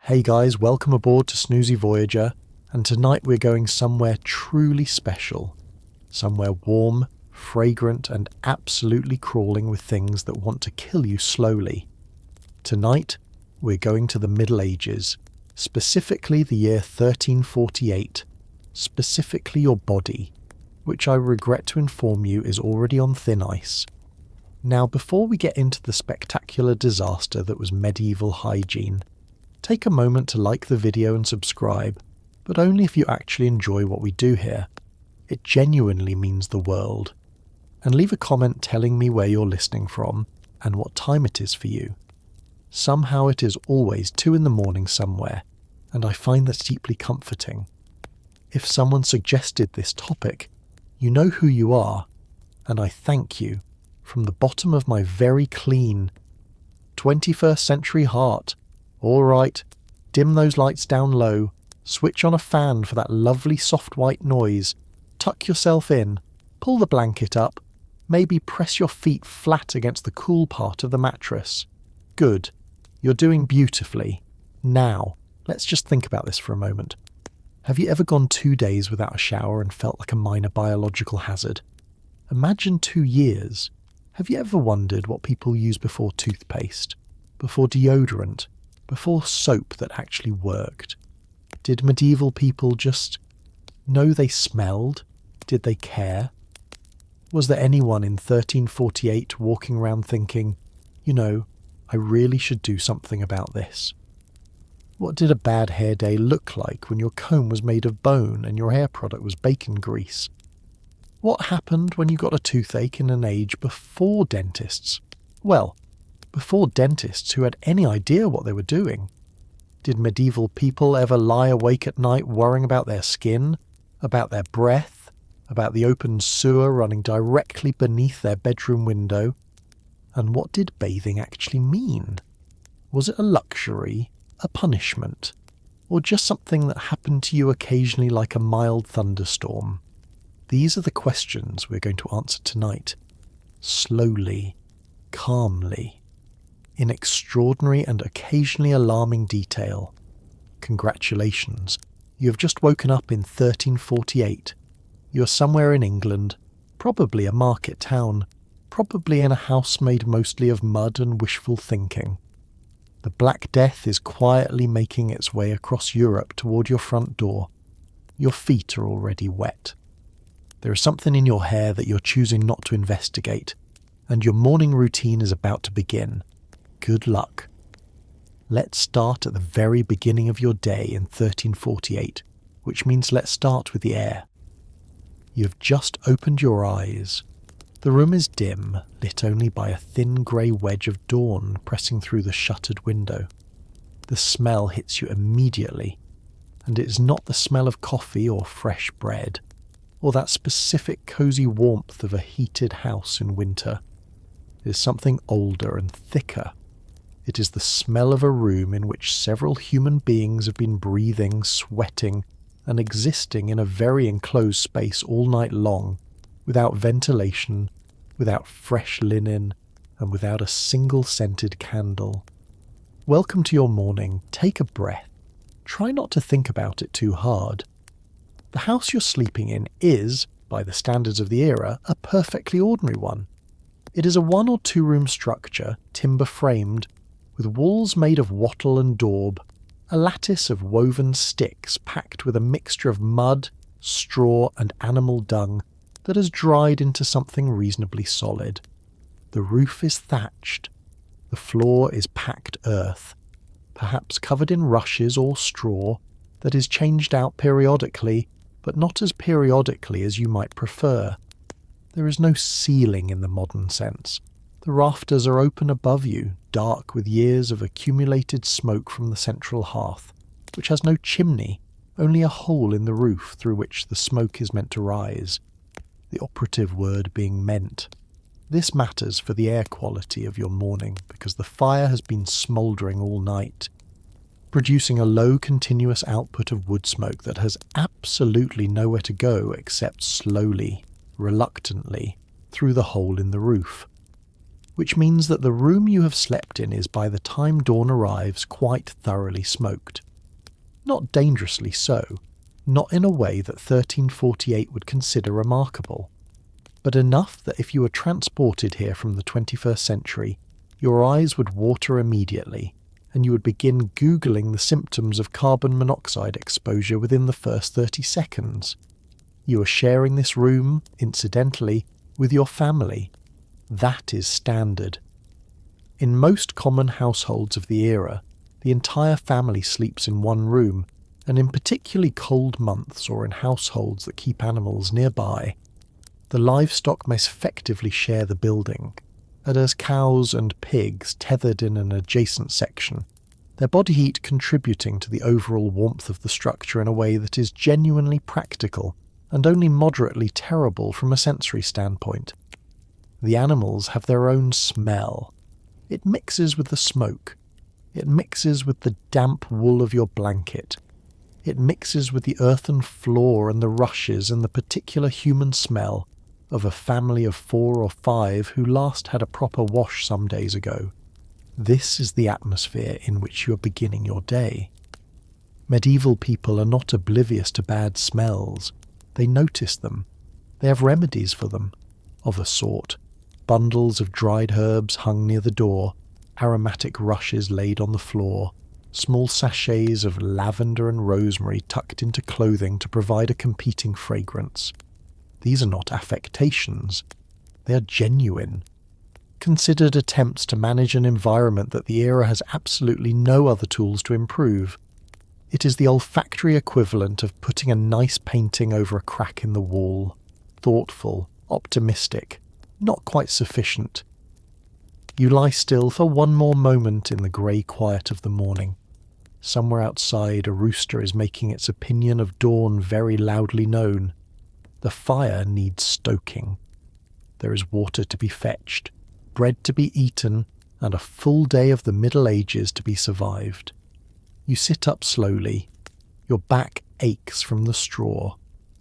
Hey guys, welcome aboard to Snoozy Voyager, and tonight we're going somewhere truly special. Somewhere warm, fragrant, and absolutely crawling with things that want to kill you slowly. Tonight, we're going to the Middle Ages, specifically the year 1348, specifically your body, which I regret to inform you is already on thin ice. Now, before we get into the spectacular disaster that was medieval hygiene, take a moment to like the video and subscribe, but only if you actually enjoy what we do here. It genuinely means the world. And leave a comment telling me where you're listening from and what time it is for you. Somehow it is always 2 a.m. somewhere, and I find that deeply comforting. If someone suggested this topic, you know who you are, and I thank you from the bottom of my very clean 21st century heart. All right, dim those lights down low, switch on a fan for that lovely soft white noise, tuck yourself in, pull the blanket up, maybe press your feet flat against the cool part of the mattress. Good, you're doing beautifully. Now, let's just think about this for a moment. Have you ever gone 2 days without a shower and felt like a minor biological hazard? Imagine 2 years. Have you ever wondered what people use before toothpaste, before deodorant, before soap that actually worked? Did medieval people just know they smelled? Did they care? Was there anyone in 1348 walking around thinking, I really should do something about this? What did a bad hair day look like when your comb was made of bone and your hair product was bacon grease? What happened when you got a toothache in an age before dentists? Well, before dentists who had any idea what they were doing. Did medieval people ever lie awake at night worrying about their skin, about their breath, about the open sewer running directly beneath their bedroom window? And what did bathing actually mean? Was it a luxury, a punishment, or just something that happened to you occasionally like a mild thunderstorm? These are the questions we're going to answer tonight. Slowly, calmly, in extraordinary and occasionally alarming detail. Congratulations, you have just woken up in 1348. You are somewhere in England, probably a market town, probably in a house made mostly of mud and wishful thinking. The Black Death is quietly making its way across Europe toward your front door. Your feet are already wet. There is something in your hair that you're choosing not to investigate, and your morning routine is about to begin. Good luck. Let's start at the very beginning of your day in 1348, which means let's start with the air. You've just opened your eyes. The room is dim, lit only by a thin grey wedge of dawn pressing through the shuttered window. The smell hits you immediately, and it is not the smell of coffee or fresh bread, or that specific cosy warmth of a heated house in winter. It is something older and thicker. It is the smell of a room in which several human beings have been breathing, sweating, and existing in a very enclosed space all night long, without ventilation, without fresh linen, and without a single scented candle. Welcome to your morning. Take a breath. Try not to think about it too hard. The house you're sleeping in is, by the standards of the era, a perfectly ordinary one. It is a 1 or 2 room structure, timber framed, with walls made of wattle and daub, a lattice of woven sticks packed with a mixture of mud, straw and animal dung that has dried into something reasonably solid. The roof is thatched. The floor is packed earth, perhaps covered in rushes or straw that is changed out periodically, but not as periodically as you might prefer. There is no ceiling in the modern sense. The rafters are open above you, dark with years of accumulated smoke from the central hearth, which has no chimney, only a hole in the roof through which the smoke is meant to rise. The operative word being meant. This matters for the air quality of your morning because the fire has been smouldering all night, producing a low continuous output of wood smoke that has absolutely nowhere to go except slowly, reluctantly, through the hole in the roof. which means that the room you have slept in is by the time dawn arrives quite thoroughly smoked. Not dangerously so, not in a way that 1348 would consider remarkable, but enough that if you were transported here from the 21st century, your eyes would water immediately, and you would begin Googling the symptoms of carbon monoxide exposure within the first 30 seconds. You are sharing this room, incidentally, with your family. That is standard. In most common households of the era, the entire family sleeps in one room, and in particularly cold months or in households that keep animals nearby, the livestock most effectively share the building, and as cows and pigs tethered in an adjacent section, their body heat contributing to the overall warmth of the structure in a way that is genuinely practical and only moderately terrible from a sensory standpoint. The animals have their own smell. It mixes with the smoke. It mixes with the damp wool of your blanket. It mixes with the earthen floor and the rushes and the particular human smell of a family of 4 or 5 who last had a proper wash some days ago. This is the atmosphere in which you are beginning your day. Medieval people are not oblivious to bad smells. They notice them. They have remedies for them, of a sort. Bundles of dried herbs hung near the door, aromatic rushes laid on the floor, small sachets of lavender and rosemary tucked into clothing to provide a competing fragrance. These are not affectations. They are genuine. Considered attempts to manage an environment that the era has absolutely no other tools to improve. It is the olfactory equivalent of putting a nice painting over a crack in the wall. Thoughtful, optimistic, not quite sufficient. You lie still for one more moment in the grey quiet of the morning. Somewhere outside, a rooster is making its opinion of dawn very loudly known. The fire needs stoking. There is water to be fetched, bread to be eaten, and a full day of the Middle Ages to be survived. You sit up slowly. Your back aches from the straw,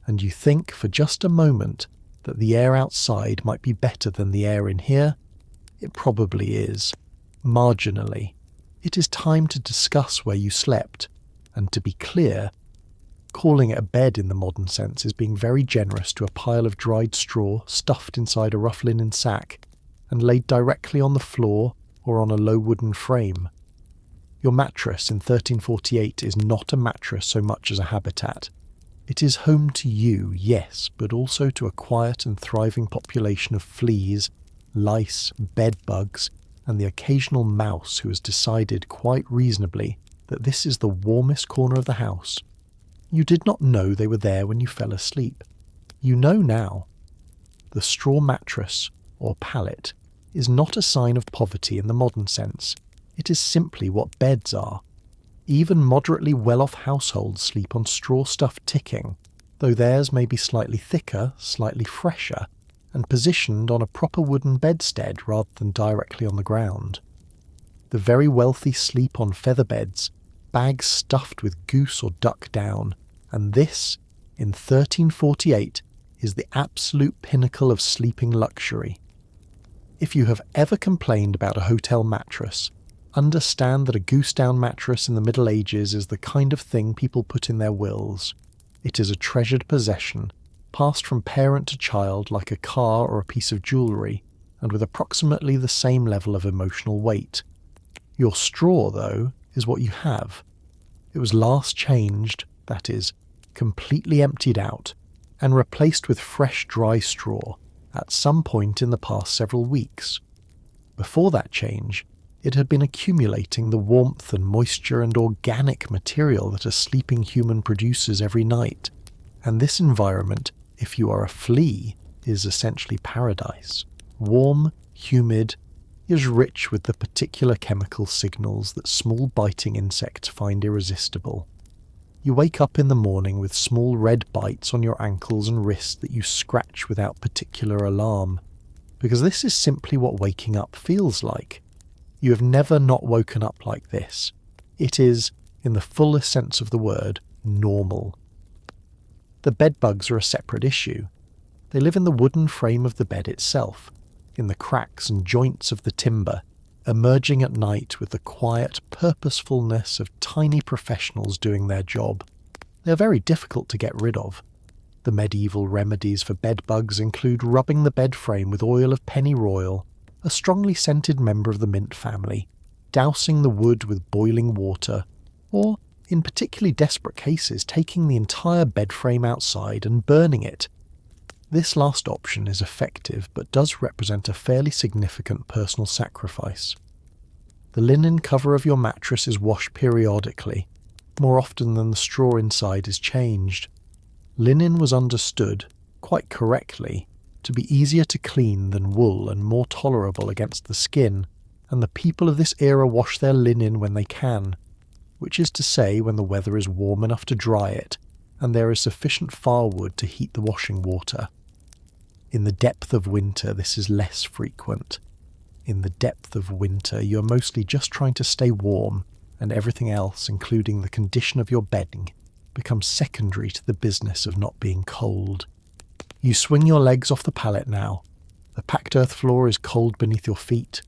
and you think for just a moment that the air outside might be better than the air in here. It probably is. Marginally. It is time to discuss where you slept, and to be clear, calling it a bed in the modern sense is being very generous to a pile of dried straw stuffed inside a rough linen sack and laid directly on the floor or on a low wooden frame. Your mattress in 1348 is not a mattress so much as a habitat. It is home to you, yes, but also to a quiet and thriving population of fleas, lice, bedbugs, and the occasional mouse who has decided quite reasonably that this is the warmest corner of the house. You did not know they were there when you fell asleep. You know now. The straw mattress, or pallet, is not a sign of poverty in the modern sense. It is simply what beds are. Even moderately well-off households sleep on straw-stuffed ticking, though theirs may be slightly thicker, slightly fresher, and positioned on a proper wooden bedstead rather than directly on the ground. The very wealthy sleep on feather beds, bags stuffed with goose or duck down, and this, in 1348, is the absolute pinnacle of sleeping luxury. If you have ever complained about a hotel mattress, understand that a goose-down mattress in the Middle Ages is the kind of thing people put in their wills. It is a treasured possession, passed from parent to child like a car or a piece of jewellery, and with approximately the same level of emotional weight. Your straw, though, is what you have. It was last changed, that is, completely emptied out, and replaced with fresh dry straw at some point in the past several weeks. Before that change, it had been accumulating the warmth and moisture and organic material that a sleeping human produces every night, and this environment, if you are a flea, is essentially paradise. Warm, humid, is rich with the particular chemical signals that small biting insects find irresistible. You wake up in the morning with small red bites on your ankles and wrists that you scratch without particular alarm, because this is simply what waking up feels like. You have never not woken up like this. It is, in the fullest sense of the word, normal. The bedbugs are a separate issue. They live in the wooden frame of the bed itself. in the cracks and joints of the timber, emerging at night with the quiet purposefulness of tiny professionals doing their job. They are very difficult to get rid of. The medieval remedies for bed bugs include rubbing the bed frame with oil of pennyroyal, a strongly scented member of the mint family, dousing the wood with boiling water, or, in particularly desperate cases, taking the entire bed frame outside and burning it. This last option is effective but does represent a fairly significant personal sacrifice. The linen cover of your mattress is washed periodically, more often than the straw inside is changed. Linen was understood, quite correctly, to be easier to clean than wool and more tolerable against the skin, and the people of this era wash their linen when they can, which is to say when the weather is warm enough to dry it, and there is sufficient firewood to heat the washing water. In the depth of winter, this is less frequent. In the depth of winter, you are mostly just trying to stay warm, and everything else, including the condition of your bedding, becomes secondary to the business of not being cold. You swing your legs off the pallet now. The packed earth floor is cold beneath your feet.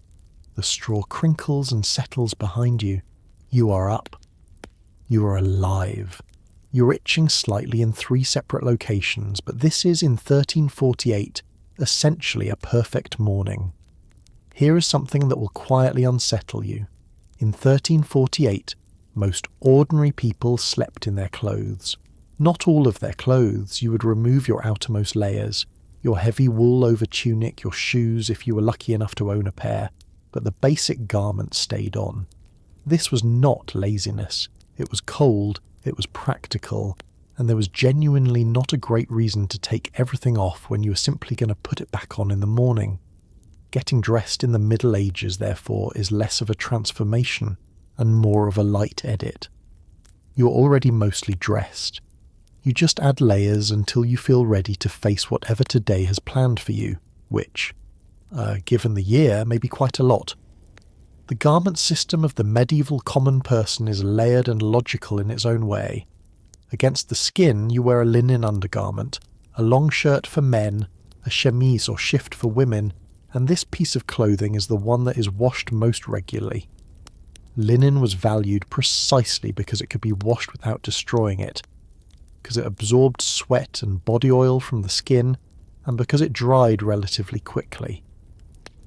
The straw crinkles and settles behind you. You are up. You are alive. You're itching slightly in 3 separate locations, but this is, in 1348, essentially a perfect morning. Here is something that will quietly unsettle you. In 1348, most ordinary people slept in their clothes. Not all of their clothes. You would remove your outermost layers, your heavy wool over tunic, your shoes if you were lucky enough to own a pair, but the basic garment stayed on. This was not laziness. It was cold, it was practical, and there was genuinely not a great reason to take everything off when you were simply going to put it back on in the morning. Getting dressed in the Middle Ages, therefore, is less of a transformation and more of a light edit. You're already mostly dressed. You just add layers until you feel ready to face whatever today has planned for you, which, given the year, may be quite a lot. The garment system of the medieval common person is layered and logical in its own way. Against the skin, you wear a linen undergarment, a long shirt for men, a chemise or shift for women, and this piece of clothing is the one that is washed most regularly. Linen was valued precisely because it could be washed without destroying it, because it absorbed sweat and body oil from the skin, and because it dried relatively quickly.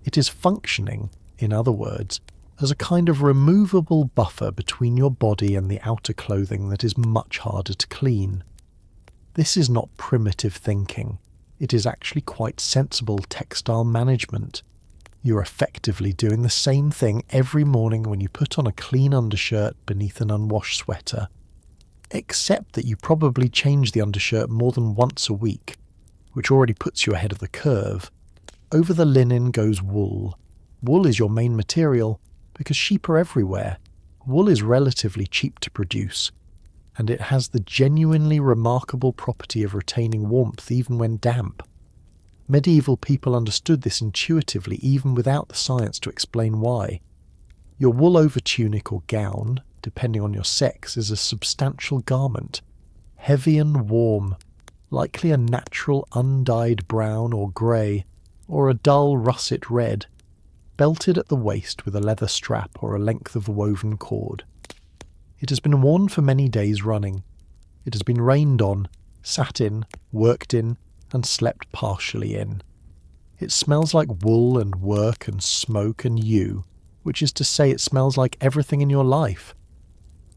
It is functioning, in other words, as a kind of removable buffer between your body and the outer clothing that is much harder to clean. This is not primitive thinking. It is actually quite sensible textile management. You're effectively doing the same thing every morning when you put on a clean undershirt beneath an unwashed sweater, except that you probably change the undershirt more than once a week, which already puts you ahead of the curve. Over the linen goes wool. Wool is your main material, because sheep are everywhere. Wool is relatively cheap to produce, and it has the genuinely remarkable property of retaining warmth even when damp. Medieval people understood this intuitively even without the science to explain why. Your wool over tunic or gown, depending on your sex, is a substantial garment, heavy and warm, likely a natural undyed brown or grey, or a dull russet red, belted at the waist with a leather strap or a length of woven cord. It has been worn for many days running. It has been rained on, sat in, worked in, and slept partially in. It smells like wool and work and smoke and you, which is to say it smells like everything in your life.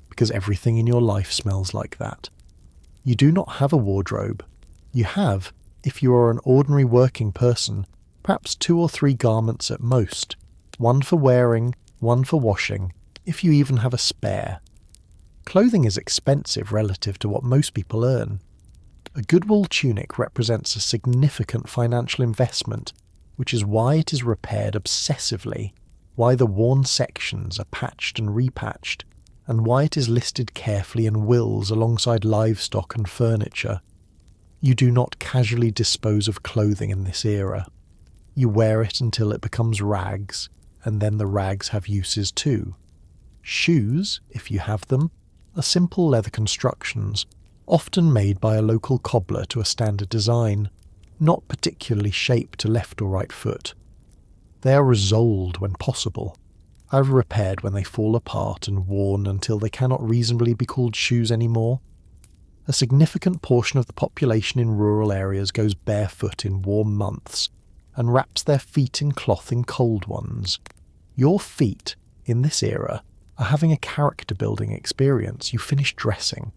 Because everything in your life smells like that. You do not have a wardrobe. You have, if you are an ordinary working person, perhaps 2 or 3 garments at most, one for wearing, one for washing, if you even have a spare. Clothing is expensive relative to what most people earn. A good wool tunic represents a significant financial investment, which is why it is repaired obsessively, why the worn sections are patched and repatched, and why it is listed carefully in wills alongside livestock and furniture. You do not casually dispose of clothing in this era. You wear it until it becomes rags, and then the rags have uses too. Shoes, if you have them, are simple leather constructions, often made by a local cobbler to a standard design, not particularly shaped to left or right foot. They are resoled when possible, either repaired when they fall apart and worn until they cannot reasonably be called shoes anymore. A significant portion of the population in rural areas goes barefoot in warm months and wraps their feet in cloth in cold ones. Your feet, in this era, are having a character-building experience. You finish dressing.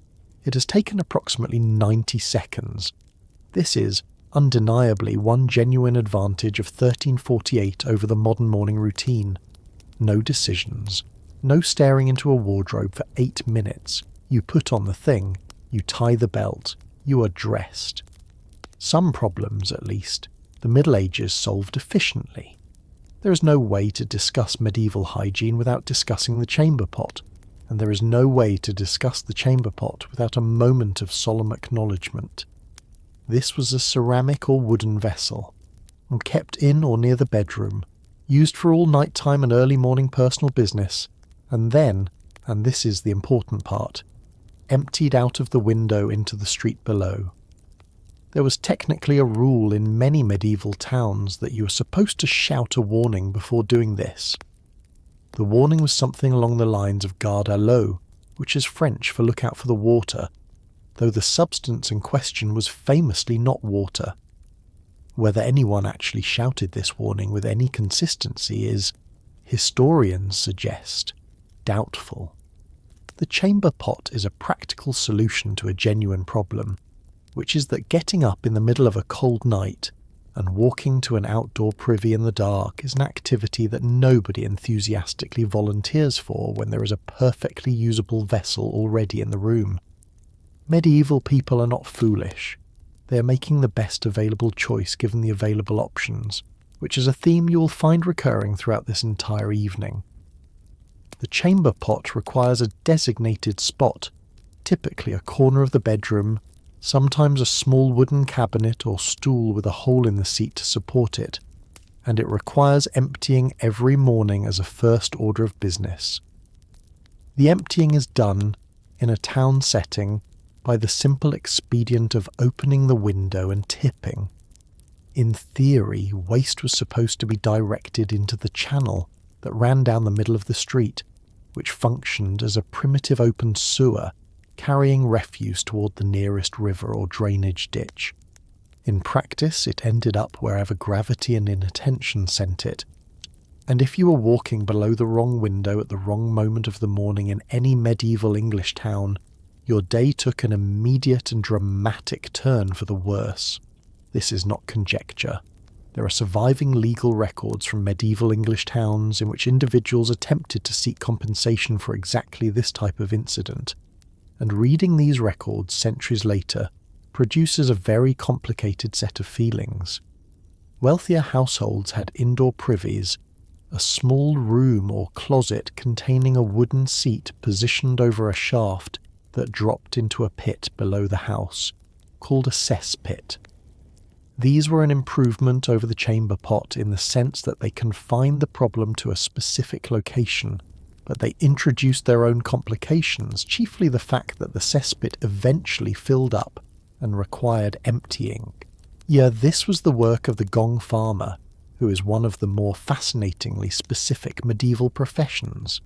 It has taken approximately 90 seconds. This is, undeniably, one genuine advantage of 1348 over the modern morning routine. No decisions. No staring into a wardrobe for 8 minutes. You put on the thing. You tie the belt. You are dressed. Some problems, at least, the Middle Ages solved efficiently. There is no way to discuss medieval hygiene without discussing the chamber pot, and there is no way to discuss the chamber pot without a moment of solemn acknowledgement. This was a ceramic or wooden vessel, and kept in or near the bedroom, used for all nighttime and early morning personal business, and then, and this is the important part, emptied out of the window into the street below. There was technically a rule in many medieval towns that you were supposed to shout a warning before doing this. The warning was something along the lines of garde à l'eau, which is French for look out for the water, though the substance in question was famously not water. Whether anyone actually shouted this warning with any consistency is, historians suggest, doubtful. The chamber pot is a practical solution to a genuine problem, which is that getting up in the middle of a cold night and walking to an outdoor privy in the dark is an activity that nobody enthusiastically volunteers for when there is a perfectly usable vessel already in the room. Medieval people are not foolish. They are making the best available choice given the available options, which is a theme you will find recurring throughout this entire evening. The chamber pot requires a designated spot, typically a corner of the bedroom, sometimes a small wooden cabinet or stool with a hole in the seat to support it, and it requires emptying every morning as a first order of business. The emptying is done, in a town setting, by the simple expedient of opening the window and tipping. In theory, waste was supposed to be directed into the channel that ran down the middle of the street, which functioned as a primitive open sewer carrying refuse toward the nearest river or drainage ditch. In practice, it ended up wherever gravity and inattention sent it, and if you were walking below the wrong window at the wrong moment of the morning in any medieval English town, your day took an immediate and dramatic turn for the worse. This is not conjecture. There are surviving legal records from medieval English towns in which individuals attempted to seek compensation for exactly this type of incident, and reading these records centuries later produces a very complicated set of feelings. Wealthier households had indoor privies, a small room or closet containing a wooden seat positioned over a shaft that dropped into a pit below the house, called a cesspit. These were an improvement over the chamber pot in the sense that they confined the problem to a specific location, but they introduced their own complications, chiefly the fact that the cesspit eventually filled up and required emptying. Yeah, this was the work of the gong farmer, who is one of the more fascinatingly specific medieval professions.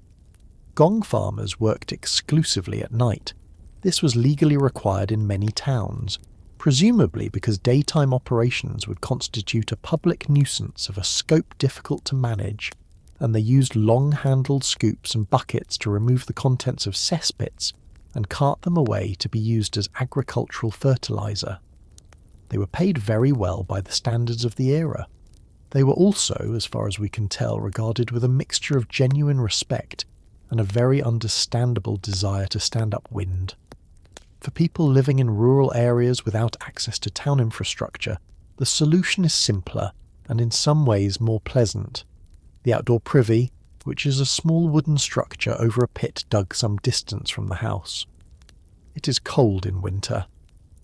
Gong farmers worked exclusively at night. This was legally required in many towns, presumably because daytime operations would constitute a public nuisance of a scope difficult to manage, and they used long-handled scoops and buckets to remove the contents of cesspits and cart them away to be used as agricultural fertilizer. They were paid very well by the standards of the era. They were also, as far as we can tell, regarded with a mixture of genuine respect and a very understandable desire to stand upwind. For people living in rural areas without access to town infrastructure, the solution is simpler and in some ways more pleasant. The outdoor privy, which is a small wooden structure over a pit dug some distance from the house. It is cold in winter.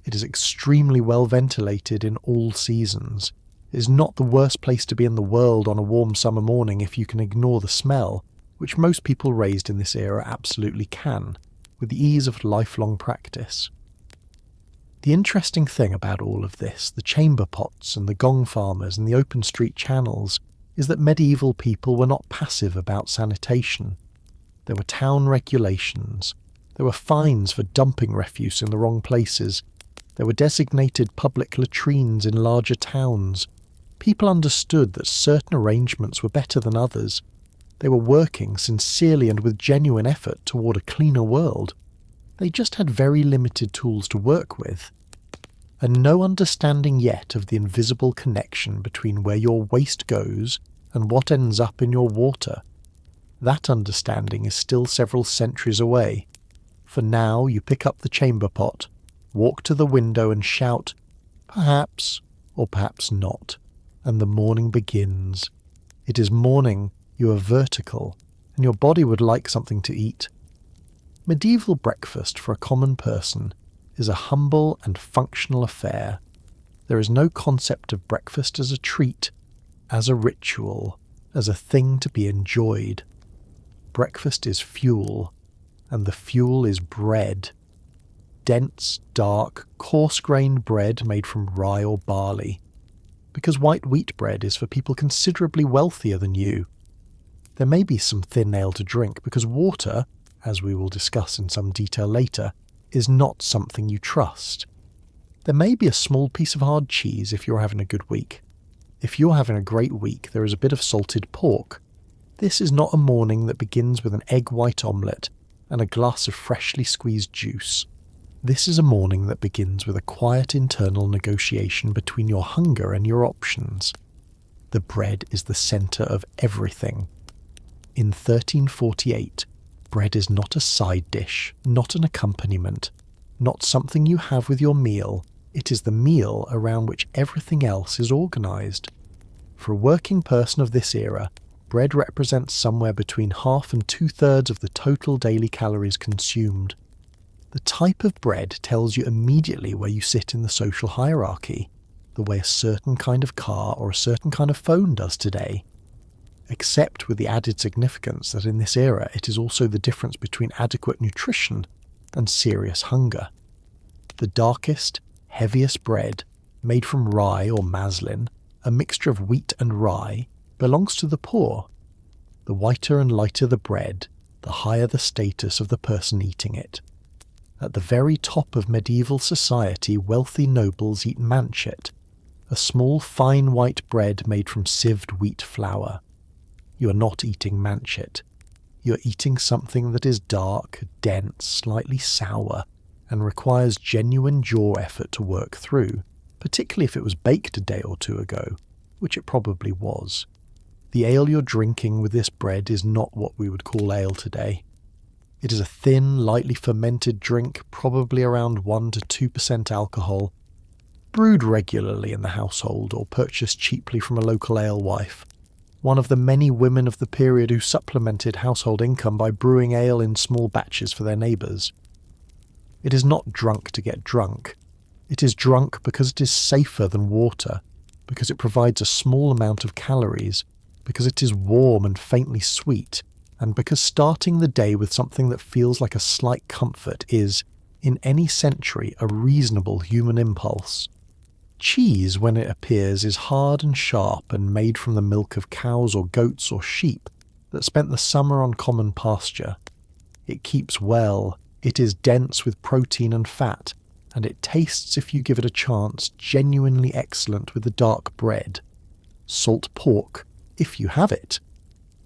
It is extremely well ventilated in all seasons. It is not the worst place to be in the world on a warm summer morning if you can ignore the smell, which most people raised in this era absolutely can, with the ease of lifelong practice. The interesting thing about all of this, the chamber pots and the gong farmers and the open street channels, is that medieval people were not passive about sanitation. There were town regulations. There were fines for dumping refuse in the wrong places. There were designated public latrines in larger towns. People understood that certain arrangements were better than others. They were working sincerely and with genuine effort toward a cleaner world. They just had very limited tools to work with, and no understanding yet of the invisible connection between where your waste goes and what ends up in your water. That understanding is still several centuries away. For now, you pick up the chamber pot, walk to the window and shout, "Perhaps," or perhaps not, and the morning begins. It is morning, you are vertical, and your body would like something to eat. Medieval breakfast for a common person is a humble and functional affair. There is no concept of breakfast as a treat, as a ritual, as a thing to be enjoyed. Breakfast is fuel, and the fuel is bread. Dense, dark, coarse-grained bread made from rye or barley. Because white wheat bread is for people considerably wealthier than you. There may be some thin ale to drink, because water, as we will discuss in some detail later, is not something you trust. There may be a small piece of hard cheese if you're having a good week. If you're having a great week, there is a bit of salted pork. This is not a morning that begins with an egg white omelette and a glass of freshly squeezed juice. This is a morning that begins with a quiet internal negotiation between your hunger and your options. The bread is the centre of everything. In 1348, bread is not a side dish, not an accompaniment, not something you have with your meal. It is the meal around which everything else is organised. For a working person of this era, bread represents somewhere between half and 2/3 of the total daily calories consumed. The type of bread tells you immediately where you sit in the social hierarchy, the way a certain kind of car or a certain kind of phone does today. Except with the added significance that in this era it is also the difference between adequate nutrition and serious hunger. The darkest, heaviest bread, made from rye or maslin, a mixture of wheat and rye, belongs to the poor. The whiter and lighter the bread, the higher the status of the person eating it. At the very top of medieval society, wealthy nobles eat manchet, a small fine white bread made from sieved wheat flour. You are not eating manchet. You are eating something that is dark, dense, slightly sour, and requires genuine jaw effort to work through, particularly if it was baked a day or two ago, which it probably was. The ale you're drinking with this bread is not what we would call ale today. It is a thin, lightly fermented drink, probably around 1 to 2% alcohol, brewed regularly in the household or purchased cheaply from a local alewife, one of the many women of the period who supplemented household income by brewing ale in small batches for their neighbours. It is not drunk to get drunk. It is drunk because it is safer than water, because it provides a small amount of calories, because it is warm and faintly sweet, and because starting the day with something that feels like a slight comfort is, in any century, a reasonable human impulse. Cheese, when it appears, is hard and sharp and made from the milk of cows or goats or sheep that spent the summer on common pasture. It keeps well, it is dense with protein and fat, and it tastes, if you give it a chance, genuinely excellent with the dark bread. Salt pork, if you have it,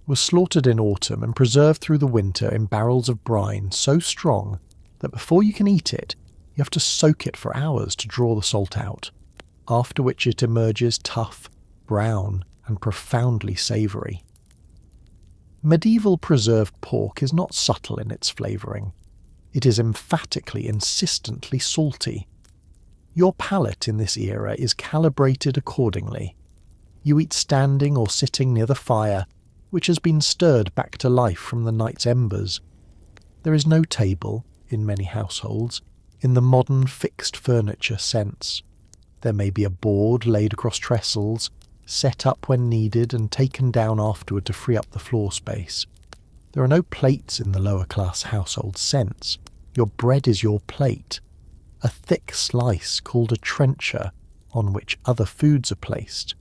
was slaughtered in autumn and preserved through the winter in barrels of brine so strong that before you can eat it, you have to soak it for hours to draw the salt out, after which it emerges tough, brown, and profoundly savoury. Medieval preserved pork is not subtle in its flavouring. It is emphatically, insistently salty. Your palate in this era is calibrated accordingly. You eat standing or sitting near the fire, which has been stirred back to life from the night's embers. There is no table, in many households, in the modern fixed furniture sense. There may be a board laid across trestles, set up when needed and taken down afterward to free up the floor space. There are no plates in the lower class household sense. Your bread is your plate, a thick slice called a trencher on which other foods are placed.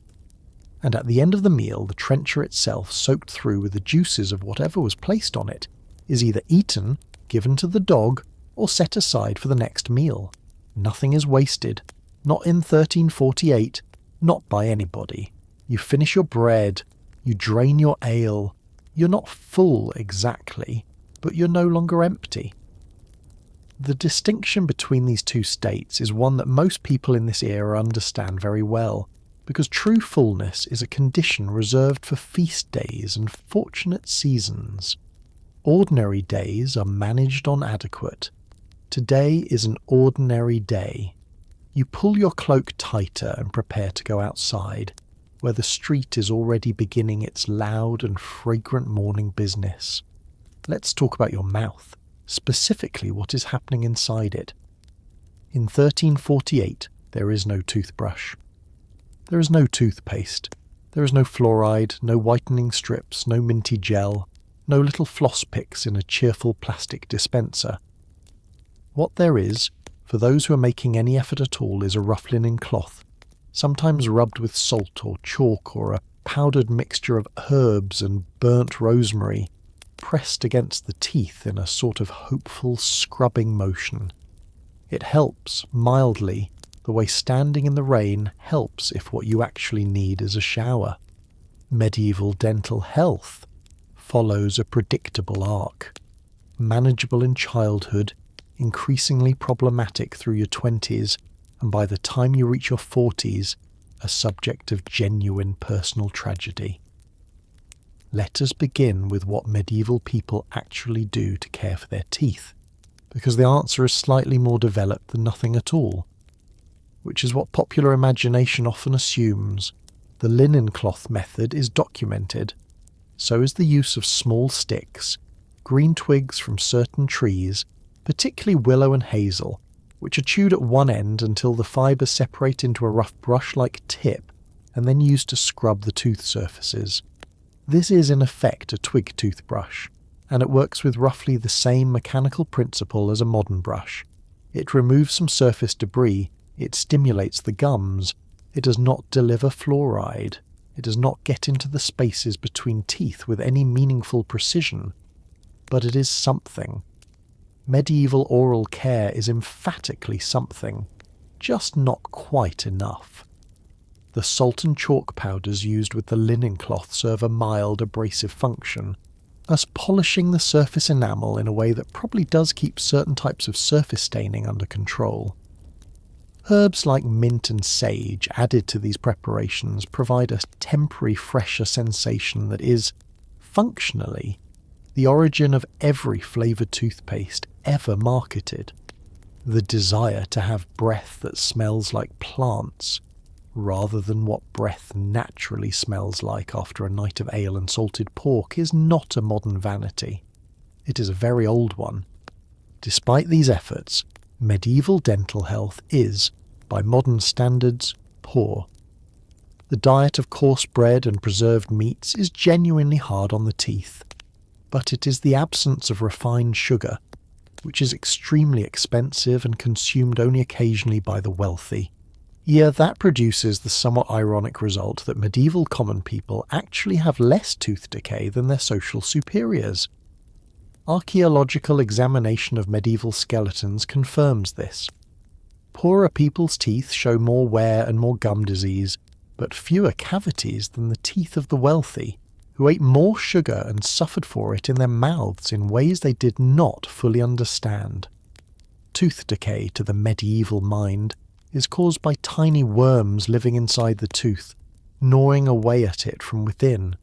and at the end of the meal the trencher itself, soaked through with the juices of whatever was placed on it, is either eaten, given to the dog, or set aside for the next meal. Nothing is wasted, not in 1348, not by anybody. You finish your bread, you drain your ale, you're not full exactly, but you're no longer empty. The distinction between these two states is one that most people in this era understand very well, because true fullness is a condition reserved for feast days and fortunate seasons. Ordinary days are managed on adequate. Today is an ordinary day. You pull your cloak tighter and prepare to go outside, where the street is already beginning its loud and fragrant morning business. Let's talk about your mouth, specifically what is happening inside it. In 1348, there is no toothbrush. There is no toothpaste. There is no fluoride, no whitening strips, no minty gel, no little floss picks in a cheerful plastic dispenser. What there is, for those who are making any effort at all, is a rough linen cloth, sometimes rubbed with salt or chalk or a powdered mixture of herbs and burnt rosemary, pressed against the teeth in a sort of hopeful scrubbing motion. It helps, mildly, the way standing in the rain helps if what you actually need is a shower. Medieval dental health follows a predictable arc. Manageable in childhood, increasingly problematic through your 20s, and by the time you reach your 40s, a subject of genuine personal tragedy. Let us begin with what medieval people actually do to care for their teeth, because the answer is slightly more developed than nothing at all, which is what popular imagination often assumes. The linen cloth method is documented. So is the use of small sticks, green twigs from certain trees, particularly willow and hazel, which are chewed at one end until the fibres separate into a rough brush-like tip and then used to scrub the tooth surfaces. This is in effect a twig toothbrush, and it works with roughly the same mechanical principle as a modern brush. It removes some surface debris, it stimulates the gums, it does not deliver fluoride, it does not get into the spaces between teeth with any meaningful precision, but it is something. Medieval oral care is emphatically something, just not quite enough. The salt and chalk powders used with the linen cloth serve a mild abrasive function, thus polishing the surface enamel in a way that probably does keep certain types of surface staining under control. Herbs like mint and sage added to these preparations provide a temporary fresher sensation that is, functionally, the origin of every flavoured toothpaste ever marketed. The desire to have breath that smells like plants, rather than what breath naturally smells like after a night of ale and salted pork, is not a modern vanity. It is a very old one. Despite these efforts, medieval dental health is, by modern standards, poor. The diet of coarse bread and preserved meats is genuinely hard on the teeth, but it is the absence of refined sugar, which is extremely expensive and consumed only occasionally by the wealthy. That produces the somewhat ironic result that medieval common people actually have less tooth decay than their social superiors. Archaeological examination of medieval skeletons confirms this. Poorer people's teeth show more wear and more gum disease, but fewer cavities than the teeth of the wealthy, who ate more sugar and suffered for it in their mouths in ways they did not fully understand. Tooth decay, to the medieval mind, is caused by tiny worms living inside the tooth, gnawing away at it from within.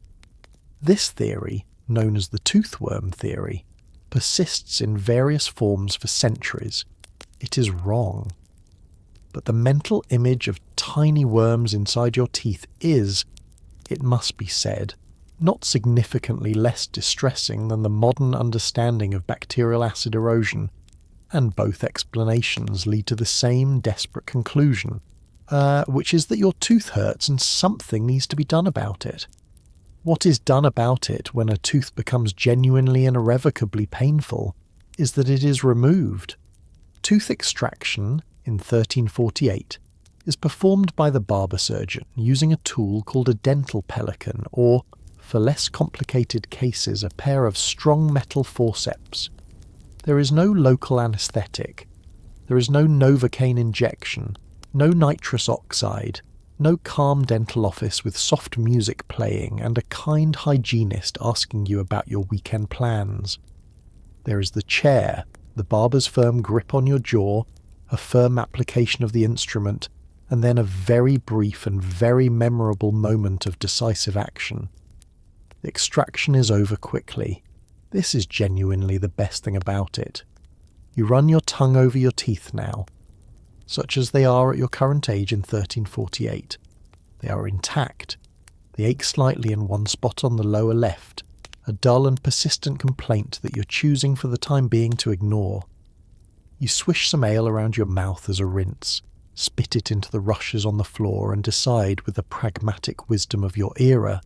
This theory, known as the toothworm theory, persists in various forms for centuries. It is wrong. But the mental image of tiny worms inside your teeth is, it must be said, not significantly less distressing than the modern understanding of bacterial acid erosion, and both explanations lead to the same desperate conclusion, which is that your tooth hurts and something needs to be done about it. What is done about it when a tooth becomes genuinely and irrevocably painful is that it is removed. Tooth extraction, in 1348, is performed by the barber surgeon using a tool called a dental pelican, or, for less complicated cases, a pair of strong metal forceps. There is no local anaesthetic. There is no Novocaine injection, no nitrous oxide, no calm dental office with soft music playing and a kind hygienist asking you about your weekend plans. There is the chair, the barber's firm grip on your jaw, a firm application of the instrument, and then a very brief and very memorable moment of decisive action. The extraction is over quickly. This is genuinely the best thing about it. You run your tongue over your teeth now, such as they are at your current age in 1348. They are intact. They ache slightly in one spot on the lower left, a dull and persistent complaint that you're choosing for the time being to ignore. You swish some ale around your mouth as a rinse, spit it into the rushes on the floor, and decide with the pragmatic wisdom of your era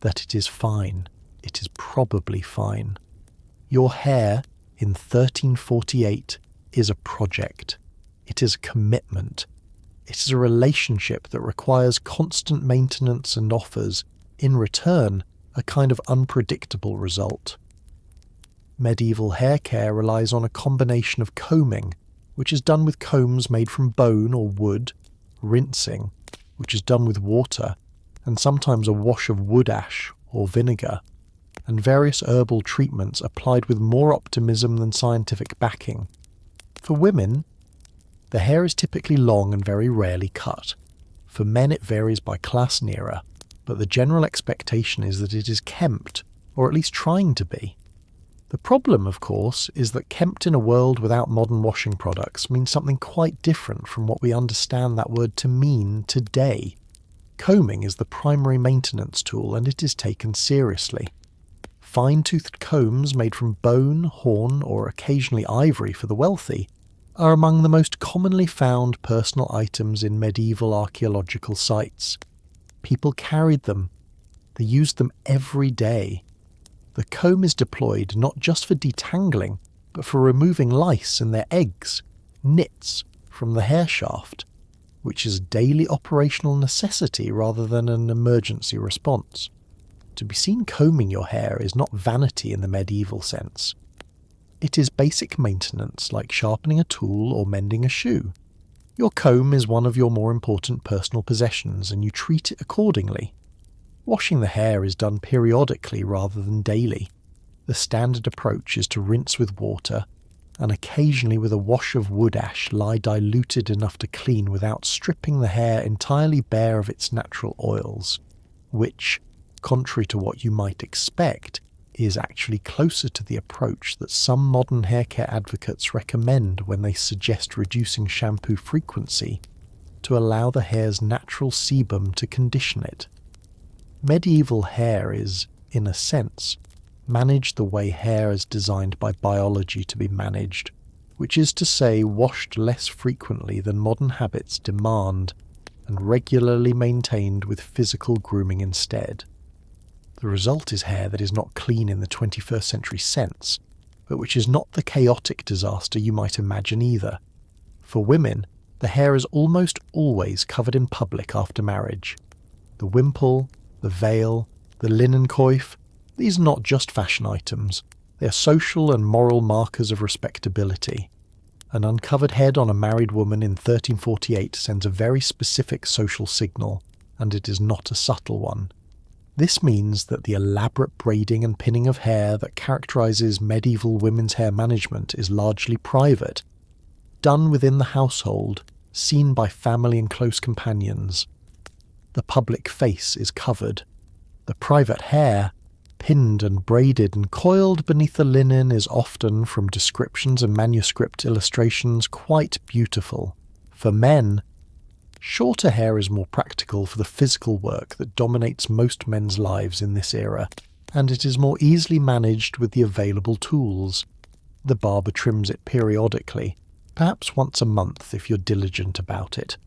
that it is fine. It is probably fine. Your hair in 1348 is a project. It is a commitment. It is a relationship that requires constant maintenance and offers, in return, a kind of unpredictable result. Medieval hair care relies on a combination of combing, which is done with combs made from bone or wood, rinsing, which is done with water, and sometimes a wash of wood ash or vinegar, and various herbal treatments applied with more optimism than scientific backing. For women, the hair is typically long and very rarely cut. For men it varies by class and era, but the general expectation is that it is kempt, or at least trying to be. The problem, of course, is that kempt in a world without modern washing products means something quite different from what we understand that word to mean today. Combing is the primary maintenance tool, and it is taken seriously. Fine-toothed combs made from bone, horn, or occasionally ivory for the wealthy are among the most commonly found personal items in medieval archaeological sites. People carried them. They used them every day. The comb is deployed not just for detangling, but for removing lice and their eggs, nits, from the hair shaft, which is a daily operational necessity rather than an emergency response. To be seen combing your hair is not vanity in the medieval sense. It is basic maintenance like sharpening a tool or mending a shoe. Your comb is one of your more important personal possessions and you treat it accordingly. Washing the hair is done periodically rather than daily. The standard approach is to rinse with water and occasionally with a wash of wood ash lie diluted enough to clean without stripping the hair entirely bare of its natural oils, which, contrary to what you might expect, is actually closer to the approach that some modern hair care advocates recommend when they suggest reducing shampoo frequency to allow the hair's natural sebum to condition it. Medieval hair is, in a sense, managed the way hair is designed by biology to be managed, which is to say washed less frequently than modern habits demand and regularly maintained with physical grooming instead. The result is hair that is not clean in the 21st century sense, but which is not the chaotic disaster you might imagine either. For women, the hair is almost always covered in public after marriage. The wimple, the veil, the linen coif, these are not just fashion items, they are social and moral markers of respectability. An uncovered head on a married woman in 1348 sends a very specific social signal, and it is not a subtle one. This means that the elaborate braiding and pinning of hair that characterises medieval women's hair management is largely private, done within the household, seen by family and close companions. The public face is covered. The private hair, pinned and braided and coiled beneath the linen, is often, from descriptions and manuscript illustrations, quite beautiful. For men, shorter hair is more practical for the physical work that dominates most men's lives in this era, and it is more easily managed with the available tools. The barber trims it periodically, perhaps once a month if you're diligent about it.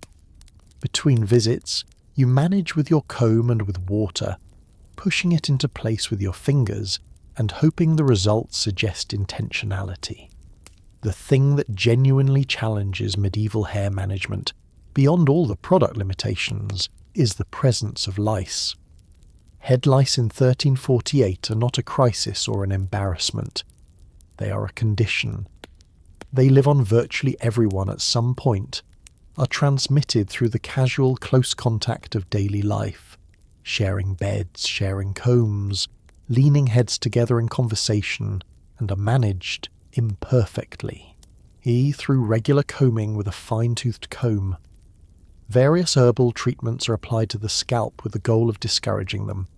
Between visits, you manage with your comb and with water, pushing it into place with your fingers and hoping the results suggest intentionality. The thing that genuinely challenges medieval hair management beyond all the product limitations, is the presence of lice. Head lice in 1348 are not a crisis or an embarrassment. They are a condition. They live on virtually everyone at some point, are transmitted through the casual close contact of daily life, sharing beds, sharing combs, leaning heads together in conversation, and are managed imperfectly, through regular combing with a fine-toothed comb. Various herbal treatments are applied to the scalp with the goal of discouraging them.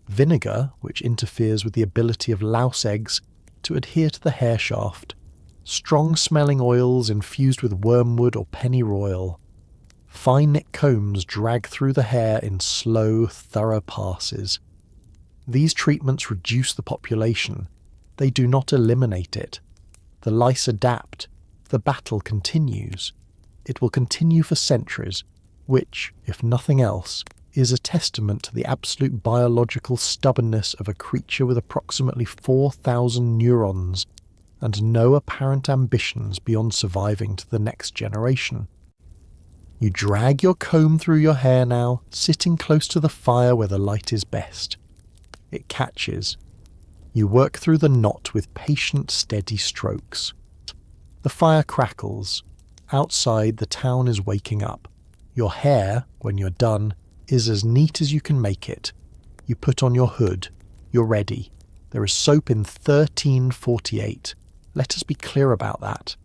Vinegar, which interferes with the ability of louse eggs to adhere to the hair shaft. Strong-smelling oils infused with wormwood or pennyroyal. Fine-nick combs drag through the hair in slow, thorough passes. These treatments reduce the population. They do not eliminate it. The lice adapt. The battle continues. It will continue for centuries, which, if nothing else, is a testament to the absolute biological stubbornness of a creature with approximately 4,000 neurons and no apparent ambitions beyond surviving to the next generation. You drag your comb through your hair now, sitting close to the fire where the light is best. It catches. You work through the knot with patient, steady strokes. The fire crackles. Outside, the town is waking up. Your hair, when you're done, is as neat as you can make it. You put on your hood. You're ready. There is soap in 1348. Let us be clear about that.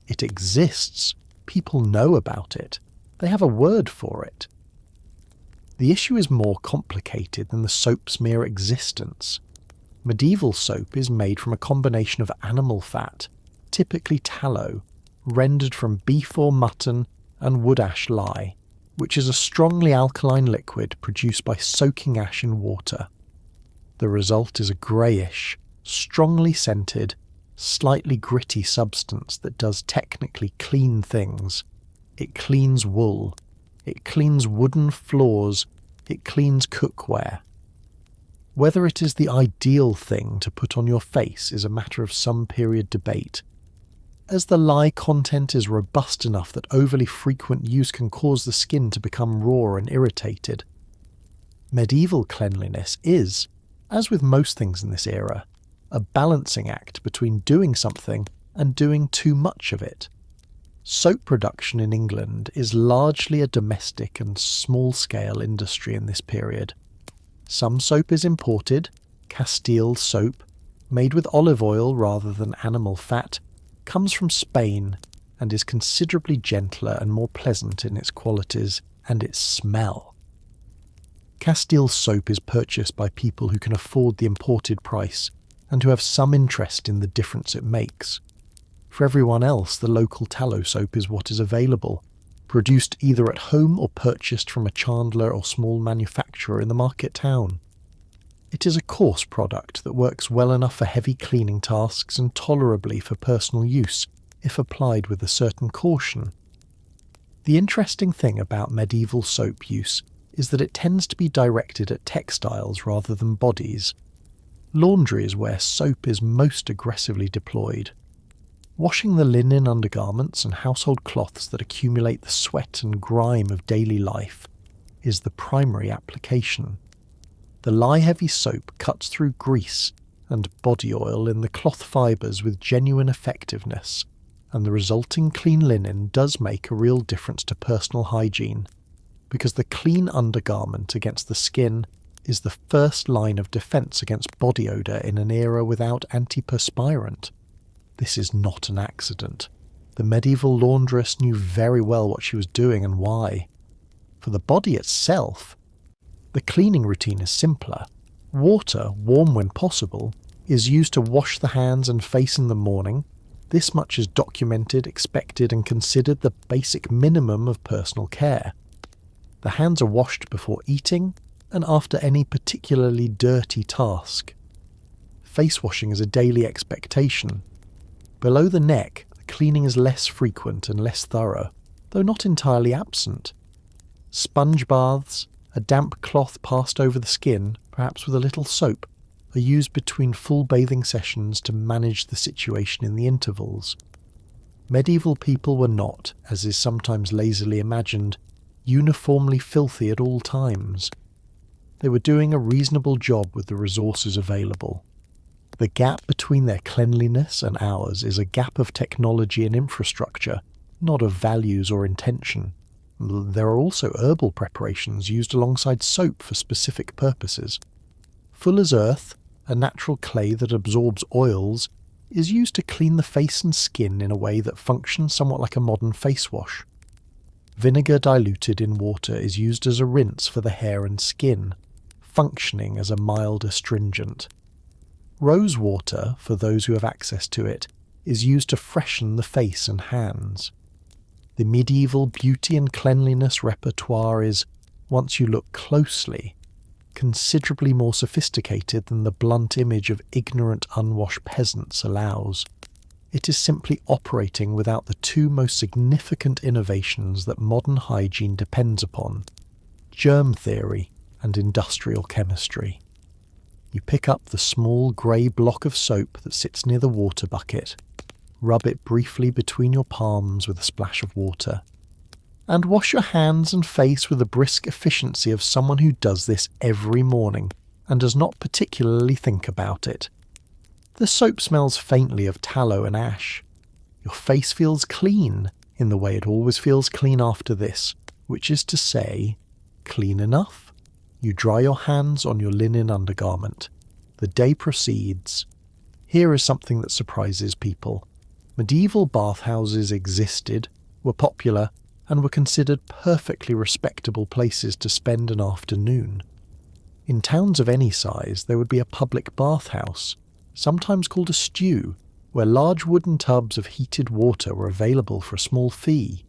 It exists. People know about it. They have a word for it. The issue is more complicated than the soap's mere existence. Medieval soap is made from a combination of animal fat, typically tallow, rendered from beef or mutton, and wood ash lye, which is a strongly alkaline liquid produced by soaking ash in water. The result is a greyish, strongly scented, slightly gritty substance that does technically clean things. It cleans wool. It cleans wooden floors. It cleans cookware. Whether it is the ideal thing to put on your face is a matter of some period debate. As the lye content is robust enough that overly frequent use can cause the skin to become raw and irritated. Medieval cleanliness is, as with most things in this era, a balancing act between doing something and doing too much of it. Soap production in England is largely a domestic and small-scale industry in this period. Some soap is imported, Castile soap, made with olive oil rather than animal fat, comes from Spain and is considerably gentler and more pleasant in its qualities and its smell. Castile soap is purchased by people who can afford the imported price and who have some interest in the difference it makes. For everyone else, the local tallow soap is what is available, produced either at home or purchased from a chandler or small manufacturer in the market town. It is a coarse product that works well enough for heavy cleaning tasks and tolerably for personal use, if applied with a certain caution. The interesting thing about medieval soap use is that it tends to be directed at textiles rather than bodies. Laundry is where soap is most aggressively deployed. Washing the linen undergarments and household cloths that accumulate the sweat and grime of daily life is the primary application. The lye-heavy soap cuts through grease and body oil in the cloth fibres with genuine effectiveness, and the resulting clean linen does make a real difference to personal hygiene, because the clean undergarment against the skin is the first line of defence against body odour in an era without antiperspirant. This is not an accident. The medieval laundress knew very well what she was doing and why. For the body itself, the cleaning routine is simpler. Water, warm when possible, is used to wash the hands and face in the morning. This much is documented, expected, and considered the basic minimum of personal care. The hands are washed before eating and after any particularly dirty task. Face washing is a daily expectation. Below the neck, the cleaning is less frequent and less thorough, though not entirely absent. Sponge baths, a damp cloth passed over the skin, perhaps with a little soap, are used between full bathing sessions to manage the situation in the intervals. medieval people were not, as is sometimes lazily imagined, uniformly filthy at all times. They were doing a reasonable job with the resources available. The gap between their cleanliness and ours is a gap of technology and infrastructure, not of values or intention. There are also herbal preparations used alongside soap for specific purposes. Fuller's earth, a natural clay that absorbs oils, is used to clean the face and skin in a way that functions somewhat like a modern face wash. Vinegar diluted in water is used as a rinse for the hair and skin, functioning as a mild astringent. Rose water, for those who have access to it, is used to freshen the face and hands. The medieval beauty and cleanliness repertoire is, once you look closely, considerably more sophisticated than the blunt image of ignorant, unwashed peasants allows. It is simply operating without the two most significant innovations that modern hygiene depends upon: germ theory and industrial chemistry. You pick up the small grey block of soap that sits near the water bucket, rub it briefly between your palms with a splash of water, and wash your hands and face with the brisk efficiency of someone who does this every morning and does not particularly think about it. The soap smells faintly of tallow and ash. Your face feels clean in the way it always feels clean after this, which is to say, clean enough. You dry your hands on your linen undergarment. The day proceeds. Here is something that surprises people. Medieval bathhouses existed, were popular, and were considered perfectly respectable places to spend an afternoon. In towns of any size, there would be a public bathhouse, sometimes called a stew, where large wooden tubs of heated water were available for a small fee.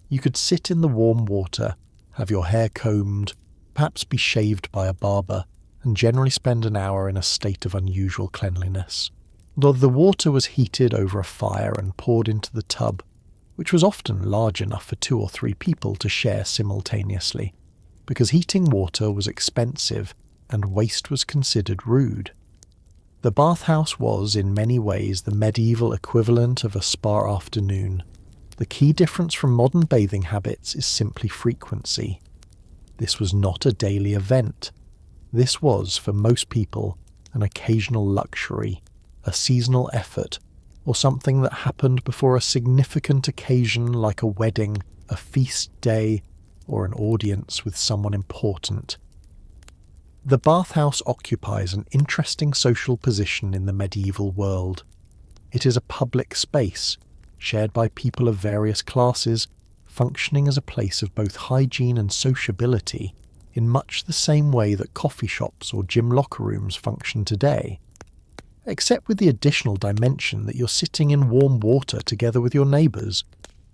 You could sit in the warm water, have your hair combed, perhaps be shaved by a barber, and generally spend an hour in a state of unusual cleanliness. Though the water was heated over a fire and poured into the tub, which was often large enough for 2 or 3 people to share simultaneously, because heating water was expensive and waste was considered rude. The bathhouse was, in many ways, the medieval equivalent of a spa afternoon. The key difference from modern bathing habits is simply frequency. This was not a daily event. This was, for most people, an occasional luxury, a seasonal effort, or something that happened before a significant occasion like a wedding, a feast day, or an audience with someone important. The bathhouse occupies an interesting social position in the medieval world. It is a public space, shared by people of various classes, functioning as a place of both hygiene and sociability in much the same way that coffee shops or gym locker rooms function today, except with the additional dimension that you're sitting in warm water together with your neighbours,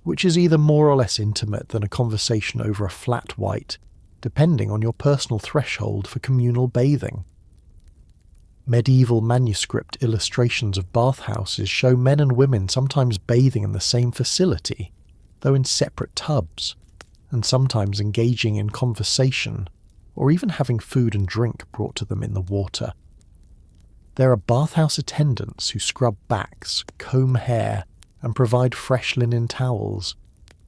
which is either more or less intimate than a conversation over a flat white, depending on your personal threshold for communal bathing. Medieval manuscript illustrations of bathhouses show men and women sometimes bathing in the same facility, though in separate tubs, and sometimes engaging in conversation, or even having food and drink brought to them in the water. There are bathhouse attendants who scrub backs, comb hair, and provide fresh linen towels.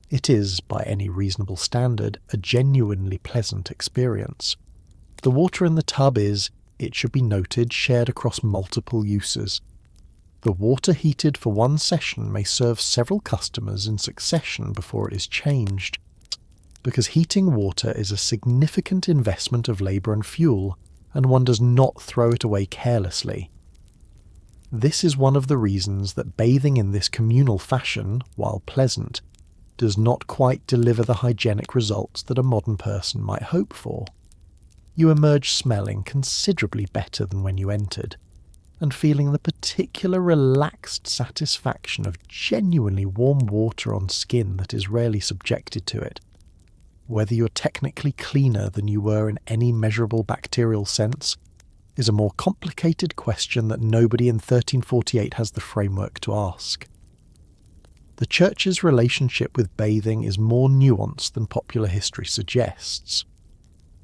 It is, by any reasonable standard, a genuinely pleasant experience. The water in the tub is, it should be noted, shared across multiple uses. The water heated for one session may serve several customers in succession before it is changed, because heating water is a significant investment of labour and fuel, and one does not throw it away carelessly. This is one of the reasons that bathing in this communal fashion, while pleasant, does not quite deliver the hygienic results that a modern person might hope for. You emerge smelling considerably better than when you entered, and feeling the particular relaxed satisfaction of genuinely warm water on skin that is rarely subjected to it. Whether you're technically cleaner than you were in any measurable bacterial sense is a more complicated question that nobody in 1348 has the framework to ask. The Church's relationship with bathing is more nuanced than popular history suggests.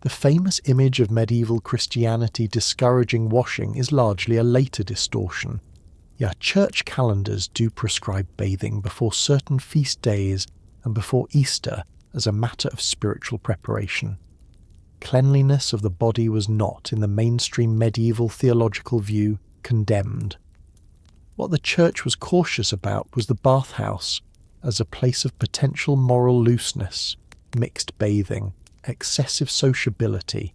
The famous image of medieval Christianity discouraging washing is largely a later distortion, Yeah, church calendars do prescribe bathing before certain feast days and before Easter as a matter of spiritual preparation. Cleanliness of the body was not, in the mainstream medieval theological view, condemned. What the church was cautious about was the bathhouse as a place of potential moral looseness, mixed bathing, excessive sociability,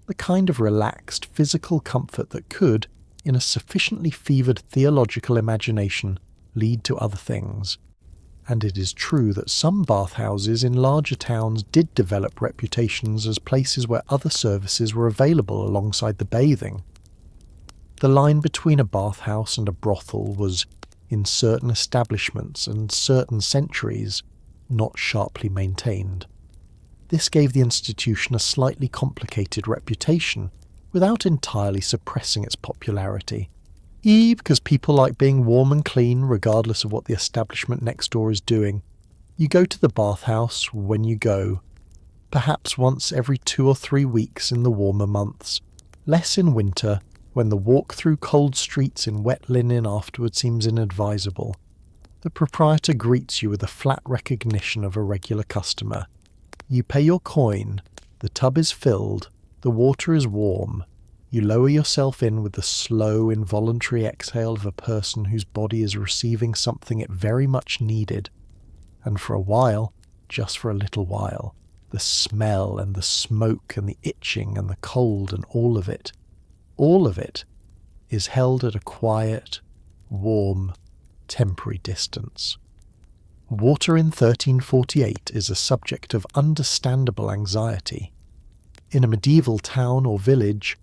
the kind of relaxed physical comfort that could, in a sufficiently fevered theological imagination, lead to other things. And it is true that some bathhouses in larger towns did develop reputations as places where other services were available alongside the bathing. The line between a bathhouse and a brothel was, in certain establishments and certain centuries, not sharply maintained. This gave the institution a slightly complicated reputation, without entirely suppressing its popularity. Because people like being warm and clean regardless of what the establishment next door is doing. You go to the bathhouse when you go, perhaps once every 2 or 3 weeks in the warmer months, less in winter, when the walk through cold streets in wet linen afterward seems inadvisable. The proprietor greets you with a flat recognition of a regular customer. You pay your coin, the tub is filled, the water is warm. You lower yourself in with the slow, involuntary exhale of a person whose body is receiving something it very much needed. And for a while, just for a little while, the smell and the smoke and the itching and the cold and all of it is held at a quiet, warm, temporary distance. Water in 1348 is a subject of understandable anxiety. In a medieval town or village,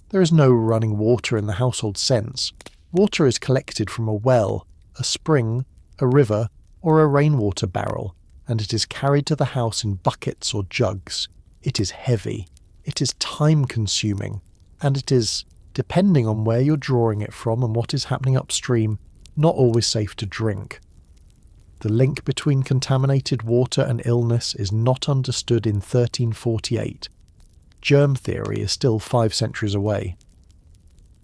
there is no running water in the household sense. Water is collected from a well, a spring, a river, or a rainwater barrel, and it is carried to the house in buckets or jugs. It is heavy, it is time-consuming, and it is, depending on where you're drawing it from and what is happening upstream, not always safe to drink. The link between contaminated water and illness is not understood in 1348. Germ theory is still 5 centuries away.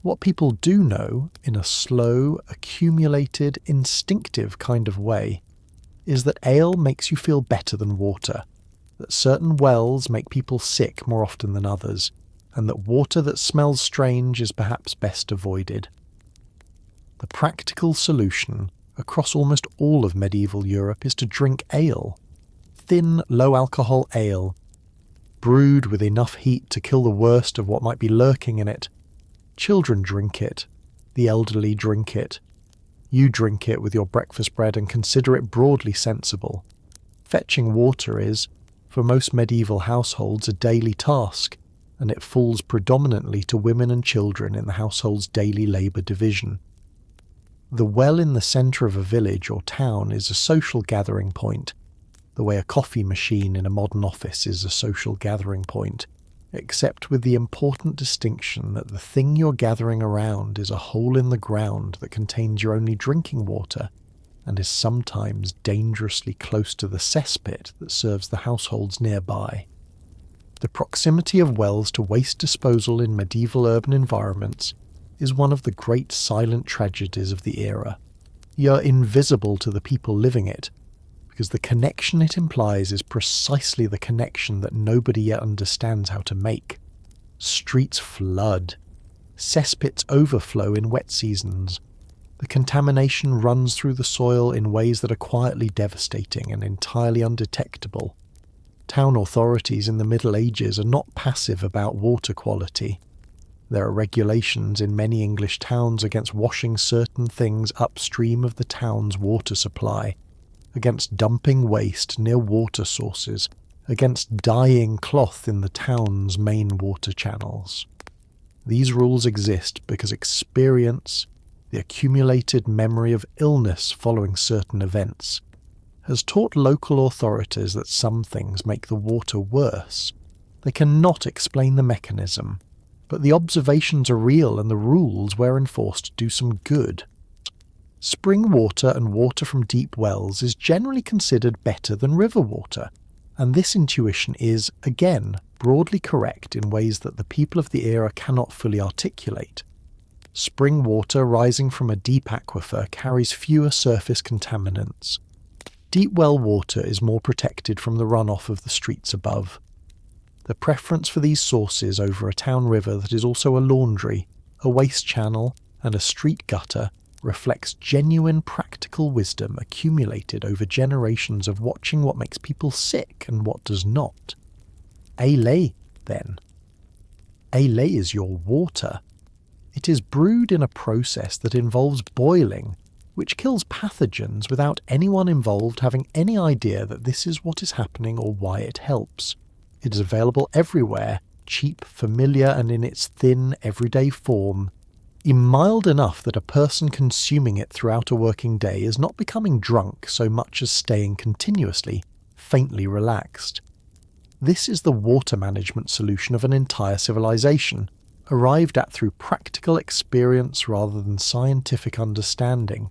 What people do know, in a slow, accumulated, instinctive kind of way, is that ale makes you feel better than water, that certain wells make people sick more often than others, and that water that smells strange is perhaps best avoided. The practical solution across almost all of medieval Europe is to drink ale. Thin, low-alcohol ale, brewed with enough heat to kill the worst of what might be lurking in it. Children drink it. The elderly drink it. You drink it with your breakfast bread and consider it broadly sensible. Fetching water is, for most medieval households, a daily task, and it falls predominantly to women and children in the household's daily labour division. The well in the centre of a village or town is a social gathering point, the way a coffee machine in a modern office is a social gathering point, except with the important distinction that the thing you're gathering around is a hole in the ground that contains your only drinking water, and is sometimes dangerously close to the cesspit that serves the households nearby. The proximity of wells to waste disposal in medieval urban environments is one of the great silent tragedies of the era. You're invisible to the people living it, because the connection it implies is precisely the connection that nobody yet understands how to make. Streets flood. Cesspits overflow in wet seasons. The contamination runs through the soil in ways that are quietly devastating and entirely undetectable. Town authorities in the Middle Ages are not passive about water quality. There are regulations in many English towns against washing certain things upstream of the town's water supply, against dumping waste near water sources, against dyeing cloth in the town's main water channels. These rules exist because experience, the accumulated memory of illness following certain events, has taught local authorities that some things make the water worse. They cannot explain the mechanism, but the observations are real and the rules, where enforced, do some good. Spring water and water from deep wells is generally considered better than river water, and this intuition is, again, broadly correct in ways that the people of the era cannot fully articulate. Spring water rising from a deep aquifer carries fewer surface contaminants. Deep well water is more protected from the runoff of the streets above. The preference for these sources over a town river that is also a laundry, a waste channel, and a street gutter reflects genuine practical wisdom accumulated over generations of watching what makes people sick and what does not. Ale, then. Ale is your water. It is brewed in a process that involves boiling, which kills pathogens without anyone involved having any idea that this is what is happening or why it helps. It is available everywhere, cheap, familiar, and in its thin, everyday form. Mild enough that a person consuming it throughout a working day is not becoming drunk so much as staying continuously, faintly relaxed. This is the water management solution of an entire civilization, arrived at through practical experience rather than scientific understanding.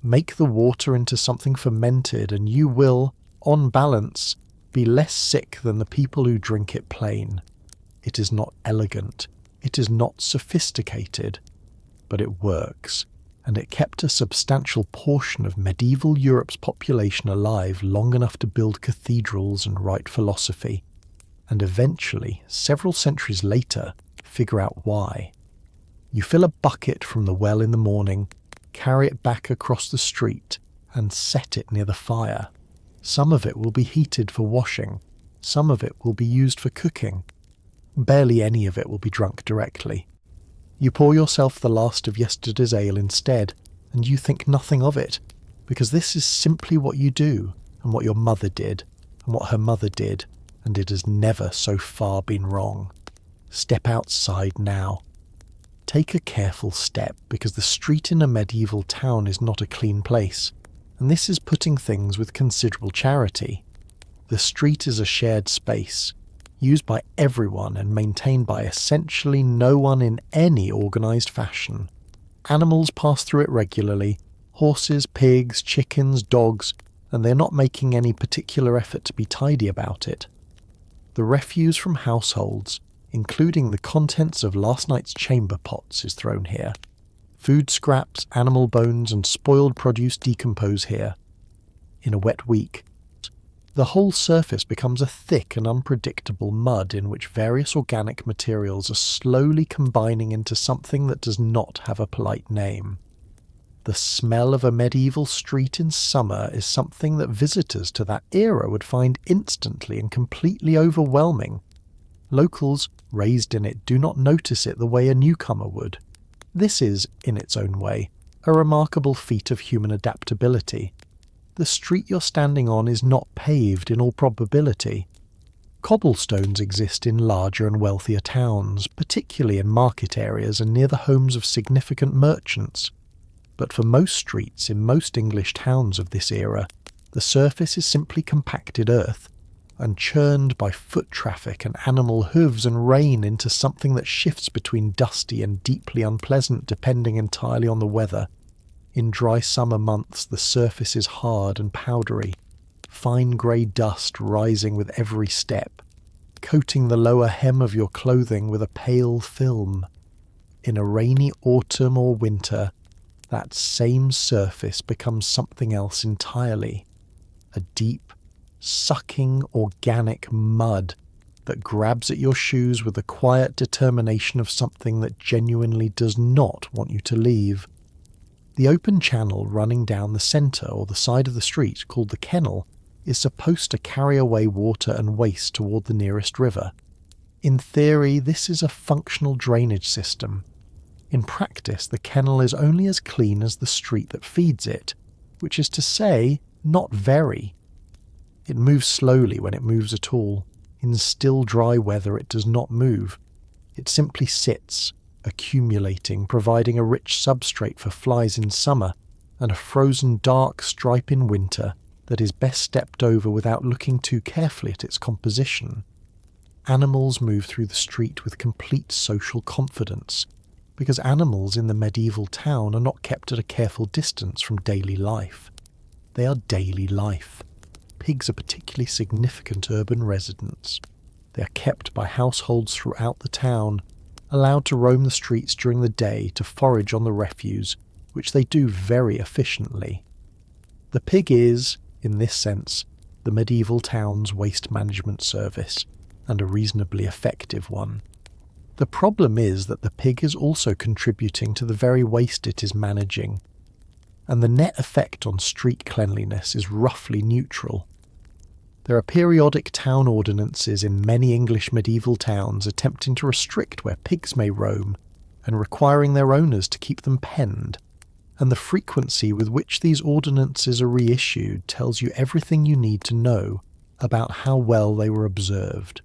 Make the water into something fermented and you will, on balance, be less sick than the people who drink it plain. It is not elegant, it is not sophisticated, but it works, and it kept a substantial portion of medieval Europe's population alive long enough to build cathedrals and write philosophy, and eventually, several centuries later, figure out why. You fill a bucket from the well in the morning, carry it back across the street, and set it near the fire. Some of it will be heated for washing, some of it will be used for cooking. Barely any of it will be drunk directly. You pour yourself the last of yesterday's ale instead, and you think nothing of it, because this is simply what you do, and what your mother did, and what her mother did, and it has never so far been wrong. Step outside now. Take a careful step, because the street in a medieval town is not a clean place, and this is putting things with considerable charity. The street is a shared space, used by everyone and maintained by essentially no one in any organised fashion. Animals pass through it regularly, horses, pigs, chickens, dogs, and they're not making any particular effort to be tidy about it. The refuse from households, including the contents of last night's chamber pots, is thrown here. Food scraps, animal bones, and spoiled produce decompose here. In a wet week, the whole surface becomes a thick and unpredictable mud in which various organic materials are slowly combining into something that does not have a polite name. The smell of a medieval street in summer is something that visitors to that era would find instantly and completely overwhelming. Locals, raised in it, do not notice it the way a newcomer would. This is, in its own way, a remarkable feat of human adaptability. The street you're standing on is not paved in all probability. Cobblestones exist in larger and wealthier towns, particularly in market areas and near the homes of significant merchants. But for most streets in most English towns of this era, the surface is simply compacted earth, and churned by foot traffic and animal hooves and rain into something that shifts between dusty and deeply unpleasant depending entirely on the weather. In dry summer months the surface is hard and powdery, fine grey dust rising with every step, coating the lower hem of your clothing with a pale film. In a rainy autumn or winter, that same surface becomes something else entirely, a deep, sucking organic mud that grabs at your shoes with the quiet determination of something that genuinely does not want you to leave. The open channel running down the centre or the side of the street, called the kennel, is supposed to carry away water and waste toward the nearest river. In theory, this is a functional drainage system. In practice, the kennel is only as clean as the street that feeds it, which is to say, not very. It moves slowly when it moves at all. In still dry weather it does not move. It simply sits, accumulating, providing a rich substrate for flies in summer, and a frozen dark stripe in winter that is best stepped over without looking too carefully at its composition. Animals move through the street with complete social confidence, because animals in the medieval town are not kept at a careful distance from daily life. They are daily life. Pigs are particularly significant urban residents. They are kept by households throughout the town, allowed to roam the streets during the day to forage on the refuse, which they do very efficiently. The pig is, in this sense, the medieval town's waste management service, and a reasonably effective one. The problem is that the pig is also contributing to the very waste it is managing, and the net effect on street cleanliness is roughly neutral. There are periodic town ordinances in many English medieval towns attempting to restrict where pigs may roam and requiring their owners to keep them penned, and the frequency with which these ordinances are reissued tells you everything you need to know about how well they were observed.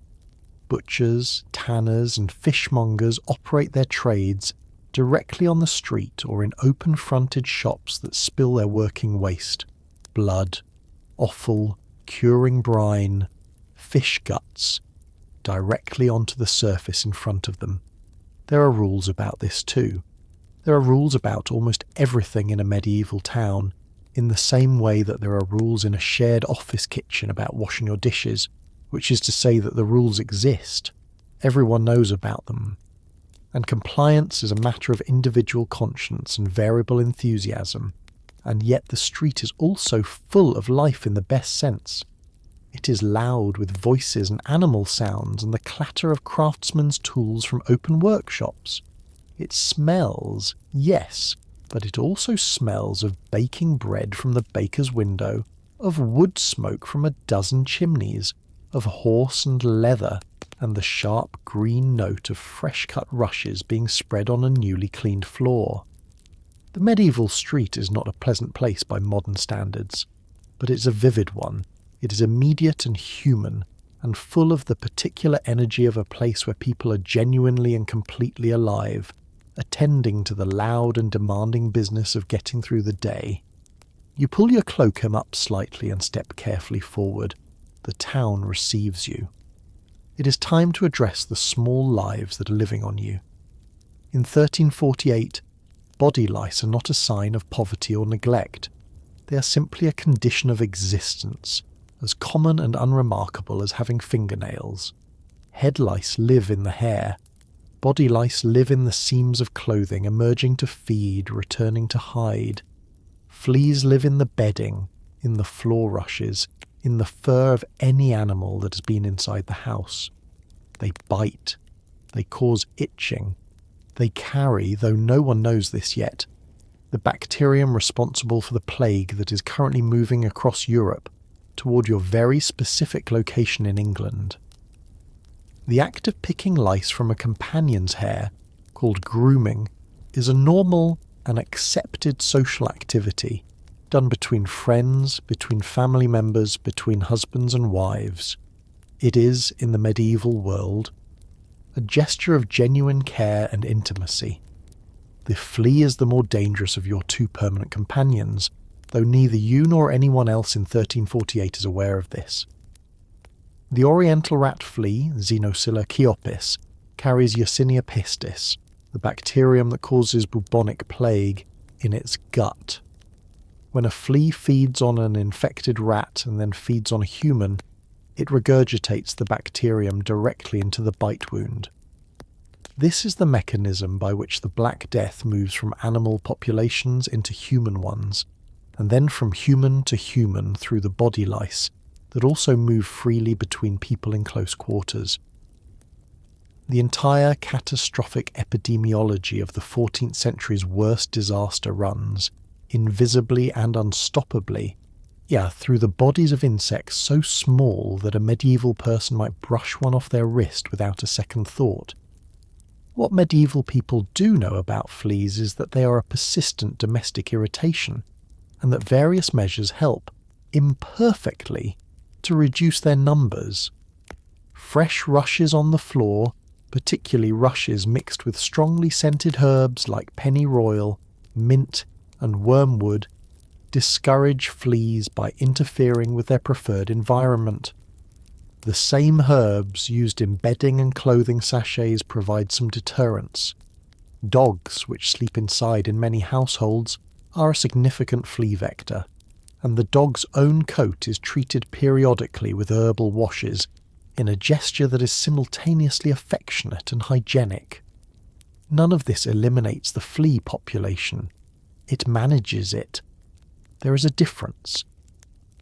Butchers, tanners and fishmongers operate their trades directly on the street or in open-fronted shops that spill their working waste, blood, offal, curing brine, fish guts, directly onto the surface in front of them. There are rules about this too. There are rules about almost everything in a medieval town, in the same way that there are rules in a shared office kitchen about washing your dishes, which is to say that the rules exist. Everyone knows about them. And compliance is a matter of individual conscience and variable enthusiasm, and yet the street is also full of life in the best sense. It is loud with voices and animal sounds and the clatter of craftsmen's tools from open workshops. It smells, yes, but it also smells of baking bread from the baker's window, of wood smoke from a dozen chimneys, of horse and leather, and the sharp green note of fresh-cut rushes being spread on a newly cleaned floor. The medieval street is not a pleasant place by modern standards, but it's a vivid one. It is immediate and human, and full of the particular energy of a place where people are genuinely and completely alive, attending to the loud and demanding business of getting through the day. You pull your cloak up slightly and step carefully forward. The town receives you. It is time to address the small lives that are living on you. In 1348, body lice are not a sign of poverty or neglect. They are simply a condition of existence, as common and unremarkable as having fingernails. Head lice live in the hair. Body lice live in the seams of clothing, emerging to feed, returning to hide. Fleas live in the bedding, in the floor rushes, in the fur of any animal that has been inside the house. They bite. They cause itching. They carry, though no one knows this yet, the bacterium responsible for the plague that is currently moving across Europe toward your very specific location in England. The act of picking lice from a companion's hair, called grooming, is a normal and accepted social activity done between friends, between family members, between husbands and wives. It is, in the medieval world, a gesture of genuine care and intimacy. The flea is the more dangerous of your two permanent companions, though neither you nor anyone else in 1348 is aware of this. The oriental rat flea, Xenocilla chiopis, carries Yersinia pistis, the bacterium that causes bubonic plague, in its gut. When a flea feeds on an infected rat and then feeds on a human, it regurgitates the bacterium directly into the bite wound. This is the mechanism by which the Black Death moves from animal populations into human ones, and then from human to human through the body lice that also move freely between people in close quarters. The entire catastrophic epidemiology of the 14th century's worst disaster runs, invisibly and unstoppably, through the bodies of insects so small that a medieval person might brush one off their wrist without a second thought. What medieval people do know about fleas is that they are a persistent domestic irritation, and that various measures help, imperfectly, to reduce their numbers. Fresh rushes on the floor, particularly rushes mixed with strongly scented herbs like pennyroyal, mint, and wormwood, discourage fleas by interfering with their preferred environment. The same herbs used in bedding and clothing sachets provide some deterrents. Dogs, which sleep inside in many households, are a significant flea vector, and the dog's own coat is treated periodically with herbal washes in a gesture that is simultaneously affectionate and hygienic. None of this eliminates the flea population. It manages it. There is a difference.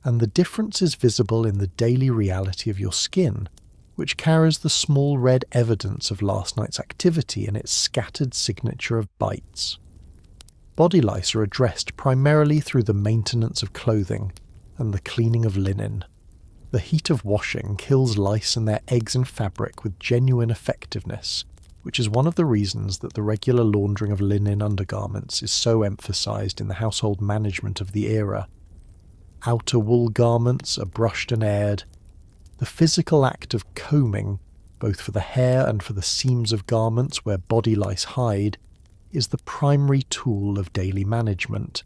And the difference is visible in the daily reality of your skin, which carries the small red evidence of last night's activity in its scattered signature of bites. Body lice are addressed primarily through the maintenance of clothing and the cleaning of linen. The heat of washing kills lice and their eggs in fabric with genuine effectiveness, which is one of the reasons that the regular laundering of linen undergarments is so emphasised in the household management of the era. Outer wool garments are brushed and aired. The physical act of combing, both for the hair and for the seams of garments where body lice hide, is the primary tool of daily management.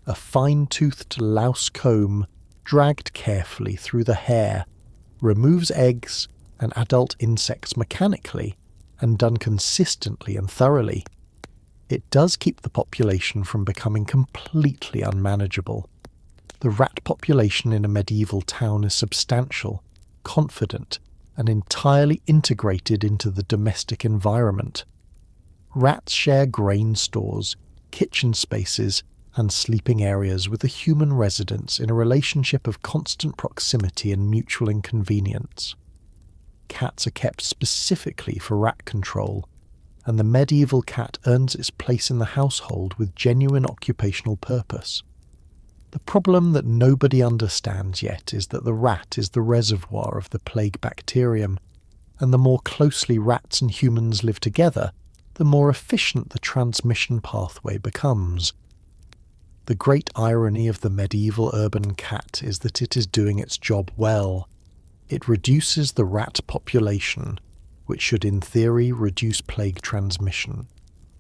A fine-toothed louse comb, dragged carefully through the hair, removes eggs and adult insects mechanically and done consistently and thoroughly. It does keep the population from becoming completely unmanageable. The rat population in a medieval town is substantial, confident, and entirely integrated into the domestic environment. Rats share grain stores, kitchen spaces, and sleeping areas with the human residents in a relationship of constant proximity and mutual inconvenience. Cats are kept specifically for rat control, and the medieval cat earns its place in the household with genuine occupational purpose. The problem that nobody understands yet is that the rat is the reservoir of the plague bacterium, and the more closely rats and humans live together, the more efficient the transmission pathway becomes. The great irony of the medieval urban cat is that it is doing its job well. It reduces the rat population, which should in theory reduce plague transmission.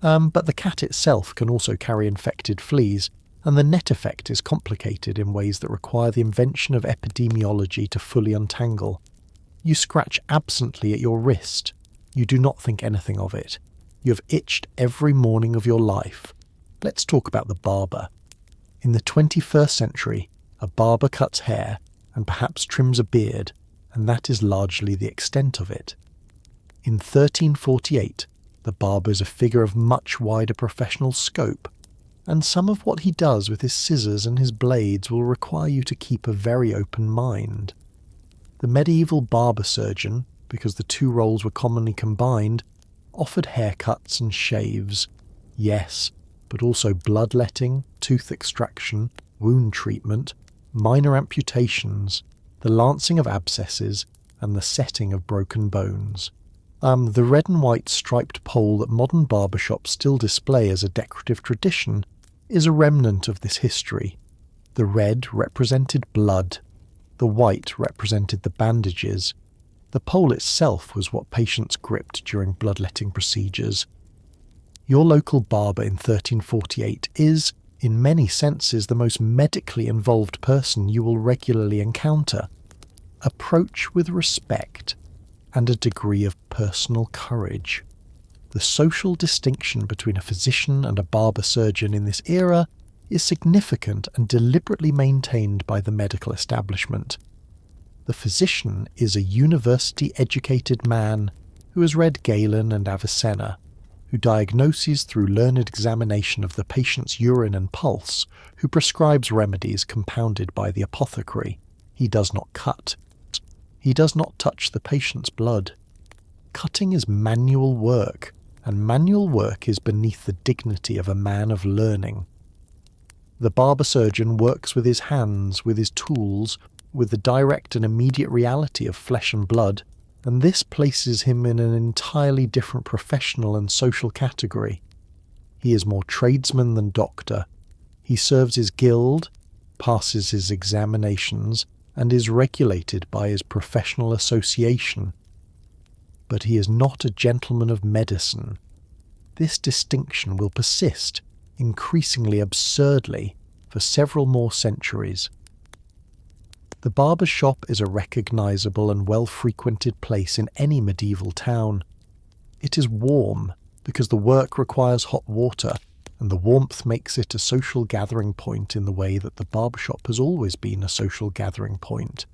But the cat itself can also carry infected fleas, and the net effect is complicated in ways that require the invention of epidemiology to fully untangle. You scratch absently at your wrist. You do not think anything of it. You have itched every morning of your life. Let's talk about the barber. In the 21st century, a barber cuts hair and perhaps trims a beard, and that is largely the extent of it. In 1348, the barber is a figure of much wider professional scope, and some of what he does with his scissors and his blades will require you to keep a very open mind. The medieval barber surgeon, because the two roles were commonly combined, offered haircuts and shaves, yes, but also bloodletting, tooth extraction, wound treatment, minor amputations, the lancing of abscesses, and the setting of broken bones. The red and white striped pole that modern barbershops still display as a decorative tradition is a remnant of this history. The red represented blood, the white represented the bandages. The pole itself was what patients gripped during bloodletting procedures. Your local barber in 1348 is, in many senses, the most medically involved person you will regularly encounter. Approach with respect and a degree of personal courage. The social distinction between a physician and a barber surgeon in this era is significant and deliberately maintained by the medical establishment. The physician is a university-educated man who has read Galen and Avicenna, who diagnoses through learned examination of the patient's urine and pulse, who prescribes remedies compounded by the apothecary. He does not cut. He does not touch the patient's blood. Cutting is manual work, and manual work is beneath the dignity of a man of learning. The barber surgeon works with his hands, with his tools, with the direct and immediate reality of flesh and blood, and this places him in an entirely different professional and social category. He is more tradesman than doctor. He serves his guild, passes his examinations, and is regulated by his professional association. But he is not a gentleman of medicine. This distinction will persist, increasingly absurdly, for several more centuries. The barber's shop is a recognisable and well-frequented place in any medieval town. It is warm, because the work requires hot water, and the warmth makes it a social gathering point in the way that the barbershop has always been a social gathering point,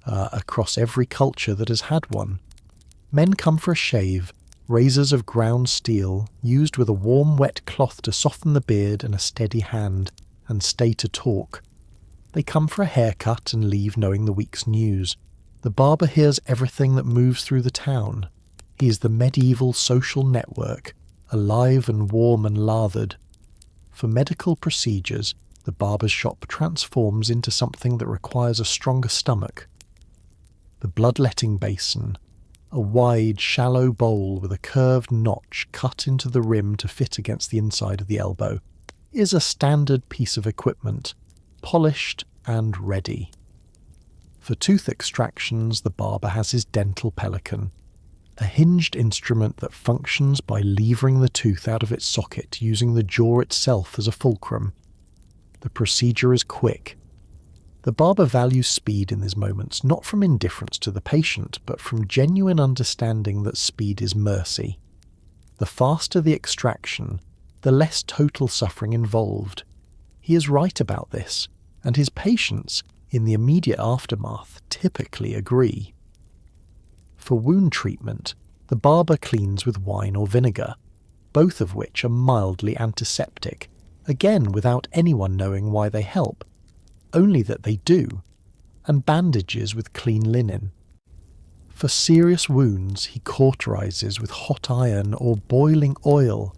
across every culture that has had one. Men come for a shave, razors of ground steel used with a warm wet cloth to soften the beard and a steady hand, and stay to talk. They come for a haircut and leave knowing the week's news. The barber hears everything that moves through the town. He is the medieval social network, alive and warm and lathered. For medical procedures, the barber's shop transforms into something that requires a stronger stomach. The bloodletting basin, a wide, shallow bowl with a curved notch cut into the rim to fit against the inside of the elbow, is a standard piece of equipment, polished and ready. For tooth extractions, the barber has his dental pelican, a hinged instrument that functions by levering the tooth out of its socket using the jaw itself as a fulcrum. The procedure is quick. The barber values speed in these moments, not from indifference to the patient, but from genuine understanding that speed is mercy. The faster the extraction, the less total suffering involved. He is right about this, and his patients, in the immediate aftermath, typically agree. For wound treatment, the barber cleans with wine or vinegar, both of which are mildly antiseptic, again without anyone knowing why they help, only that they do, and bandages with clean linen. For serious wounds, he cauterizes with hot iron or boiling oil,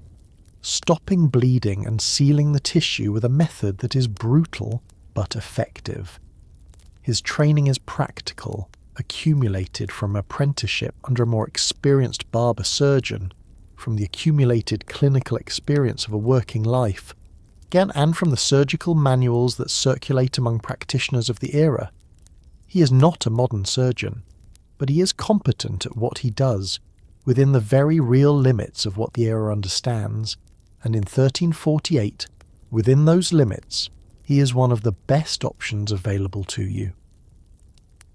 stopping bleeding and sealing the tissue with a method that is brutal but effective. His training is practical, accumulated from apprenticeship under a more experienced barber surgeon, from the accumulated clinical experience of a working life, again, and from the surgical manuals that circulate among practitioners of the era. He is not a modern surgeon, but he is competent at what he does, within the very real limits of what the era understands, and in 1348, within those limits, he is one of the best options available to you.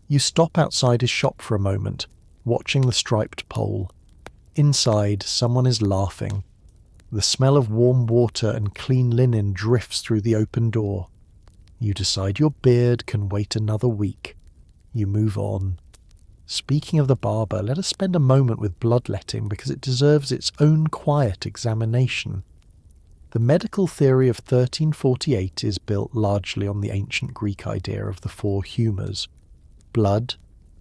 You stop outside his shop for a moment, watching the striped pole. Inside, someone is laughing. The smell of warm water and clean linen drifts through the open door. You decide your beard can wait another week. You move on. Speaking of the barber, let us spend a moment with bloodletting because it deserves its own quiet examination. The medical theory of 1348 is built largely on the ancient Greek idea of the four humours: blood,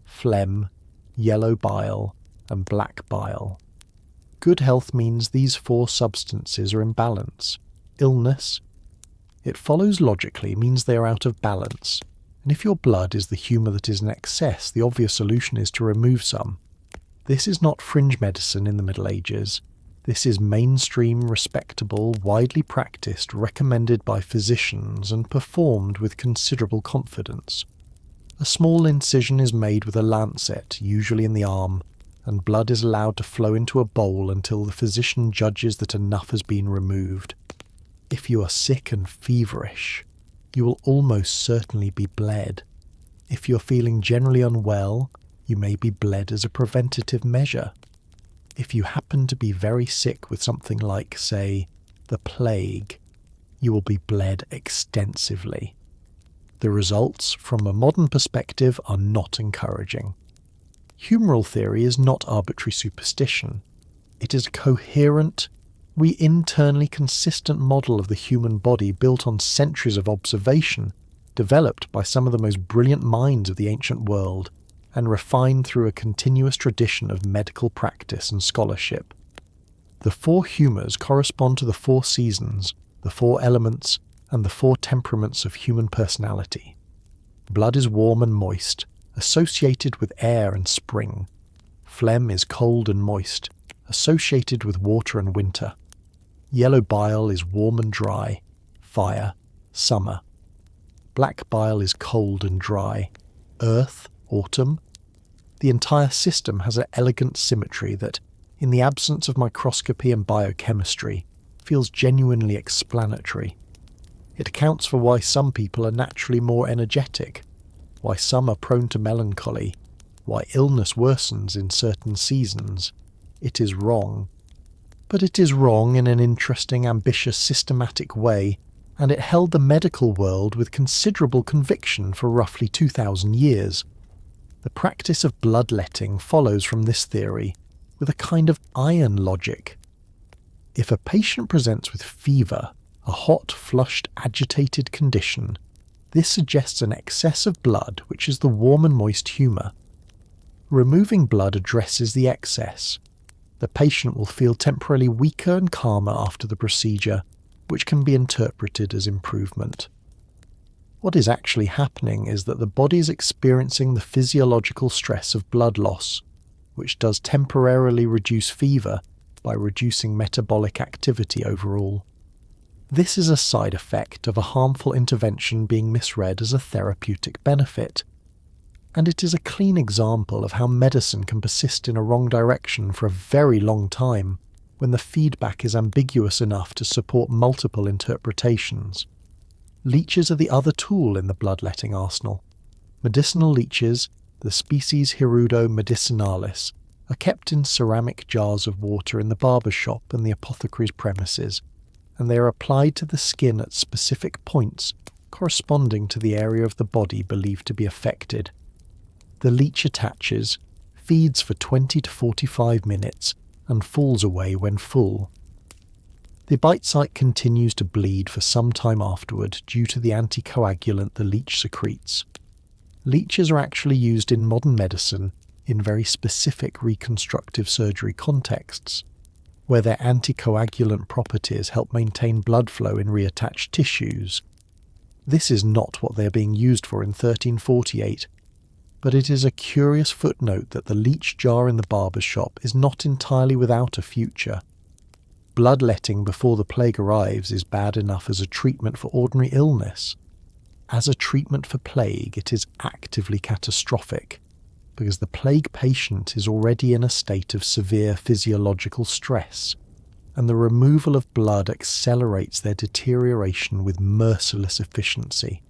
phlegm, yellow bile, and black bile. Good health means these four substances are in balance. Illness, it follows logically, means they are out of balance. And if your blood is the humour that is in excess, the obvious solution is to remove some. This is not fringe medicine in the Middle Ages. This is mainstream, respectable, widely practiced, recommended by physicians, and performed with considerable confidence. A small incision is made with a lancet, usually in the arm, and blood is allowed to flow into a bowl until the physician judges that enough has been removed. If you are sick and feverish, you will almost certainly be bled. If you're feeling generally unwell, you may be bled as a preventative measure. If you happen to be very sick with something like, say, the plague, you will be bled extensively. The results, from a modern perspective, are not encouraging. Humoral theory is not arbitrary superstition. It is a coherent, internally consistent model of the human body built on centuries of observation, developed by some of the most brilliant minds of the ancient world, and refined through a continuous tradition of medical practice and scholarship. The four humours correspond to the four seasons, the four elements, and the four temperaments of human personality. Blood is warm and moist, associated with air and spring. Phlegm is cold and moist, associated with water and winter. Yellow bile is warm and dry, fire, summer. Black bile is cold and dry, earth, autumn. The entire system has an elegant symmetry that, in the absence of microscopy and biochemistry, feels genuinely explanatory. It accounts for why some people are naturally more energetic, why some are prone to melancholy, why illness worsens in certain seasons. It is wrong. But it is wrong in an interesting, ambitious, systematic way, and it held the medical world with considerable conviction for roughly 2,000 years. The practice of bloodletting follows from this theory, with a kind of iron logic. If a patient presents with fever, a hot, flushed, agitated condition, this suggests an excess of blood, which is the warm and moist humour. Removing blood addresses the excess. The patient will feel temporarily weaker and calmer after the procedure, which can be interpreted as improvement. What is actually happening is that the body is experiencing the physiological stress of blood loss, which does temporarily reduce fever by reducing metabolic activity overall. This is a side effect of a harmful intervention being misread as a therapeutic benefit, and it is a clean example of how medicine can persist in a wrong direction for a very long time when the feedback is ambiguous enough to support multiple interpretations. Leeches are the other tool in the bloodletting arsenal. Medicinal leeches, the species Hirudo medicinalis, are kept in ceramic jars of water in the barber shop and the apothecary's premises, and they are applied to the skin at specific points corresponding to the area of the body believed to be affected. The leech attaches, feeds for 20 to 45 minutes, and falls away when full. The bite site continues to bleed for some time afterward due to the anticoagulant the leech secretes. Leeches are actually used in modern medicine in very specific reconstructive surgery contexts, where their anticoagulant properties help maintain blood flow in reattached tissues. This is not what they are being used for in 1348, but it is a curious footnote that the leech jar in the barber's shop is not entirely without a future. Bloodletting before the plague arrives is bad enough as a treatment for ordinary illness. As a treatment for plague, it is actively catastrophic, because the plague patient is already in a state of severe physiological stress, and the removal of blood accelerates their deterioration with merciless efficiency.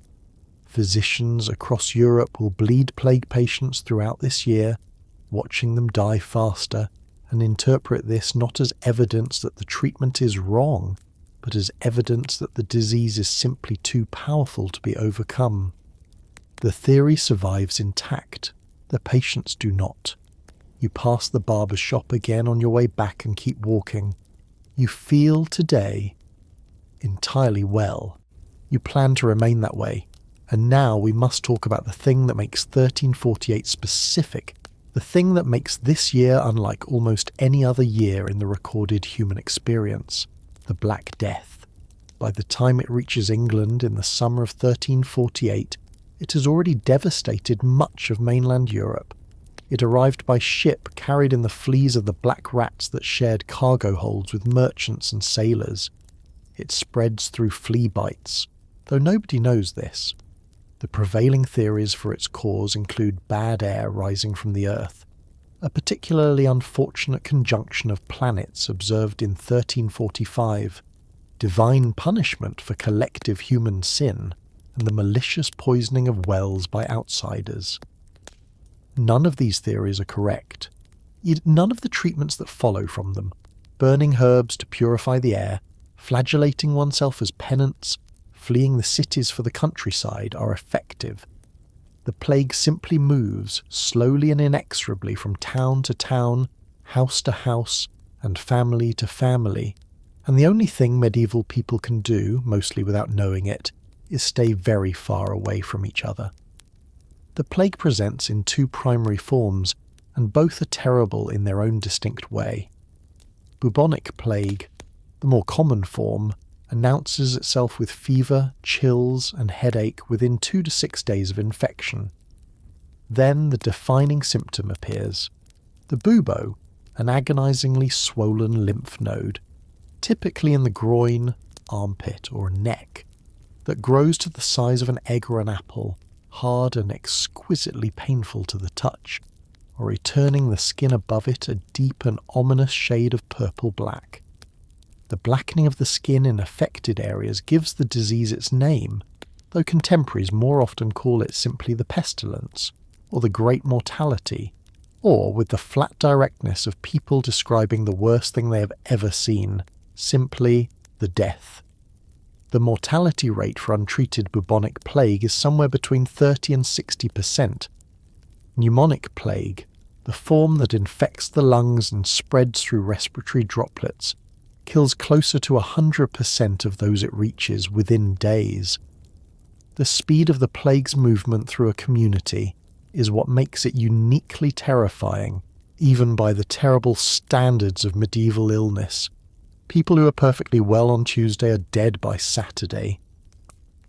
Physicians across Europe will bleed plague patients throughout this year, watching them die faster, and interpret this not as evidence that the treatment is wrong, but as evidence that the disease is simply too powerful to be overcome. The theory survives intact. The patients do not. You pass the barber's shop again on your way back and keep walking. You feel today entirely well. You plan to remain that way. And now we must talk about the thing that makes 1348 specific, the thing that makes this year unlike almost any other year in the recorded human experience, the Black Death. By the time it reaches England in the summer of 1348, it has already devastated much of mainland Europe. It arrived by ship, carried in the fleas of the black rats that shared cargo holds with merchants and sailors. It spreads through flea bites, though nobody knows this. The prevailing theories for its cause include bad air rising from the earth, a particularly unfortunate conjunction of planets observed in 1345, divine punishment for collective human sin, and the malicious poisoning of wells by outsiders. None of these theories are correct. None of the treatments that follow from them, burning herbs to purify the air, flagellating oneself as penance, fleeing the cities for the countryside, are effective. The plague simply moves, slowly and inexorably, from town to town, house to house, and family to family, and the only thing medieval people can do, mostly without knowing it, is stay very far away from each other. The plague presents in two primary forms, and both are terrible in their own distinct way. Bubonic plague, the more common form, announces itself with fever, chills, and headache within 2 to 6 days of infection. Then the defining symptom appears. The bubo, an agonizingly swollen lymph node, typically in the groin, armpit, or neck, that grows to the size of an egg or an apple, hard and exquisitely painful to the touch, or returning the skin above it a deep and ominous shade of purple-black. The blackening of the skin in affected areas gives the disease its name, though contemporaries more often call it simply the pestilence, or the great mortality, or, with the flat directness of people describing the worst thing they have ever seen, simply the death. The mortality rate for untreated bubonic plague is somewhere between 30 and 60%. Pneumonic plague, the form that infects the lungs and spreads through respiratory droplets, kills closer to 100% of those it reaches within days. The speed of the plague's movement through a community is what makes it uniquely terrifying, even by the terrible standards of medieval illness. People who are perfectly well on Tuesday are dead by Saturday.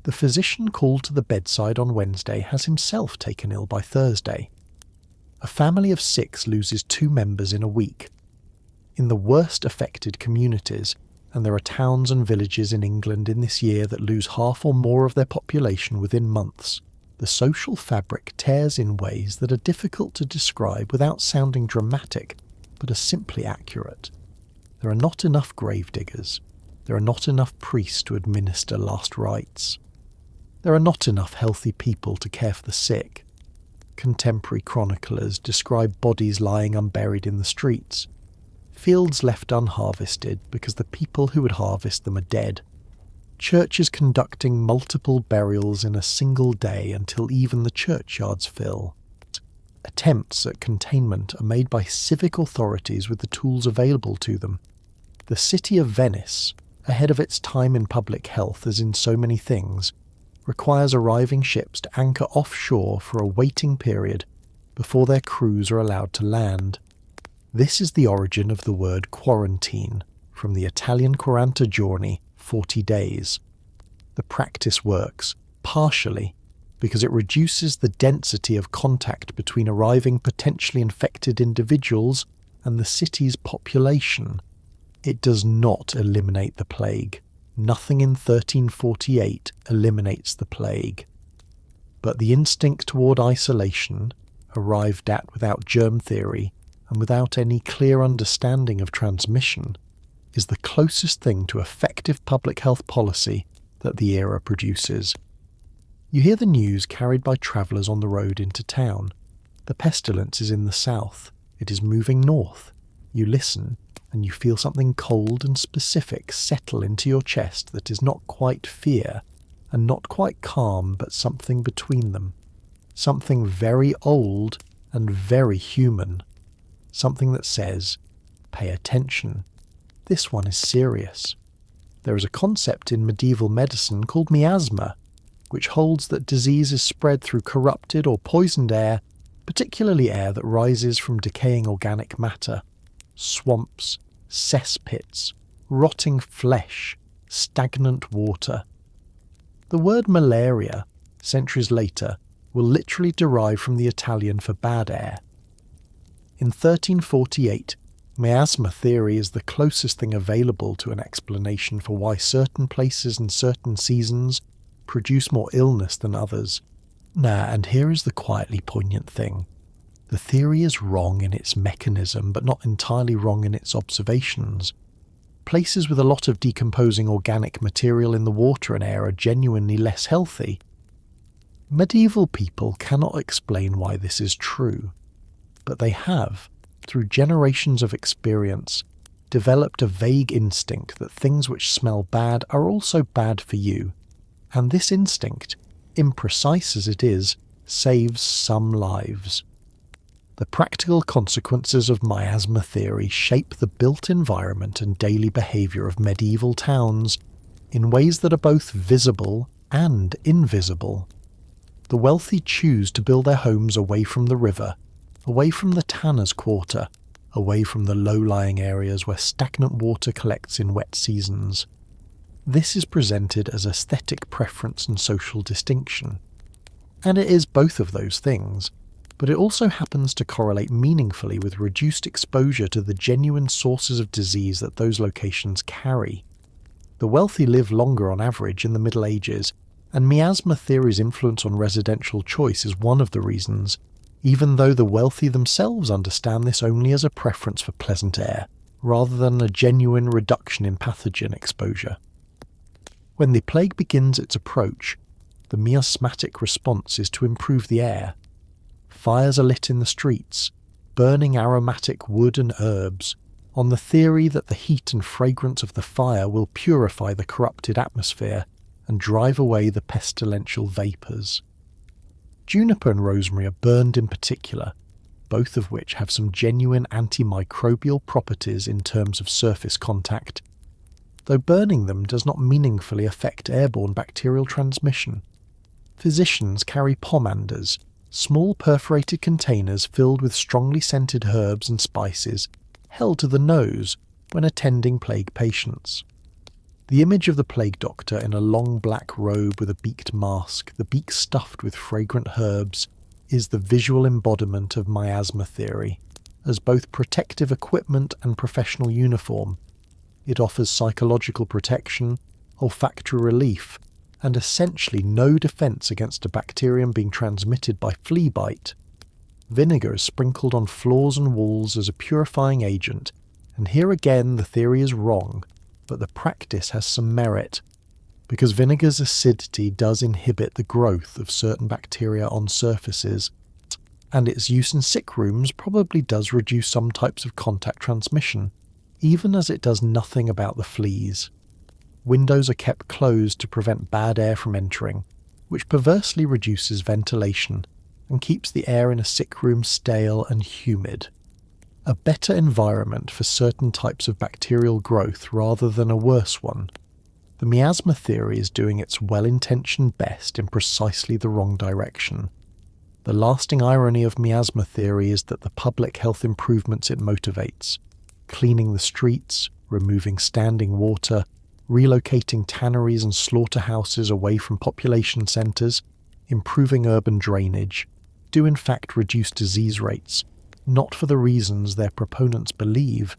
The physician called to the bedside on Wednesday has himself taken ill by Thursday. A family of 6 loses 2 members in a week. In the worst affected communities, and there are towns and villages in England in this year that lose half or more of their population within months, the social fabric tears in ways that are difficult to describe without sounding dramatic, but are simply accurate. There are not enough gravediggers. There are not enough priests to administer last rites. There are not enough healthy people to care for the sick. Contemporary chroniclers describe bodies lying unburied in the streets, fields left unharvested because the people who would harvest them are dead, churches conducting multiple burials in a single day until even the churchyards fill. Attempts at containment are made by civic authorities with the tools available to them. The city of Venice, ahead of its time in public health as in so many things, requires arriving ships to anchor offshore for a waiting period before their crews are allowed to land. This is the origin of the word quarantine, from the Italian 40 giorni, 40 days. The practice works, partially, because it reduces the density of contact between arriving potentially infected individuals and the city's population. It does not eliminate the plague. Nothing in 1348 eliminates the plague. But the instinct toward isolation, arrived at without germ theory and without any clear understanding of transmission, is the closest thing to effective public health policy that the era produces. You hear the news carried by travellers on the road into town. The pestilence is in the south. It is moving north. You listen, and you feel something cold and specific settle into your chest that is not quite fear, and not quite calm, but something between them. Something very old and very human. Something that says, pay attention. This one is serious. There is a concept in medieval medicine called miasma, which holds that disease is spread through corrupted or poisoned air, particularly air that rises from decaying organic matter, swamps, cesspits, rotting flesh, stagnant water. The word malaria, centuries later, will literally derive from the Italian for bad air. In 1348, miasma theory is the closest thing available to an explanation for why certain places and certain seasons produce more illness than others. And here is the quietly poignant thing. The theory is wrong in its mechanism, but not entirely wrong in its observations. Places with a lot of decomposing organic material in the water and air are genuinely less healthy. Medieval people cannot explain why this is true, but they have, through generations of experience, developed a vague instinct that things which smell bad are also bad for you, and this instinct, imprecise as it is, saves some lives. The practical consequences of miasma theory shape the built environment and daily behaviour of medieval towns in ways that are both visible and invisible. The wealthy choose to build their homes away from the river, away from the tanner's quarter, away from the low-lying areas where stagnant water collects in wet seasons. This is presented as aesthetic preference and social distinction. And it is both of those things, but it also happens to correlate meaningfully with reduced exposure to the genuine sources of disease that those locations carry. The wealthy live longer on average in the Middle Ages, and miasma theory's influence on residential choice is one of the reasons, even though the wealthy themselves understand this only as a preference for pleasant air, rather than a genuine reduction in pathogen exposure. When the plague begins its approach, the miasmatic response is to improve the air. Fires are lit in the streets, burning aromatic wood and herbs, on the theory that the heat and fragrance of the fire will purify the corrupted atmosphere and drive away the pestilential vapours. Juniper and rosemary are burned in particular, both of which have some genuine antimicrobial properties in terms of surface contact, though burning them does not meaningfully affect airborne bacterial transmission. Physicians carry pomanders, small perforated containers filled with strongly scented herbs and spices, held to the nose when attending plague patients. The image of the plague doctor in a long black robe with a beaked mask, the beak stuffed with fragrant herbs, is the visual embodiment of miasma theory. As both protective equipment and professional uniform, it offers psychological protection, olfactory relief, and essentially no defense against a bacterium being transmitted by flea bite. Vinegar is sprinkled on floors and walls as a purifying agent, and here again the theory is wrong, but the practice has some merit, because vinegar's acidity does inhibit the growth of certain bacteria on surfaces, and its use in sick rooms probably does reduce some types of contact transmission, even as it does nothing about the fleas. Windows are kept closed to prevent bad air from entering, which perversely reduces ventilation and keeps the air in a sick room stale and humid. A better environment for certain types of bacterial growth rather than a worse one. The miasma theory is doing its well-intentioned best in precisely the wrong direction. The lasting irony of miasma theory is that the public health improvements it motivates, cleaning the streets, removing standing water, relocating tanneries and slaughterhouses away from population centres, improving urban drainage, do in fact reduce disease rates, not for the reasons their proponents believe,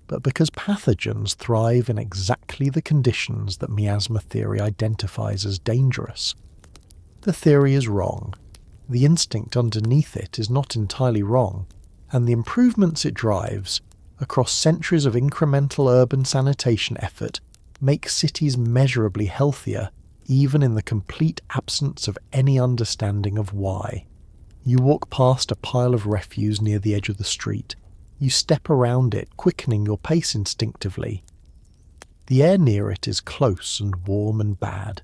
but because pathogens thrive in exactly the conditions that miasma theory identifies as dangerous. The theory is wrong. The instinct underneath it is not entirely wrong, and the improvements it drives, across centuries of incremental urban sanitation effort, make cities measurably healthier, even in the complete absence of any understanding of why. You walk past a pile of refuse near the edge of the street. You step around it, quickening your pace instinctively. The air near it is close and warm and bad.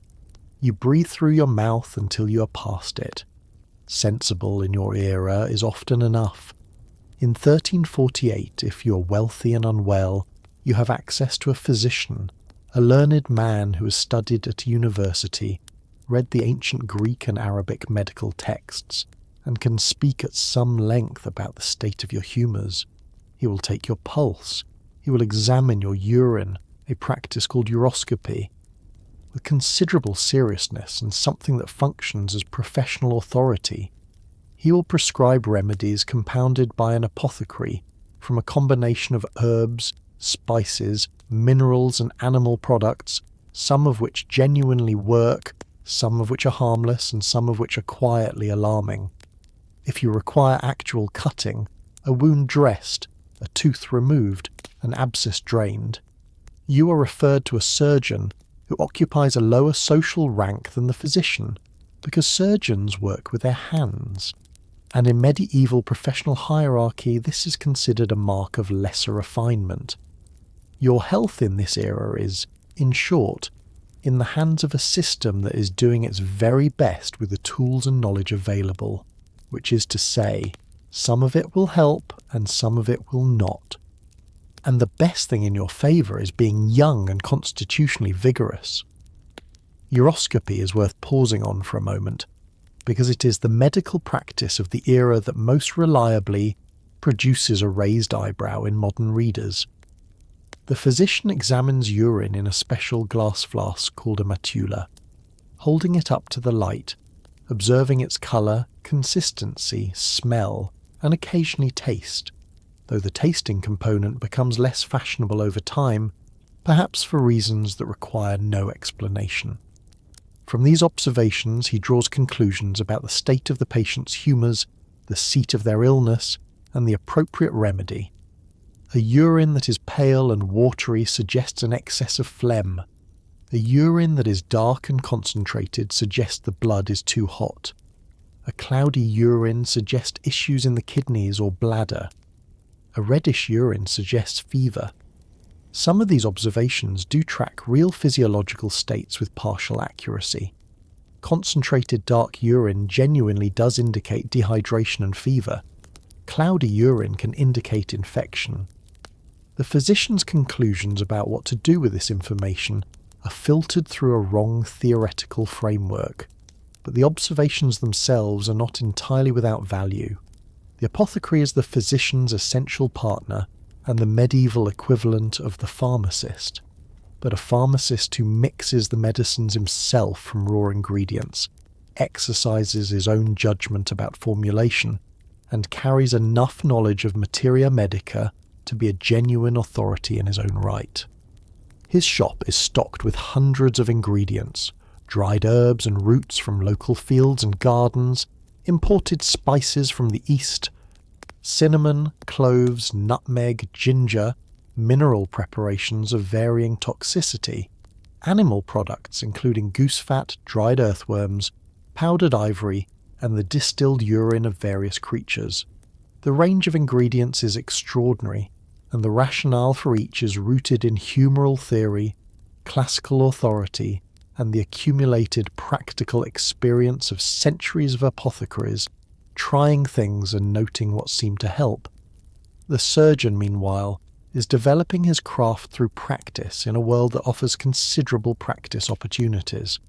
You breathe through your mouth until you are past it. Sensible in your era is often enough. In 1348, if you are wealthy and unwell, you have access to a physician, a learned man who has studied at university, read the ancient Greek and Arabic medical texts, and can speak at some length about the state of your humours. He will take your pulse. He will examine your urine, a practice called uroscopy, with considerable seriousness and something that functions as professional authority. He will prescribe remedies compounded by an apothecary from a combination of herbs, spices, minerals and animal products, some of which genuinely work, some of which are harmless, and some of which are quietly alarming. If you require actual cutting, a wound dressed, a tooth removed, an abscess drained, you are referred to a surgeon who occupies a lower social rank than the physician, because surgeons work with their hands. And in medieval professional hierarchy, this is considered a mark of lesser refinement. Your health in this era is, in short, in the hands of a system that is doing its very best with the tools and knowledge available, which is to say, some of it will help and some of it will not. And the best thing in your favour is being young and constitutionally vigorous. Uroscopy is worth pausing on for a moment, because it is the medical practice of the era that most reliably produces a raised eyebrow in modern readers. The physician examines urine in a special glass flask called a matula, holding it up to the light, observing its colour, consistency, smell, and occasionally taste, though the tasting component becomes less fashionable over time, perhaps for reasons that require no explanation. From these observations he draws conclusions about the state of the patient's humours, the seat of their illness, and the appropriate remedy. A urine that is pale and watery suggests an excess of phlegm. A urine that is dark and concentrated suggests the blood is too hot. A cloudy urine suggests issues in the kidneys or bladder. A reddish urine suggests fever. Some of these observations do track real physiological states with partial accuracy. Concentrated dark urine genuinely does indicate dehydration and fever. cloudy urine can indicate infection. The physician's conclusions about what to do with this information are filtered through a wrong theoretical framework, but the observations themselves are not entirely without value. The apothecary is the physician's essential partner and the medieval equivalent of the pharmacist, but a pharmacist who mixes the medicines himself from raw ingredients, exercises his own judgment about formulation, and carries enough knowledge of materia medica to be a genuine authority in his own right. His shop is stocked with hundreds of ingredients, dried herbs and roots from local fields and gardens, imported spices from the East, cinnamon, cloves, nutmeg, ginger, mineral preparations of varying toxicity, animal products including goose fat, dried earthworms, powdered ivory, and the distilled urine of various creatures. The range of ingredients is extraordinary, and the rationale for each is rooted in humoral theory, classical authority, and the accumulated practical experience of centuries of apothecaries trying things and noting what seemed to help. The surgeon, meanwhile, is developing his craft through practice in a world that offers considerable practice opportunities.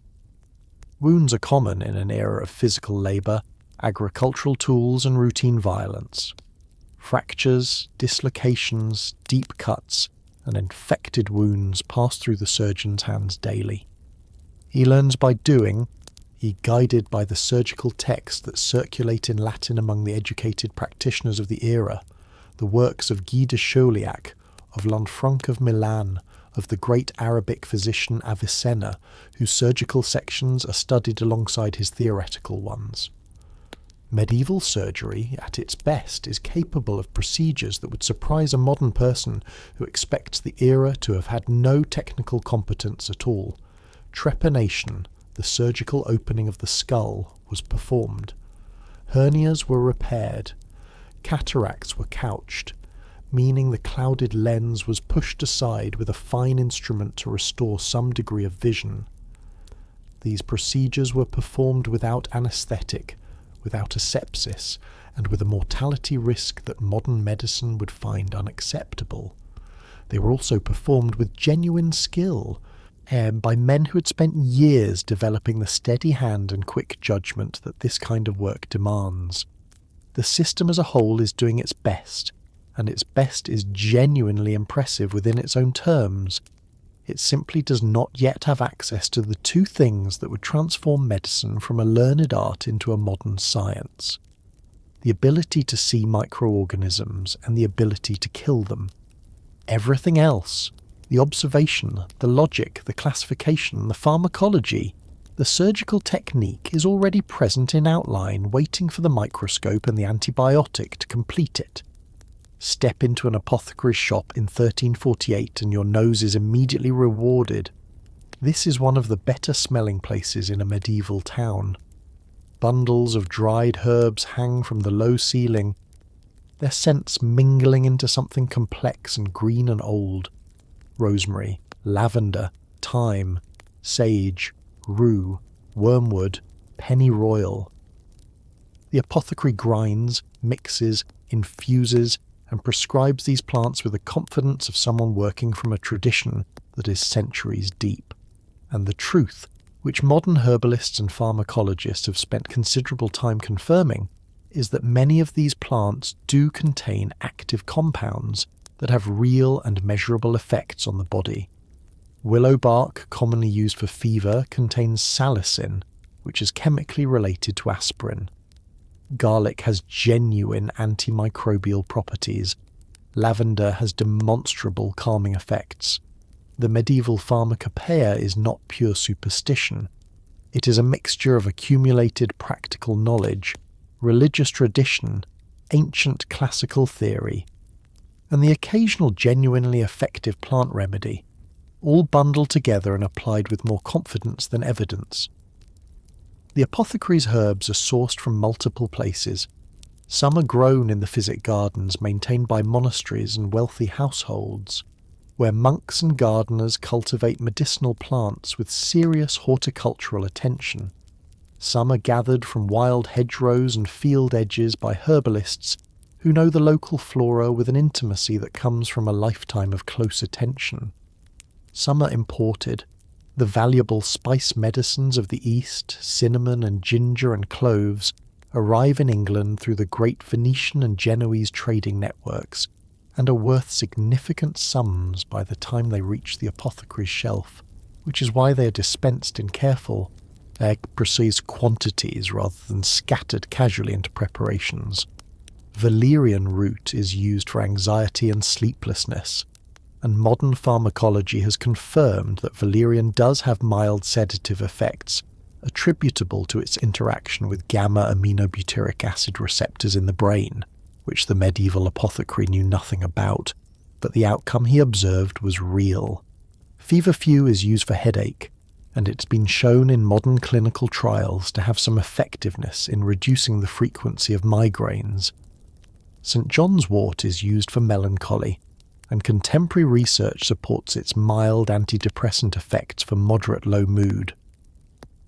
Wounds are common in an era of physical labour, agricultural tools and routine violence. Fractures, dislocations, deep cuts, and infected wounds pass through the surgeon's hands daily. He learns by doing, he guided by the surgical texts that circulate in Latin among the educated practitioners of the era, the works of Guy de Chauliac, of Lanfranc of Milan, of the great Arabic physician Avicenna, whose surgical sections are studied alongside his theoretical ones. Medieval surgery, at its best, is capable of procedures that would surprise a modern person who expects the era to have had no technical competence at all. Trepanation, the surgical opening of the skull, was performed. Hernias were repaired. Cataracts were couched, meaning the clouded lens was pushed aside with a fine instrument to restore some degree of vision. These procedures were performed without anaesthetic, without asepsis, and with a mortality risk that modern medicine would find unacceptable. They were also performed with genuine skill, by men who had spent years developing the steady hand and quick judgment that this kind of work demands. The system as a whole is doing its best, and its best is genuinely impressive within its own terms. It simply does not yet have access to the two things that would transform medicine from a learned art into a modern science: the ability to see microorganisms and the ability to kill them. Everything else, the observation, the logic, the classification, the pharmacology, the surgical technique, is already present in outline, waiting for the microscope and the antibiotic to complete it. Step into an apothecary's shop in 1348 and your nose is immediately rewarded. This is one of the better smelling places in a medieval town. Bundles of dried herbs hang from the low ceiling, their scents mingling into something complex and green and old. Rosemary, lavender, thyme, sage, rue, wormwood, pennyroyal. The apothecary grinds, mixes, infuses, and prescribes these plants with the confidence of someone working from a tradition that is centuries deep. And the truth, which modern herbalists and pharmacologists have spent considerable time confirming, is that many of these plants do contain active compounds that have real and measurable effects on the body. Willow bark, commonly used for fever, contains salicin, which is chemically related to aspirin. Garlic has genuine antimicrobial properties. Lavender has demonstrable calming effects. The medieval pharmacopoeia is not pure superstition. It is a mixture of accumulated practical knowledge, religious tradition, ancient classical theory, and the occasional genuinely effective plant remedy, all bundled together and applied with more confidence than evidence. The apothecary's herbs are sourced from multiple places. Some are grown in the physic gardens maintained by monasteries and wealthy households, where monks and gardeners cultivate medicinal plants with serious horticultural attention. Some are gathered from wild hedgerows and field edges by herbalists who know the local flora with an intimacy that comes from a lifetime of close attention. Some are imported. The valuable spice medicines of the East, cinnamon and ginger and cloves, arrive in England through the great Venetian and Genoese trading networks and are worth significant sums by the time they reach the apothecary's shelf, which is why they are dispensed in careful, precise quantities rather than scattered casually into preparations. Valerian root is used for anxiety and sleeplessness, and modern pharmacology has confirmed that valerian does have mild sedative effects attributable to its interaction with gamma-aminobutyric acid receptors in the brain, which the medieval apothecary knew nothing about, but the outcome he observed was real. Feverfew is used for headache, and it's been shown in modern clinical trials to have some effectiveness in reducing the frequency of migraines. St. John's wort is used for melancholy, and contemporary research supports its mild antidepressant effects for moderate low mood.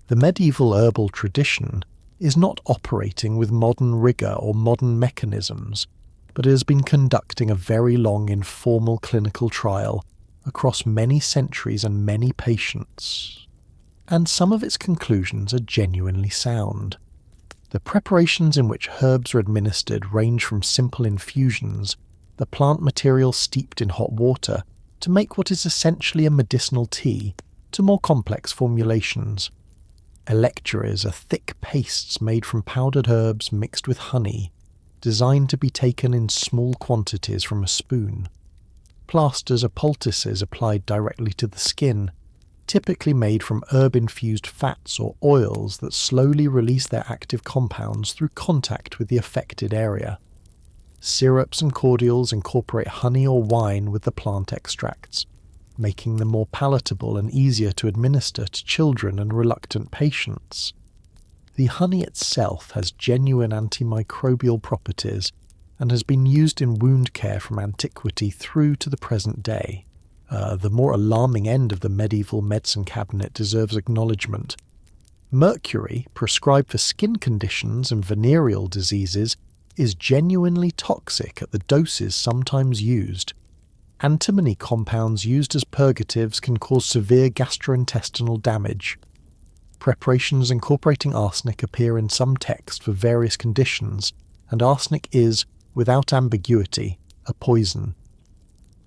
The medieval herbal tradition is not operating with modern rigour or modern mechanisms, but it has been conducting a very long informal clinical trial across many centuries and many patients, and some of its conclusions are genuinely sound. The preparations in which herbs are administered range from simple infusions, the plant material steeped in hot water, to make what is essentially a medicinal tea, to more complex formulations. Electuaries are thick pastes made from powdered herbs mixed with honey, designed to be taken in small quantities from a spoon. Plasters are poultices applied directly to the skin, typically made from herb-infused fats or oils that slowly release their active compounds through contact with the affected area. Syrups and cordials incorporate honey or wine with the plant extracts, making them more palatable and easier to administer to children and reluctant patients. The honey itself has genuine antimicrobial properties and has been used in wound care from antiquity through to the present day. The more alarming end of the medieval medicine cabinet deserves acknowledgement. Mercury, prescribed for skin conditions and venereal diseases, is genuinely toxic at the doses sometimes used. Antimony compounds used as purgatives can cause severe gastrointestinal damage. Preparations incorporating arsenic appear in some texts for various conditions, and arsenic is, without ambiguity, a poison.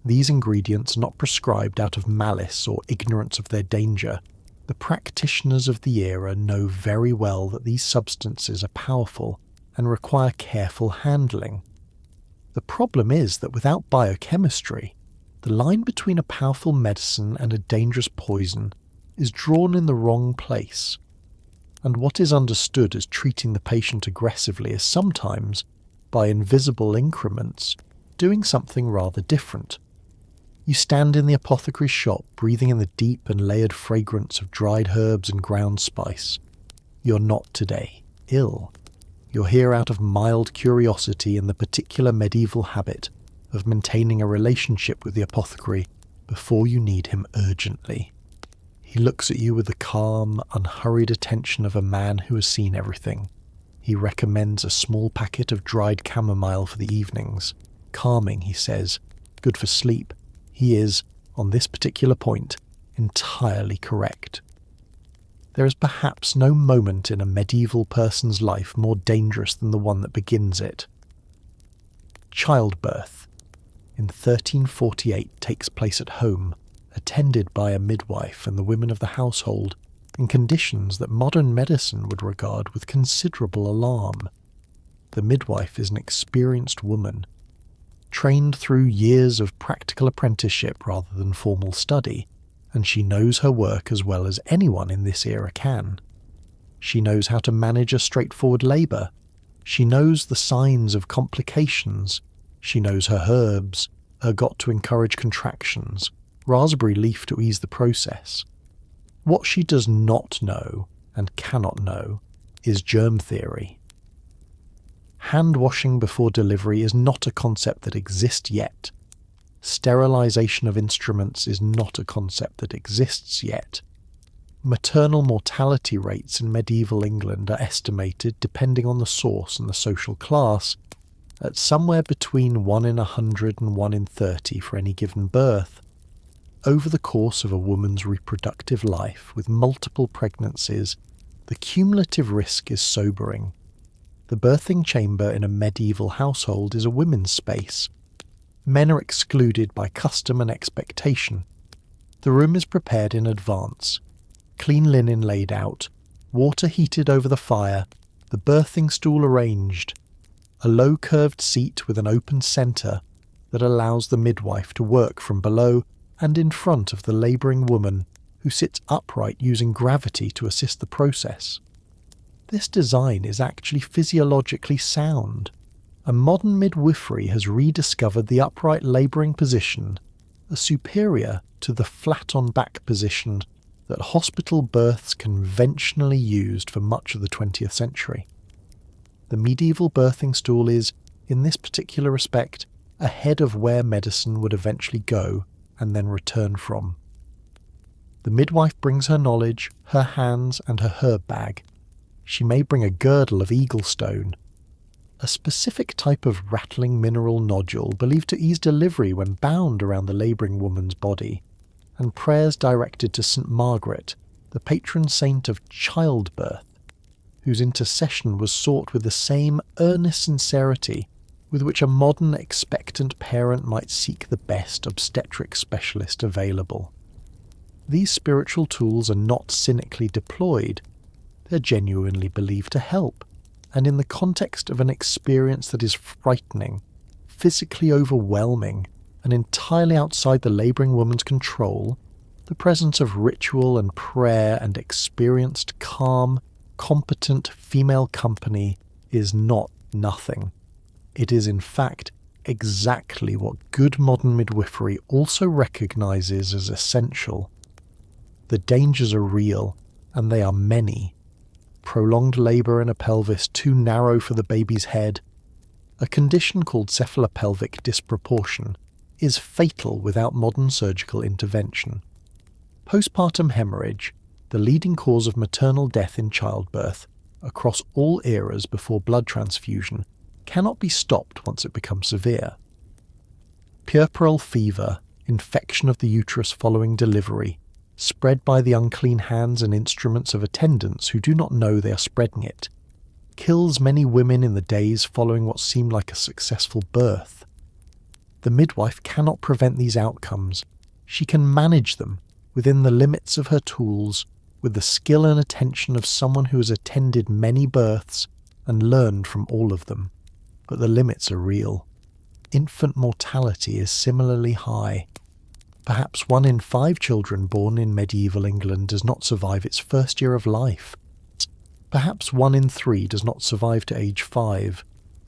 These ingredients are not prescribed out of malice or ignorance of their danger. The practitioners of the era know very well that these substances are powerful and require careful handling. The problem is that without biochemistry, the line between a powerful medicine and a dangerous poison is drawn in the wrong place, and what is understood as treating the patient aggressively is sometimes, by invisible increments, doing something rather different. You stand in the apothecary's shop breathing in the deep and layered fragrance of dried herbs and ground spice. You're not today ill. You're here out of mild curiosity and the particular medieval habit of maintaining a relationship with the apothecary before you need him urgently. He looks at you with the calm, unhurried attention of a man who has seen everything. He recommends a small packet of dried chamomile for the evenings. Calming, he says, good for sleep. He is, on this particular point, entirely correct. There is perhaps no moment in a medieval person's life more dangerous than the one that begins it. Childbirth, in 1348, takes place at home, attended by a midwife and the women of the household, in conditions that modern medicine would regard with considerable alarm. The midwife is an experienced woman, trained through years of practical apprenticeship rather than formal study, and she knows her work as well as anyone in this era can. She knows how to manage a straightforward labour. She knows the signs of complications. She knows her herbs, ergot to encourage contractions, raspberry leaf to ease the process. What she does not know, and cannot know, is germ theory. Hand washing before delivery is not a concept that exists yet. Sterilization of instruments is not a concept that exists yet. Maternal mortality rates in medieval England are estimated, depending on the source and the social class, at somewhere between 1 in 100 and 1 in 30 for any given birth. Over the course of a woman's reproductive life with multiple pregnancies, the cumulative risk is sobering. The birthing chamber in a medieval household is a women's space. Men are excluded by custom and expectation. The room is prepared in advance, clean linen laid out, water heated over the fire, the birthing stool arranged, a low curved seat with an open centre that allows the midwife to work from below and in front of the labouring woman, who sits upright using gravity to assist the process. This design is actually physiologically sound. A modern midwifery has rediscovered the upright labouring position, a superior to the flat-on-back position that hospital births conventionally used for much of the 20th century. The medieval birthing stool is, in this particular respect, ahead of where medicine would eventually go and then return from. The midwife brings her knowledge, her hands, and her herb bag. She may bring a girdle of eaglestone, a specific type of rattling mineral nodule believed to ease delivery when bound around the labouring woman's body, and prayers directed to St. Margaret, the patron saint of childbirth, whose intercession was sought with the same earnest sincerity with which a modern expectant parent might seek the best obstetric specialist available. These spiritual tools are not cynically deployed. They're genuinely believed to help, and in the context of an experience that is frightening, physically overwhelming, and entirely outside the labouring woman's control, the presence of ritual and prayer and experienced, calm, competent female company is not nothing. It is in fact exactly what good modern midwifery also recognises as essential. The dangers are real, and they are many. Prolonged labour in a pelvis too narrow for the baby's head, a condition called cephalopelvic disproportion, is fatal without modern surgical intervention. Postpartum hemorrhage, the leading cause of maternal death in childbirth, across all eras before blood transfusion, cannot be stopped once it becomes severe. Puerperal fever, infection of the uterus following delivery, spread by the unclean hands and instruments of attendants who do not know they are spreading it, kills many women in the days following what seemed like a successful birth. The midwife cannot prevent these outcomes. She can manage them within the limits of her tools, with the skill and attention of someone who has attended many births and learned from all of them. But the limits are real. Infant mortality is similarly high. Perhaps 1 in 5 children born in medieval England does not survive its first year of life. Perhaps 1 in 3 does not survive to age 5.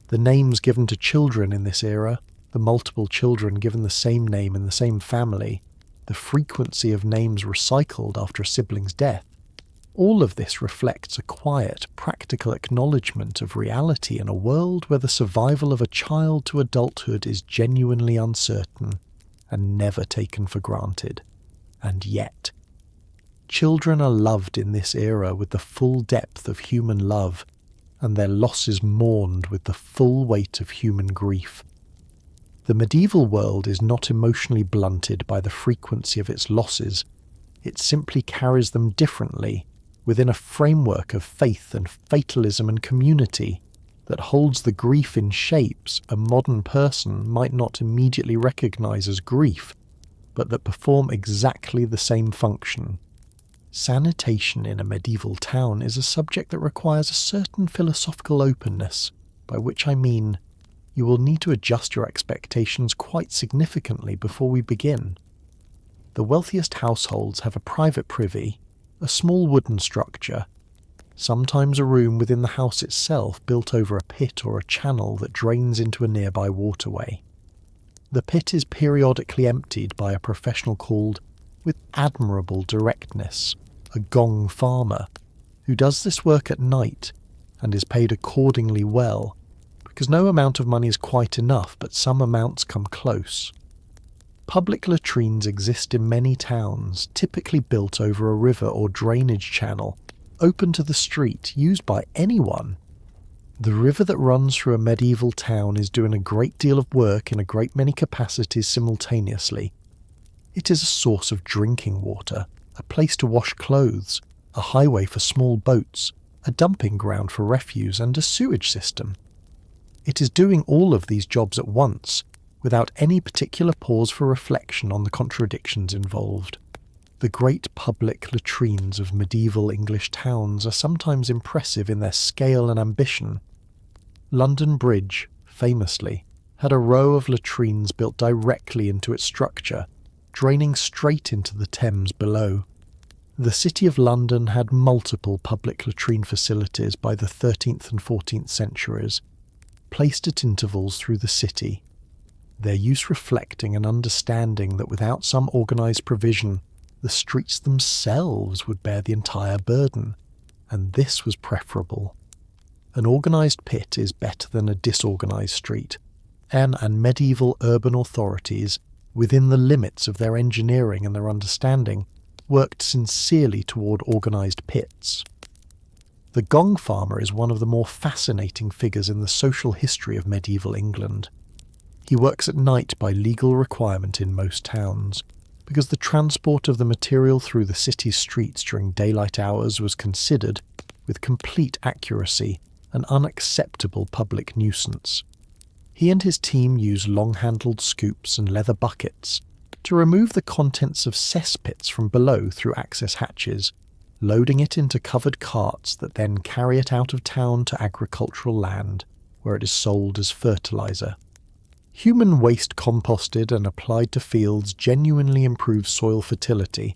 The names given to children in this era, the multiple children given the same name in the same family, the frequency of names recycled after a sibling's death, all of this reflects a quiet, practical acknowledgement of reality in a world where the survival of a child to adulthood is genuinely uncertain and never taken for granted. And yet, children are loved in this era with the full depth of human love, and their losses mourned with the full weight of human grief. The medieval world is not emotionally blunted by the frequency of its losses. It simply carries them differently within a framework of faith and fatalism and community that holds the grief in shapes a modern person might not immediately recognise as grief, but that perform exactly the same function. Sanitation in a medieval town is a subject that requires a certain philosophical openness, by which I mean you will need to adjust your expectations quite significantly before we begin. The wealthiest households have a private privy, a small wooden structure, sometimes a room within the house itself built over a pit or a channel that drains into a nearby waterway. The pit is periodically emptied by a professional called, with admirable directness, a gong farmer, who does this work at night and is paid accordingly well, because no amount of money is quite enough, but some amounts come close. Public latrines exist in many towns, typically built over a river or drainage channel, open to the street, used by anyone. The river that runs through a medieval town is doing a great deal of work in a great many capacities simultaneously. It is a source of drinking water, a place to wash clothes, a highway for small boats, a dumping ground for refuse, and a sewage system. It is doing all of these jobs at once, without any particular pause for reflection on the contradictions involved. The great public latrines of medieval English towns are sometimes impressive in their scale and ambition. London Bridge, famously, had a row of latrines built directly into its structure, draining straight into the Thames below. The City of London had multiple public latrine facilities by the 13th and 14th centuries, placed at intervals through the city, their use reflecting an understanding that without some organised provision, the streets themselves would bear the entire burden, and this was preferable. An organised pit is better than a disorganised street, and medieval urban authorities, within the limits of their engineering and their understanding, worked sincerely toward organised pits. The gong farmer is one of the more fascinating figures in the social history of medieval England. He works at night by legal requirement in most towns, because the transport of the material through the city's streets during daylight hours was considered, with complete accuracy, an unacceptable public nuisance. He and his team use long-handled scoops and leather buckets to remove the contents of cesspits from below through access hatches, loading it into covered carts that then carry it out of town to agricultural land, where it is sold as fertiliser. Human waste composted and applied to fields genuinely improves soil fertility,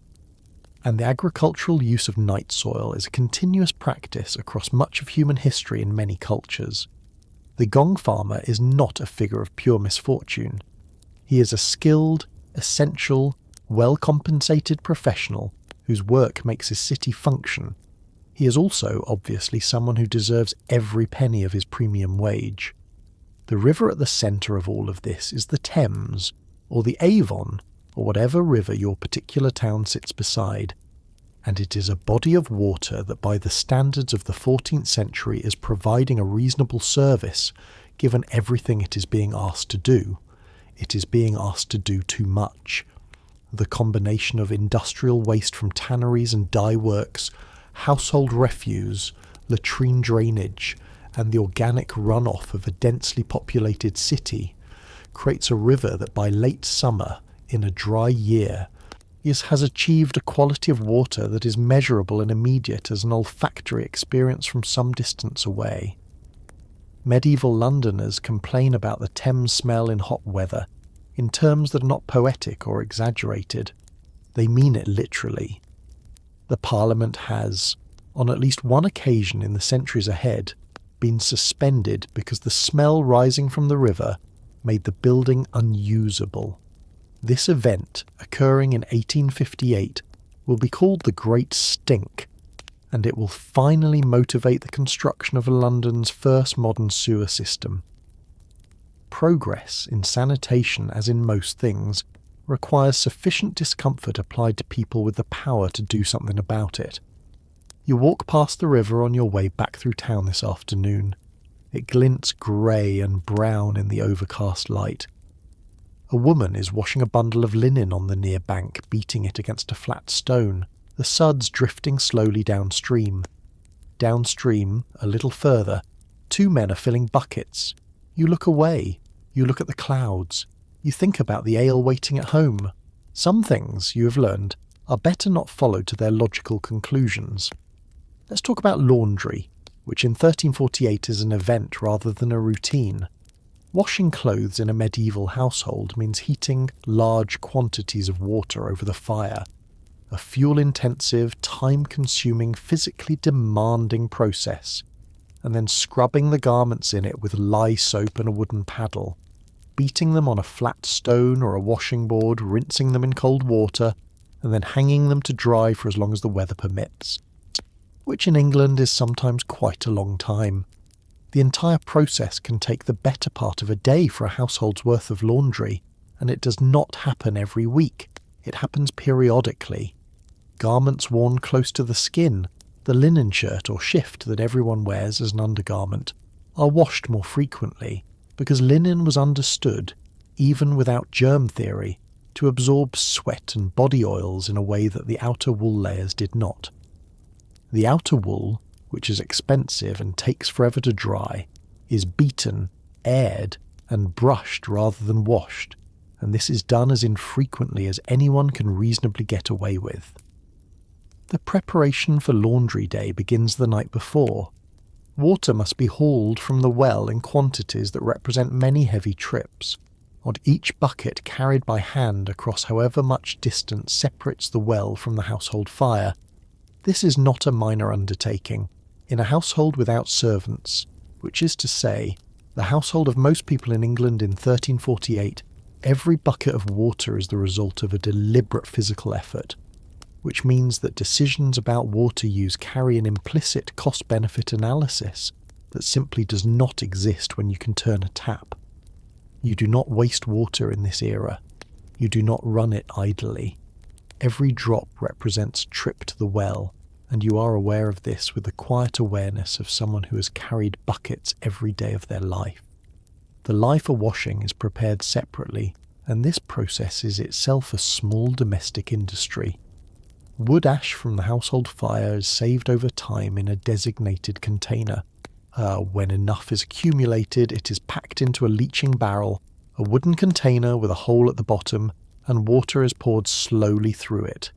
and the agricultural use of night soil is a continuous practice across much of human history in many cultures. The gong farmer is not a figure of pure misfortune. He is a skilled, essential, well-compensated professional whose work makes his city function. He is also, obviously, someone who deserves every penny of his premium wage. The river at the centre of all of this is the Thames, or the Avon, or whatever river your particular town sits beside, and it is a body of water that by the standards of the 14th century is providing a reasonable service, given everything it is being asked to do. It is being asked to do too much. The combination of industrial waste from tanneries and dye works, household refuse, latrine drainage, and the organic runoff of a densely populated city creates a river that by late summer, in a dry year, has achieved a quality of water that is measurable and immediate as an olfactory experience from some distance away. Medieval Londoners complain about the Thames smell in hot weather in terms that are not poetic or exaggerated. They mean it literally. The Parliament has, on at least one occasion in the centuries ahead, been suspended because the smell rising from the river made the building unusable. This event, occurring in 1858, will be called the Great Stink, and it will finally motivate the construction of London's first modern sewer system. Progress in sanitation, as in most things, requires sufficient discomfort applied to people with the power to do something about it. You walk past the river on your way back through town this afternoon. It glints grey and brown in the overcast light. A woman is washing a bundle of linen on the near bank, beating it against a flat stone, the suds drifting slowly downstream. Downstream, a little further, two men are filling buckets. You look away. You look at the clouds. You think about the ale waiting at home. Some things, you have learned, are better not followed to their logical conclusions. Let's talk about laundry, which in 1348 is an event rather than a routine. Washing clothes in a medieval household means heating large quantities of water over the fire, a fuel-intensive, time-consuming, physically demanding process, and then scrubbing the garments in it with lye soap and a wooden paddle, beating them on a flat stone or a washing board, rinsing them in cold water, and then hanging them to dry for as long as the weather permits, which in England is sometimes quite a long time. The entire process can take the better part of a day for a household's worth of laundry, and it does not happen every week. It happens periodically. Garments worn close to the skin, the linen shirt or shift that everyone wears as an undergarment, are washed more frequently because linen was understood, even without germ theory, to absorb sweat and body oils in a way that the outer wool layers did not. The outer wool, which is expensive and takes forever to dry, is beaten, aired, and brushed rather than washed, and this is done as infrequently as anyone can reasonably get away with. The preparation for laundry day begins the night before. Water must be hauled from the well in quantities that represent many heavy trips, and each bucket carried by hand across however much distance separates the well from the household fire. This is not a minor undertaking. In a household without servants, which is to say, the household of most people in England in 1348, every bucket of water is the result of a deliberate physical effort, which means that decisions about water use carry an implicit cost-benefit analysis that simply does not exist when you can turn a tap. You do not waste water in this era. You do not run it idly. Every drop represents a trip to the well, and you are aware of this with the quiet awareness of someone who has carried buckets every day of their life. The lye for washing is prepared separately, and this process is itself a small domestic industry. Wood ash from the household fire is saved over time in a designated container. When enough is accumulated, it is packed into a leaching barrel, a wooden container with a hole at the bottom, and water is poured slowly through it.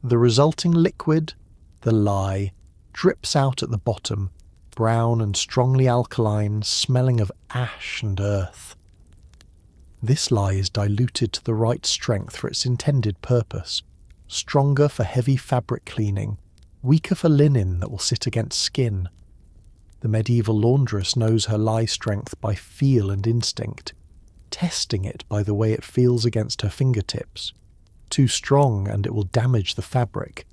The resulting liquid, the lye, drips out at the bottom, brown and strongly alkaline, smelling of ash and earth. This lye is diluted to the right strength for its intended purpose, stronger for heavy fabric cleaning, weaker for linen that will sit against skin. The medieval laundress knows her lye strength by feel and instinct, testing it by the way it feels against her fingertips. Too strong and it will damage the fabric.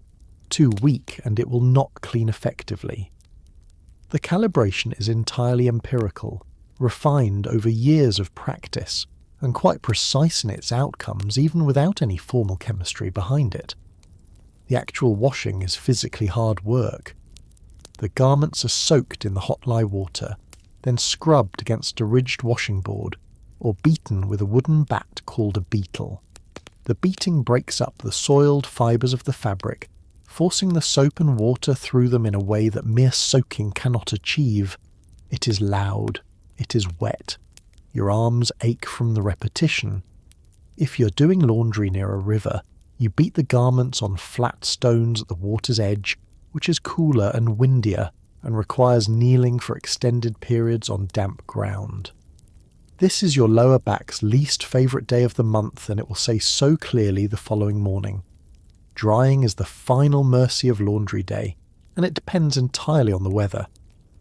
Too weak and it will not clean effectively. The calibration is entirely empirical, refined over years of practice, and quite precise in its outcomes even without any formal chemistry behind it. The actual washing is physically hard work. The garments are soaked in the hot lye water, then scrubbed against a ridged washing board, or beaten with a wooden bat called a beetle. The beating breaks up the soiled fibres of the fabric, forcing the soap and water through them in a way that mere soaking cannot achieve. It is loud. It is wet. Your arms ache from the repetition. If you're doing laundry near a river, you beat the garments on flat stones at the water's edge, which is cooler and windier and requires kneeling for extended periods on damp ground. This is your lower back's least favourite day of the month, and it will say so clearly the following morning. Drying is the final mercy of laundry day, and it depends entirely on the weather.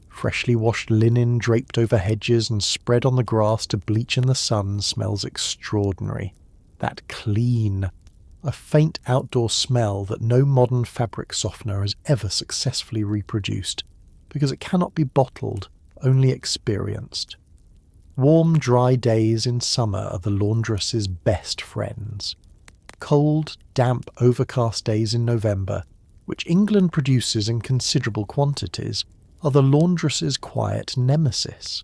Freshly washed linen draped over hedges and spread on the grass to bleach in the sun smells extraordinary. That clean, a faint outdoor smell that no modern fabric softener has ever successfully reproduced, because it cannot be bottled, only experienced. Warm, dry days in summer are the laundress's best friends. Cold, damp, overcast days in November, which England produces in considerable quantities, are the laundress's quiet nemesis.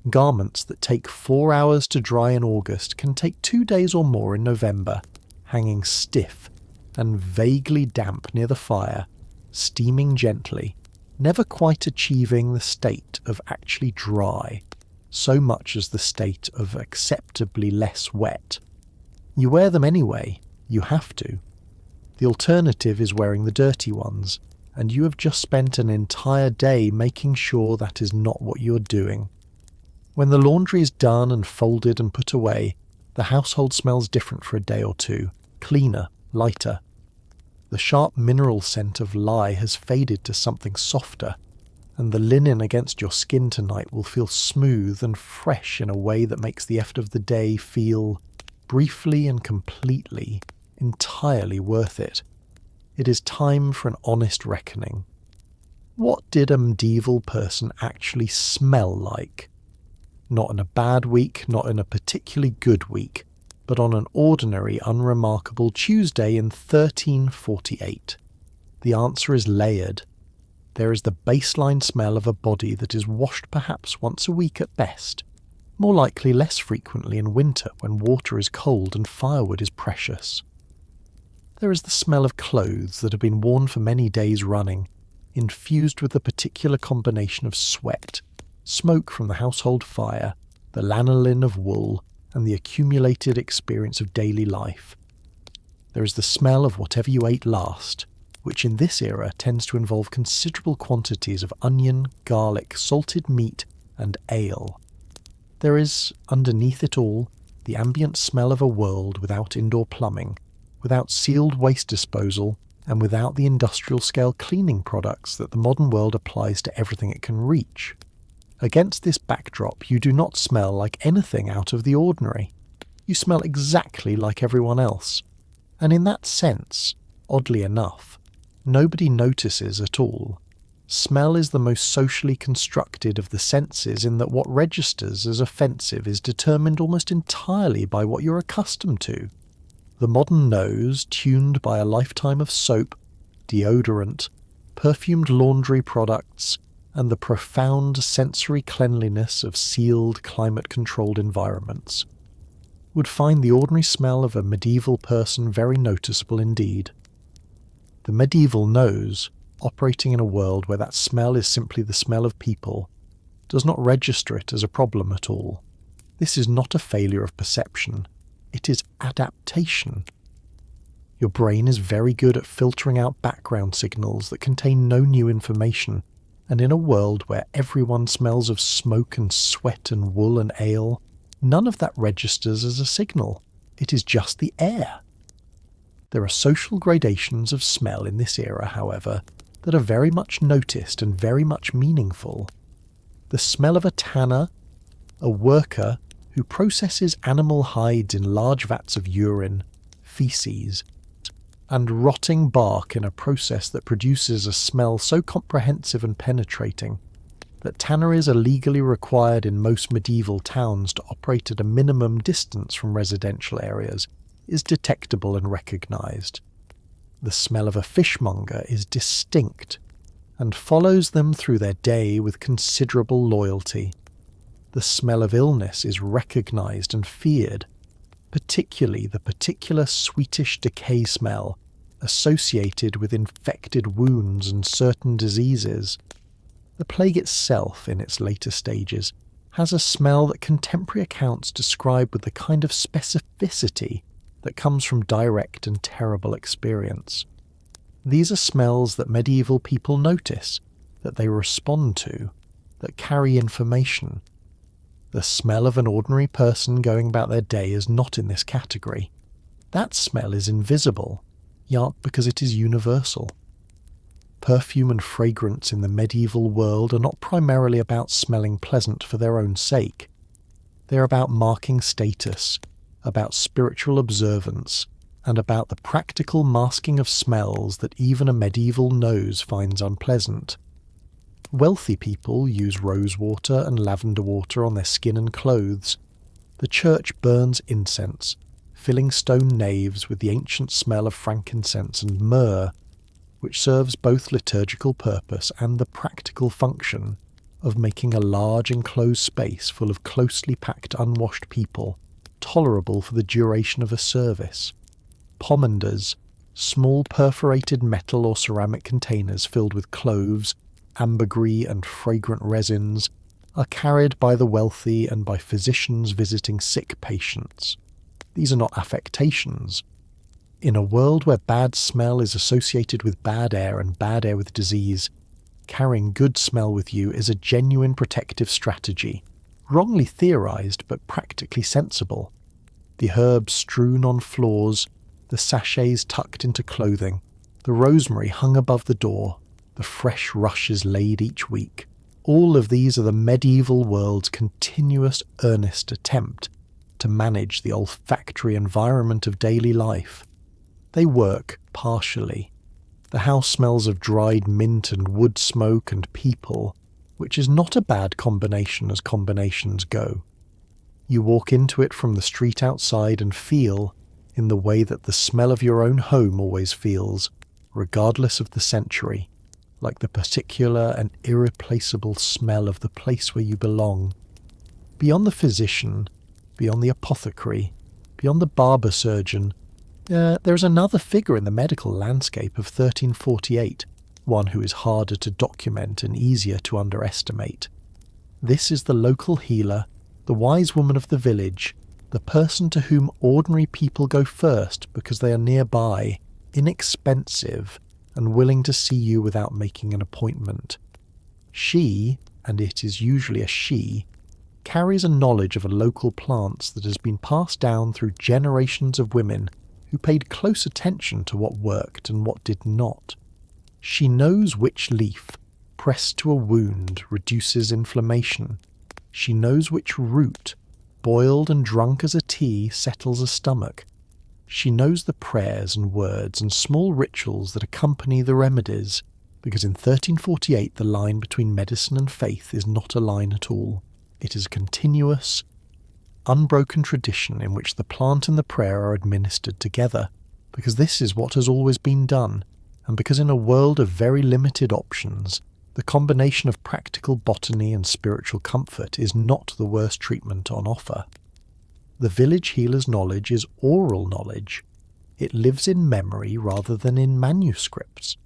Garments that take 4 hours to dry in August can take 2 days or more in November, hanging stiff and vaguely damp near the fire, steaming gently, never quite achieving the state of actually dry, so much as the state of acceptably less wet. You wear them anyway, you have to. The alternative is wearing the dirty ones, and you have just spent an entire day making sure that is not what you are doing. When the laundry is done and folded and put away, the household smells different for a day or two, cleaner, lighter. The sharp mineral scent of lye has faded to something softer, and the linen against your skin tonight will feel smooth and fresh in a way that makes the effort of the day feel, briefly and completely, entirely worth it. It is time for an honest reckoning. What did a medieval person actually smell like? Not in a bad week, not in a particularly good week, but on an ordinary, unremarkable Tuesday in 1348. The answer is layered. There is the baseline smell of a body that is washed perhaps once a week at best, more likely less frequently in winter when water is cold and firewood is precious. There is the smell of clothes that have been worn for many days running, infused with a particular combination of sweat, smoke from the household fire, the lanolin of wool, and the accumulated experience of daily life. There is the smell of whatever you ate last, which in this era tends to involve considerable quantities of onion, garlic, salted meat, and ale. There is, underneath it all, the ambient smell of a world without indoor plumbing, without sealed waste disposal, and without the industrial-scale cleaning products that the modern world applies to everything it can reach. Against this backdrop, you do not smell like anything out of the ordinary. You smell exactly like everyone else. And in that sense, oddly enough, nobody notices at all. Smell is the most socially constructed of the senses in that what registers as offensive is determined almost entirely by what you're accustomed to. The modern nose, tuned by a lifetime of soap, deodorant, perfumed laundry products, and the profound sensory cleanliness of sealed, climate-controlled environments, would find the ordinary smell of a medieval person very noticeable indeed. The medieval nose, operating in a world where that smell is simply the smell of people, does not register it as a problem at all. This is not a failure of perception. It is adaptation. Your brain is very good at filtering out background signals that contain no new information, and in a world where everyone smells of smoke and sweat and wool and ale, none of that registers as a signal. It is just the air. There are social gradations of smell in this era, however, that are very much noticed and very much meaningful. The smell of a tanner, a worker who processes animal hides in large vats of urine, feces, and rotting bark in a process that produces a smell so comprehensive and penetrating that tanneries are legally required in most medieval towns to operate at a minimum distance from residential areas, is detectable and recognised. The smell of a fishmonger is distinct and follows them through their day with considerable loyalty. The smell of illness is recognised and feared, particularly the particular sweetish decay smell associated with infected wounds and certain diseases. The plague itself, in its later stages, has a smell that contemporary accounts describe with the kind of specificity that comes from direct and terrible experience. These are smells that medieval people notice, that they respond to, that carry information. The smell of an ordinary person going about their day is not in this category. That smell is invisible, yet because it is universal. Perfume and fragrance in the medieval world are not primarily about smelling pleasant for their own sake. They are about marking status, about spiritual observance, and about the practical masking of smells that even a medieval nose finds unpleasant. Wealthy people use rose water and lavender water on their skin and clothes. The church burns incense, filling stone naves with the ancient smell of frankincense and myrrh, which serves both liturgical purpose and the practical function of making a large enclosed space full of closely packed unwashed people tolerable for the duration of a service. Pomanders, small perforated metal or ceramic containers filled with cloves, ambergris and fragrant resins, are carried by the wealthy and by physicians visiting sick patients. These are not affectations. In a world where bad smell is associated with bad air and bad air with disease, carrying good smell with you is a genuine protective strategy, wrongly theorized but practically sensible. The herbs strewn on floors, the sachets tucked into clothing, the rosemary hung above the door, the fresh rushes laid each week. All of these are the medieval world's continuous, earnest attempt to manage the olfactory environment of daily life. They work partially. The house smells of dried mint and wood smoke and people, which is not a bad combination as combinations go. You walk into it from the street outside and feel, in the way that the smell of your own home always feels, regardless of the century, like the particular and irreplaceable smell of the place where you belong. Beyond the physician, beyond the apothecary, beyond the barber surgeon, there's another figure in the medical landscape of 1348, one who is harder to document and easier to underestimate. This is the local healer, the wise woman of the village, the person to whom ordinary people go first because they are nearby, inexpensive, and willing to see you without making an appointment. She, and it is usually a she, carries a knowledge of a local plants that has been passed down through generations of women who paid close attention to what worked and what did not. She knows which leaf, pressed to a wound, reduces inflammation. She knows which root, boiled and drunk as a tea, settles a stomach. She knows the prayers and words and small rituals that accompany the remedies, because in 1348 the line between medicine and faith is not a line at all. It is a continuous, unbroken tradition in which the plant and the prayer are administered together, because this is what has always been done, and because in a world of very limited options, the combination of practical botany and spiritual comfort is not the worst treatment on offer. The village healer's knowledge is oral knowledge. It lives in memory rather than in manuscripts,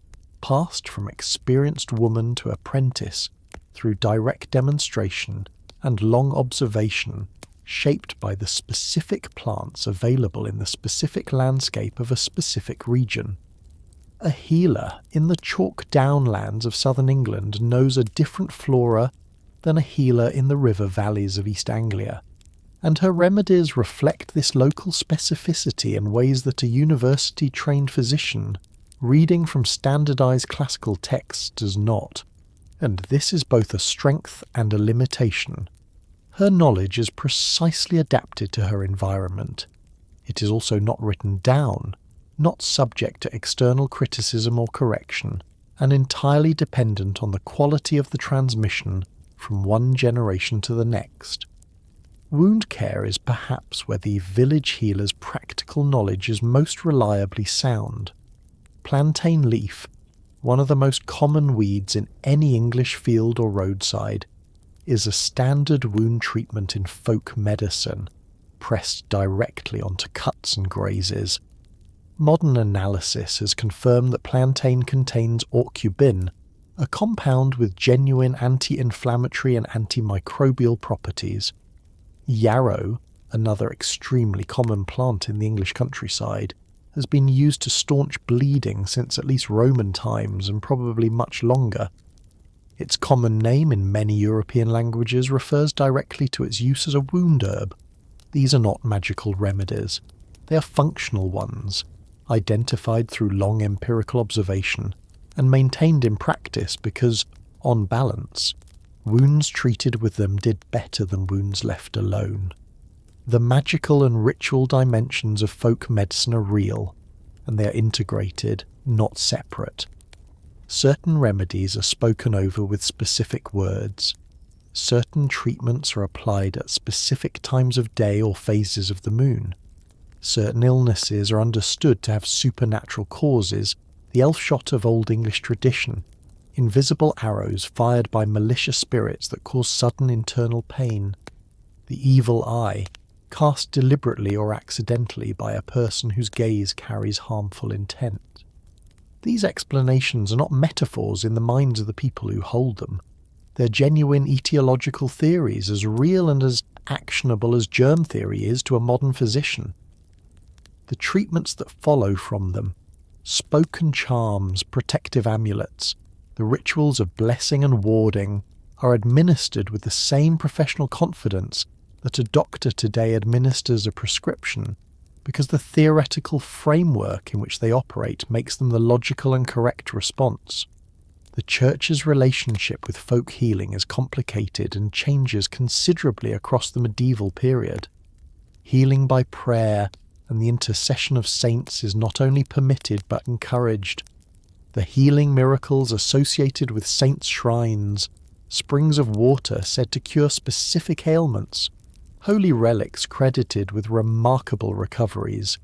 passed from experienced woman to apprentice through direct demonstration and long observation, shaped by the specific plants available in the specific landscape of a specific region. A healer in the chalk downlands of southern England knows a different flora than a healer in the river valleys of East Anglia, and her remedies reflect this local specificity in ways that a university-trained physician reading from standardized classical texts does not, and this is both a strength and a limitation. Her knowledge is precisely adapted to her environment. It is also not written down, not subject to external criticism or correction, and entirely dependent on the quality of the transmission from one generation to the next. Wound care is perhaps where the village healer's practical knowledge is most reliably sound. Plantain leaf, one of the most common weeds in any English field or roadside, is a standard wound treatment in folk medicine, pressed directly onto cuts and grazes. Modern analysis has confirmed that plantain contains orcubin, a compound with genuine anti-inflammatory and antimicrobial properties. Yarrow, another extremely common plant in the English countryside, has been used to staunch bleeding since at least Roman times and probably much longer. Its common name in many European languages refers directly to its use as a wound herb. These are not magical remedies. They are functional ones, identified through long empirical observation and maintained in practice because, on balance, wounds treated with them did better than wounds left alone. The magical and ritual dimensions of folk medicine are real, and they are integrated, not separate. Certain remedies are spoken over with specific words. Certain treatments are applied at specific times of day or phases of the moon. Certain illnesses are understood to have supernatural causes, the elf shot of Old English tradition, invisible arrows fired by malicious spirits that cause sudden internal pain, the evil eye, cast deliberately or accidentally by a person whose gaze carries harmful intent. These explanations are not metaphors in the minds of the people who hold them. They're genuine etiological theories, as real and as actionable as germ theory is to a modern physician. The treatments that follow from them, spoken charms, protective amulets, the rituals of blessing and warding, are administered with the same professional confidence that a doctor today administers a prescription, because the theoretical framework in which they operate makes them the logical and correct response. The Church's relationship with folk healing is complicated and changes considerably across the medieval period. Healing by prayer and the intercession of saints is not only permitted but encouraged. The healing miracles associated with saints' shrines, springs of water said to cure specific ailments, holy relics credited with remarkable recoveries.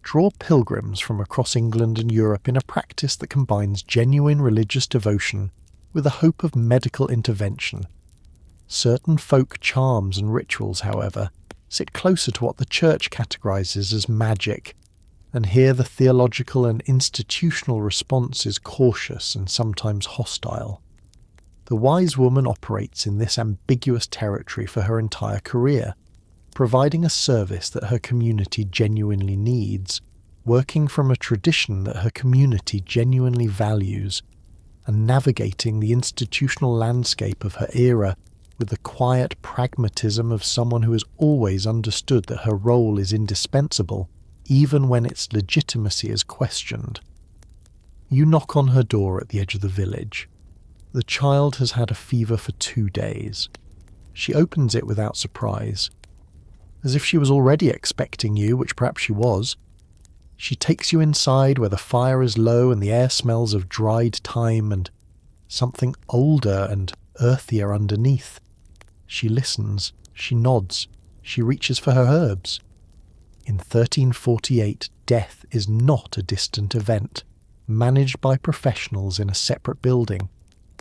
draw pilgrims from across England and Europe in a practice that combines genuine religious devotion with the hope of medical intervention. Certain folk charms and rituals, however, sit closer to what the Church categorises as magic, and here the theological and institutional response is cautious and sometimes hostile. The wise woman operates in this ambiguous territory for her entire career, providing a service that her community genuinely needs, working from a tradition that her community genuinely values, and navigating the institutional landscape of her era with the quiet pragmatism of someone who has always understood that her role is indispensable, even when its legitimacy is questioned. You knock on her door at the edge of the village. The child has had a fever for 2 days. She opens it without surprise, as if she was already expecting you, which perhaps she was. She takes you inside where the fire is low and the air smells of dried thyme and something older and earthier underneath. She listens, she nods, she reaches for her herbs. In 1348, death is not a distant event, managed by professionals in a separate building,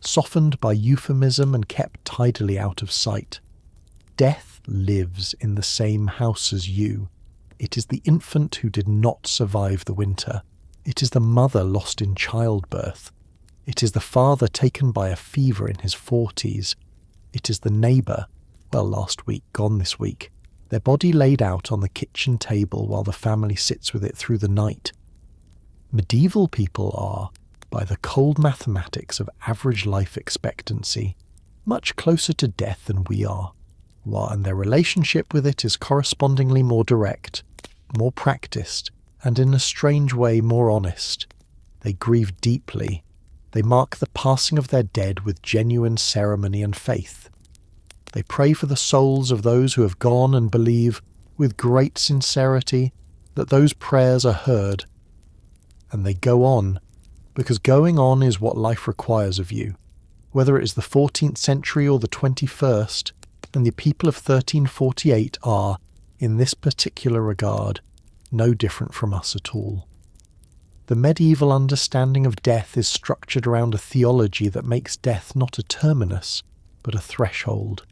softened by euphemism and kept tidily out of sight. Death lives in the same house as you. It is the infant who did not survive the winter. It is the mother lost in childbirth. It is the father taken by a fever in his 40s. It is the neighbour, well, last week, gone this week, their body laid out on the kitchen table while the family sits with it through the night. Medieval people are, by the cold mathematics of average life expectancy, much closer to death than we are, and their relationship with it is correspondingly more direct, more practiced, and in a strange way more honest. They grieve deeply. They mark the passing of their dead with genuine ceremony and faith. They pray for the souls of those who have gone and believe, with great sincerity, that those prayers are heard. And they go on, because going on is what life requires of you, whether it is the 14th century or the 21st, and the people of 1348 are, in this particular regard, no different from us at all. The medieval understanding of death is structured around a theology that makes death not a terminus, but a threshold.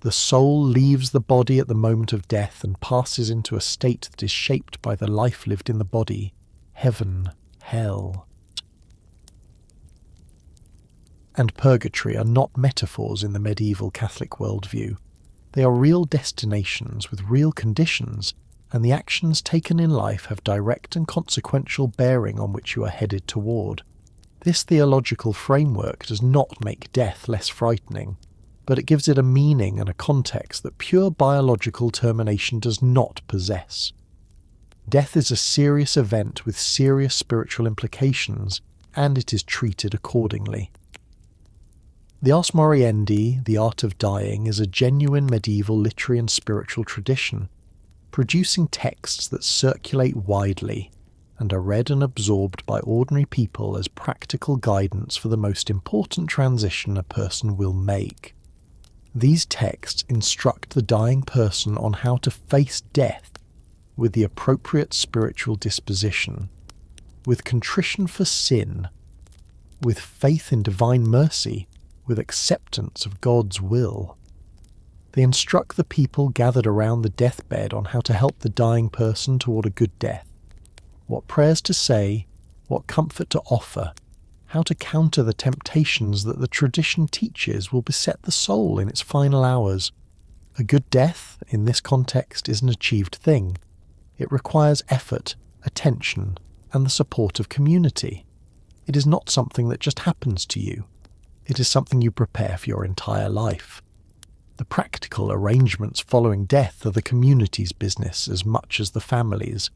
The soul leaves the body at the moment of death and passes into a state that is shaped by the life lived in the body, heaven, hell. And purgatory are not metaphors in the medieval Catholic worldview. They are real destinations with real conditions, and the actions taken in life have direct and consequential bearing on which you are headed toward. This theological framework does not make death less frightening, but it gives it a meaning and a context that pure biological termination does not possess. Death is a serious event with serious spiritual implications, and it is treated accordingly. The Ars Moriendi, the art of dying, is a genuine medieval literary and spiritual tradition, producing texts that circulate widely and are read and absorbed by ordinary people as practical guidance for the most important transition a person will make. These texts instruct the dying person on how to face death with the appropriate spiritual disposition, with contrition for sin, with faith in divine mercy, with acceptance of God's will. They instruct the people gathered around the deathbed on how to help the dying person toward a good death, what prayers to say, what comfort to offer, how to counter the temptations that the tradition teaches will beset the soul in its final hours. A good death, in this context, is an achieved thing. It requires effort, attention, and the support of community. It is not something that just happens to you. It is something you prepare for your entire life. The practical arrangements following death are the community's business as much as the family's.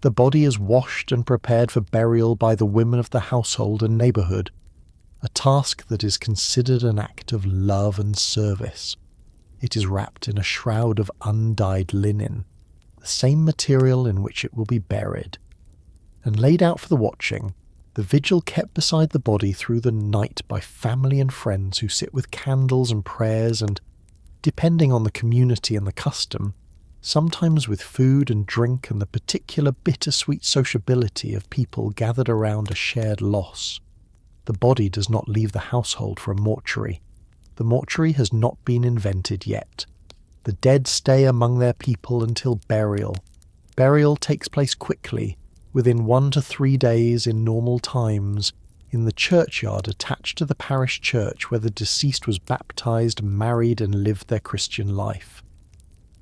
The body is washed and prepared for burial by the women of the household and neighbourhood, a task that is considered an act of love and service. It is wrapped in a shroud of undyed linen, the same material in which it will be buried, and laid out for the watching, the vigil kept beside the body through the night by family and friends who sit with candles and prayers and, depending on the community and the custom, sometimes with food and drink and the particular bittersweet sociability of people gathered around a shared loss. The body does not leave the household for a mortuary. The mortuary has not been invented yet. The dead stay among their people until burial. Burial takes place quickly, within 1 to 3 days in normal times, in the churchyard attached to the parish church where the deceased was baptised, married and lived their Christian life.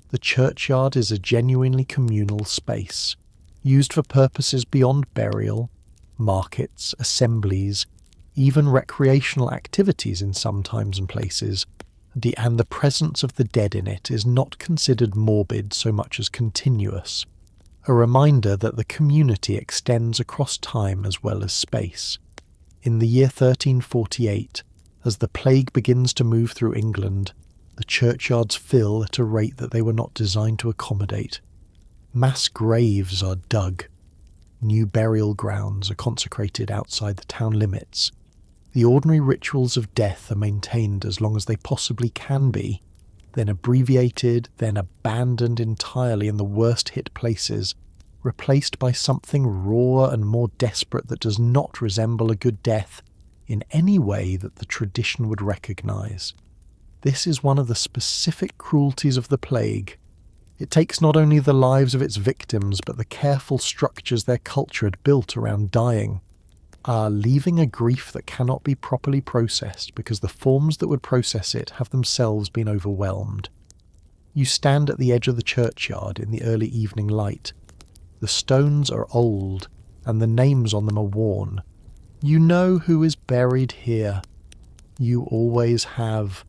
The churchyard is a genuinely communal space, used for purposes beyond burial, markets, assemblies, even recreational activities in some times and places, and the presence of the dead in it is not considered morbid so much as continuous, a reminder that the community extends across time as well as space. In the year 1348, as the plague begins to move through England, the churchyards fill at a rate that they were not designed to accommodate. Mass graves are dug. New burial grounds are consecrated outside the town limits. The ordinary rituals of death are maintained as long as they possibly can be, then abbreviated, then abandoned entirely in the worst hit places, replaced by something raw and more desperate that does not resemble a good death in any way that the tradition would recognise. This is one of the specific cruelties of the plague. It takes not only the lives of its victims but the careful structures their culture had built around dying, leaving a grief that cannot be properly processed because the forms that would process it have themselves been overwhelmed. You stand at the edge of the churchyard in the early evening light. The stones are old, and the names on them are worn. You know who is buried here. You always have.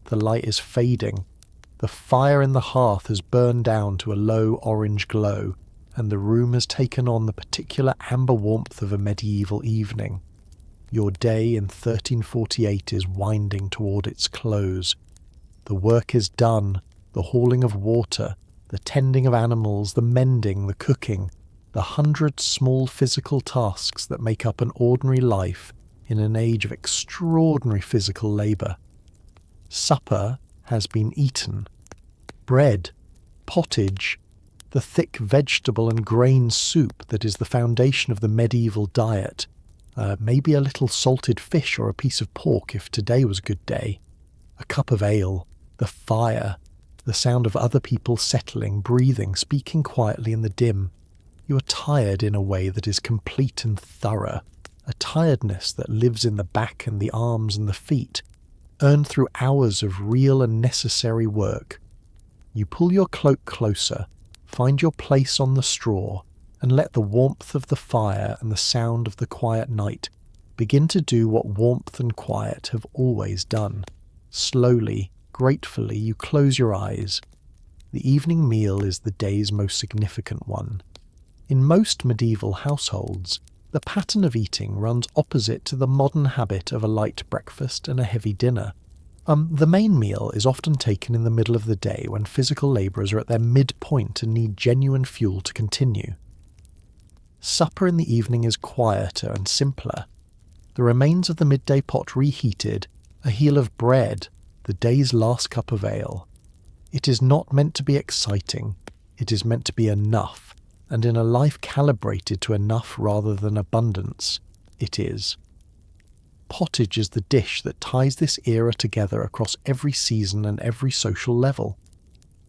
The light is fading. The fire in the hearth has burned down to a low orange glow, and the room has taken on the particular amber warmth of a medieval evening. Your day in 1348 is winding toward its close. The work is done, the hauling of water, the tending of animals, the mending, the cooking, the 100 small physical tasks that make up an ordinary life in an age of extraordinary physical labour. Supper has been eaten. Bread, pottage, the thick vegetable and grain soup that is the foundation of the medieval diet, maybe a little salted fish or a piece of pork if today was a good day, a cup of ale, the fire, the sound of other people settling, breathing, speaking quietly in the dim. You are tired in a way that is complete and thorough, a tiredness that lives in the back and the arms and the feet, earned through hours of real and necessary work. You pull your cloak closer, find your place on the straw, and let the warmth of the fire and the sound of the quiet night begin to do what warmth and quiet have always done. Slowly, gratefully, you close your eyes. The evening meal is the day's most significant one. In most medieval households, the pattern of eating runs opposite to the modern habit of a light breakfast and a heavy dinner. The main meal is often taken in the middle of the day when physical labourers are at their midpoint and need genuine fuel to continue. Supper in the evening is quieter and simpler. The remains of the midday pot reheated, a heel of bread, the day's last cup of ale. It is not meant to be exciting, it is meant to be enough, and in a life calibrated to enough rather than abundance, it is. Pottage is the dish that ties this era together across every season and every social level.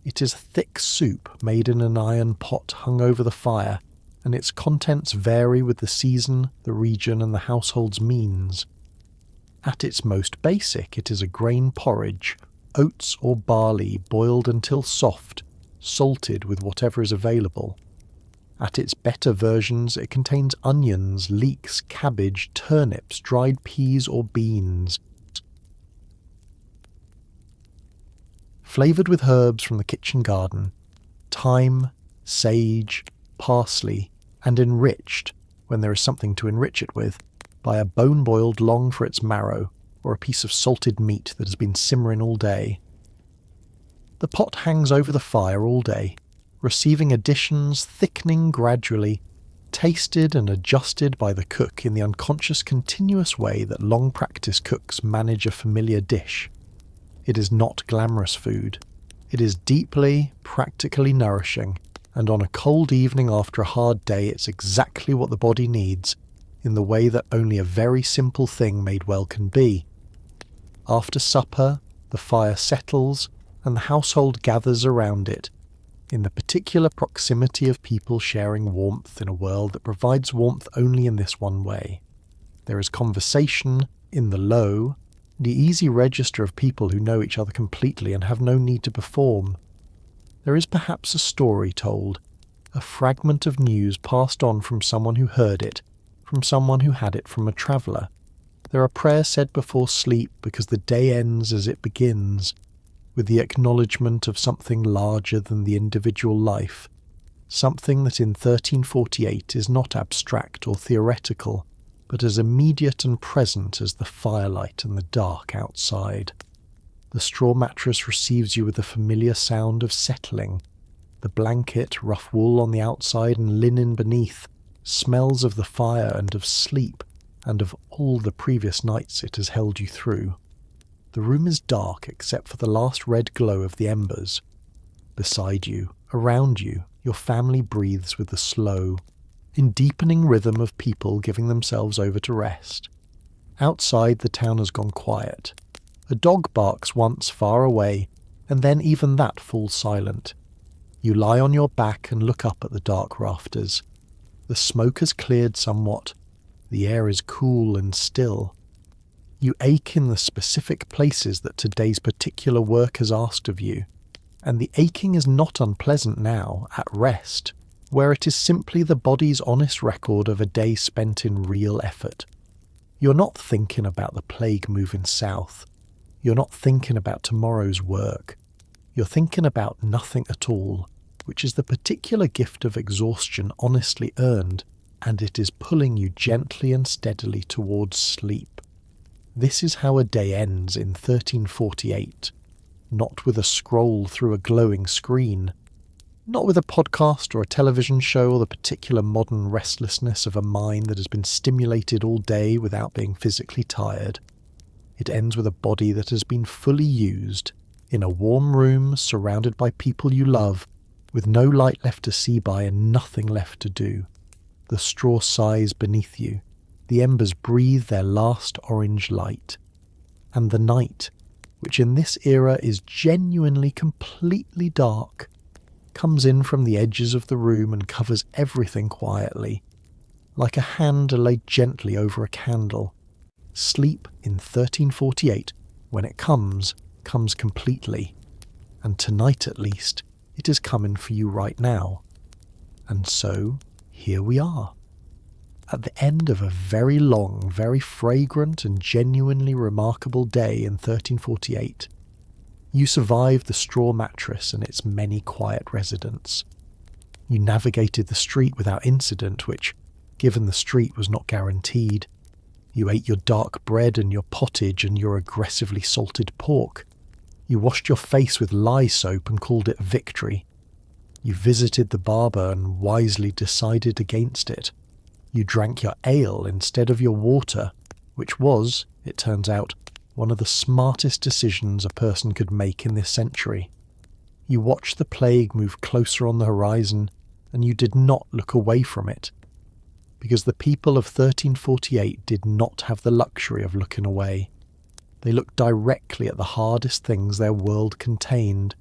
It is a thick soup made in an iron pot hung over the fire, and its contents vary with the season, the region, and the household's means. At its most basic, it is a grain porridge, oats or barley boiled until soft, salted with whatever is available. At its better versions, it contains onions, leeks, cabbage, turnips, dried peas or beans. Flavoured with herbs from the kitchen garden, thyme, sage, parsley, and enriched, when there is something to enrich it with, by a bone boiled long for its marrow, or a piece of salted meat that has been simmering all day. The pot hangs over the fire all day, receiving additions, thickening gradually, tasted and adjusted by the cook in the unconscious continuous way that long-practiced cooks manage a familiar dish. It is not glamorous food. It is deeply, practically nourishing, and on a cold evening after a hard day, it's exactly what the body needs, in the way that only a very simple thing made well can be. After supper, the fire settles, and the household gathers around it, in the particular proximity of people sharing warmth in a world that provides warmth only in this one way. There is conversation in the low, the easy register of people who know each other completely and have no need to perform. There is perhaps a story told, a fragment of news passed on from someone who heard it, from someone who had it from a traveller. There are prayers said before sleep because the day ends as it begins, with the acknowledgement of something larger than the individual life, something that in 1348 is not abstract or theoretical, but as immediate and present as the firelight and the dark outside. The straw mattress receives you with the familiar sound of settling. The blanket, rough wool on the outside and linen beneath, smells of the fire and of sleep, and of all the previous nights it has held you through. The room is dark except for the last red glow of the embers. Beside you, around you, your family breathes with the slow, in deepening rhythm of people giving themselves over to rest. Outside, the town has gone quiet. A dog barks once far away, and then even that falls silent. You lie on your back and look up at the dark rafters. The smoke has cleared somewhat. The air is cool and still. You ache in the specific places that today's particular work has asked of you, and the aching is not unpleasant now, at rest, where it is simply the body's honest record of a day spent in real effort. You're not thinking about the plague moving south. You're not thinking about tomorrow's work. You're thinking about nothing at all, which is the particular gift of exhaustion honestly earned, and it is pulling you gently and steadily towards sleep. This is how a day ends in 1348, not with a scroll through a glowing screen, not with a podcast or a television show or the particular modern restlessness of a mind that has been stimulated all day without being physically tired. It ends with a body that has been fully used, in a warm room surrounded by people you love, with no light left to see by and nothing left to do. The straw sighs beneath you. The embers breathe their last orange light. And the night, which in this era is genuinely completely dark, comes in from the edges of the room and covers everything quietly, like a hand laid gently over a candle. Sleep in 1348, when it comes completely. And tonight at least, it is coming for you right now. And so, here we are. At the end of a very long, very fragrant and genuinely remarkable day in 1348, you survived the straw mattress and its many quiet residents. You navigated the street without incident, which, given the street, was not guaranteed. You ate your dark bread and your pottage and your aggressively salted pork. You washed your face with lye soap and called it victory. You visited the barber and wisely decided against it. You drank your ale instead of your water, which was, it turns out, one of the smartest decisions a person could make in this century. You watched the plague move closer on the horizon, and you did not look away from it, because the people of 1348 did not have the luxury of looking away. They looked directly at the hardest things their world contained,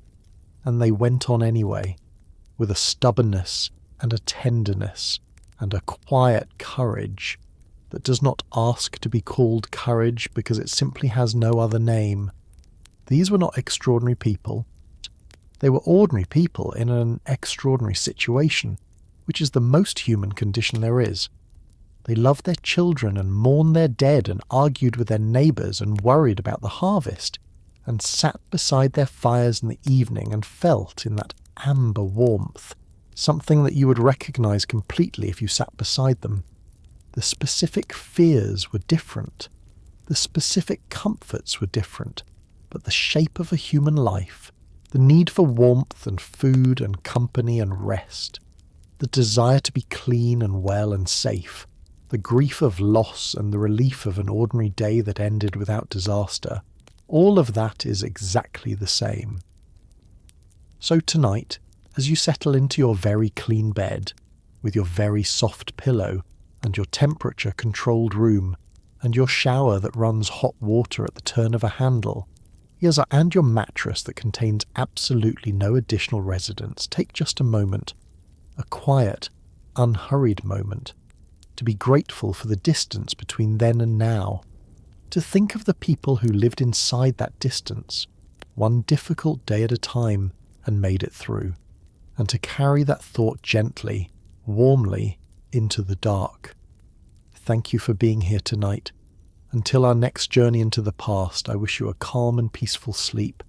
and they went on anyway, with a stubbornness and a tenderness and a quiet courage that does not ask to be called courage because it simply has no other name. These were not extraordinary people. They were ordinary people in an extraordinary situation, which is the most human condition there is. They loved their children and mourned their dead and argued with their neighbours and worried about the harvest, and sat beside their fires in the evening and felt in that amber warmth, something that you would recognise completely if you sat beside them. The specific fears were different. The specific comforts were different. But the shape of a human life, the need for warmth and food and company and rest, the desire to be clean and well and safe, the grief of loss and the relief of an ordinary day that ended without disaster, all of that is exactly the same. So tonight, as you settle into your very clean bed, with your very soft pillow and your temperature-controlled room, and your shower that runs hot water at the turn of a handle, yes, and your mattress that contains absolutely no additional residence, take just a moment, a quiet, unhurried moment, to be grateful for the distance between then and now, to think of the people who lived inside that distance, one difficult day at a time, and made it through, and to carry that thought gently, warmly, into the dark. Thank you for being here tonight. Until our next journey into the past, I wish you a calm and peaceful sleep,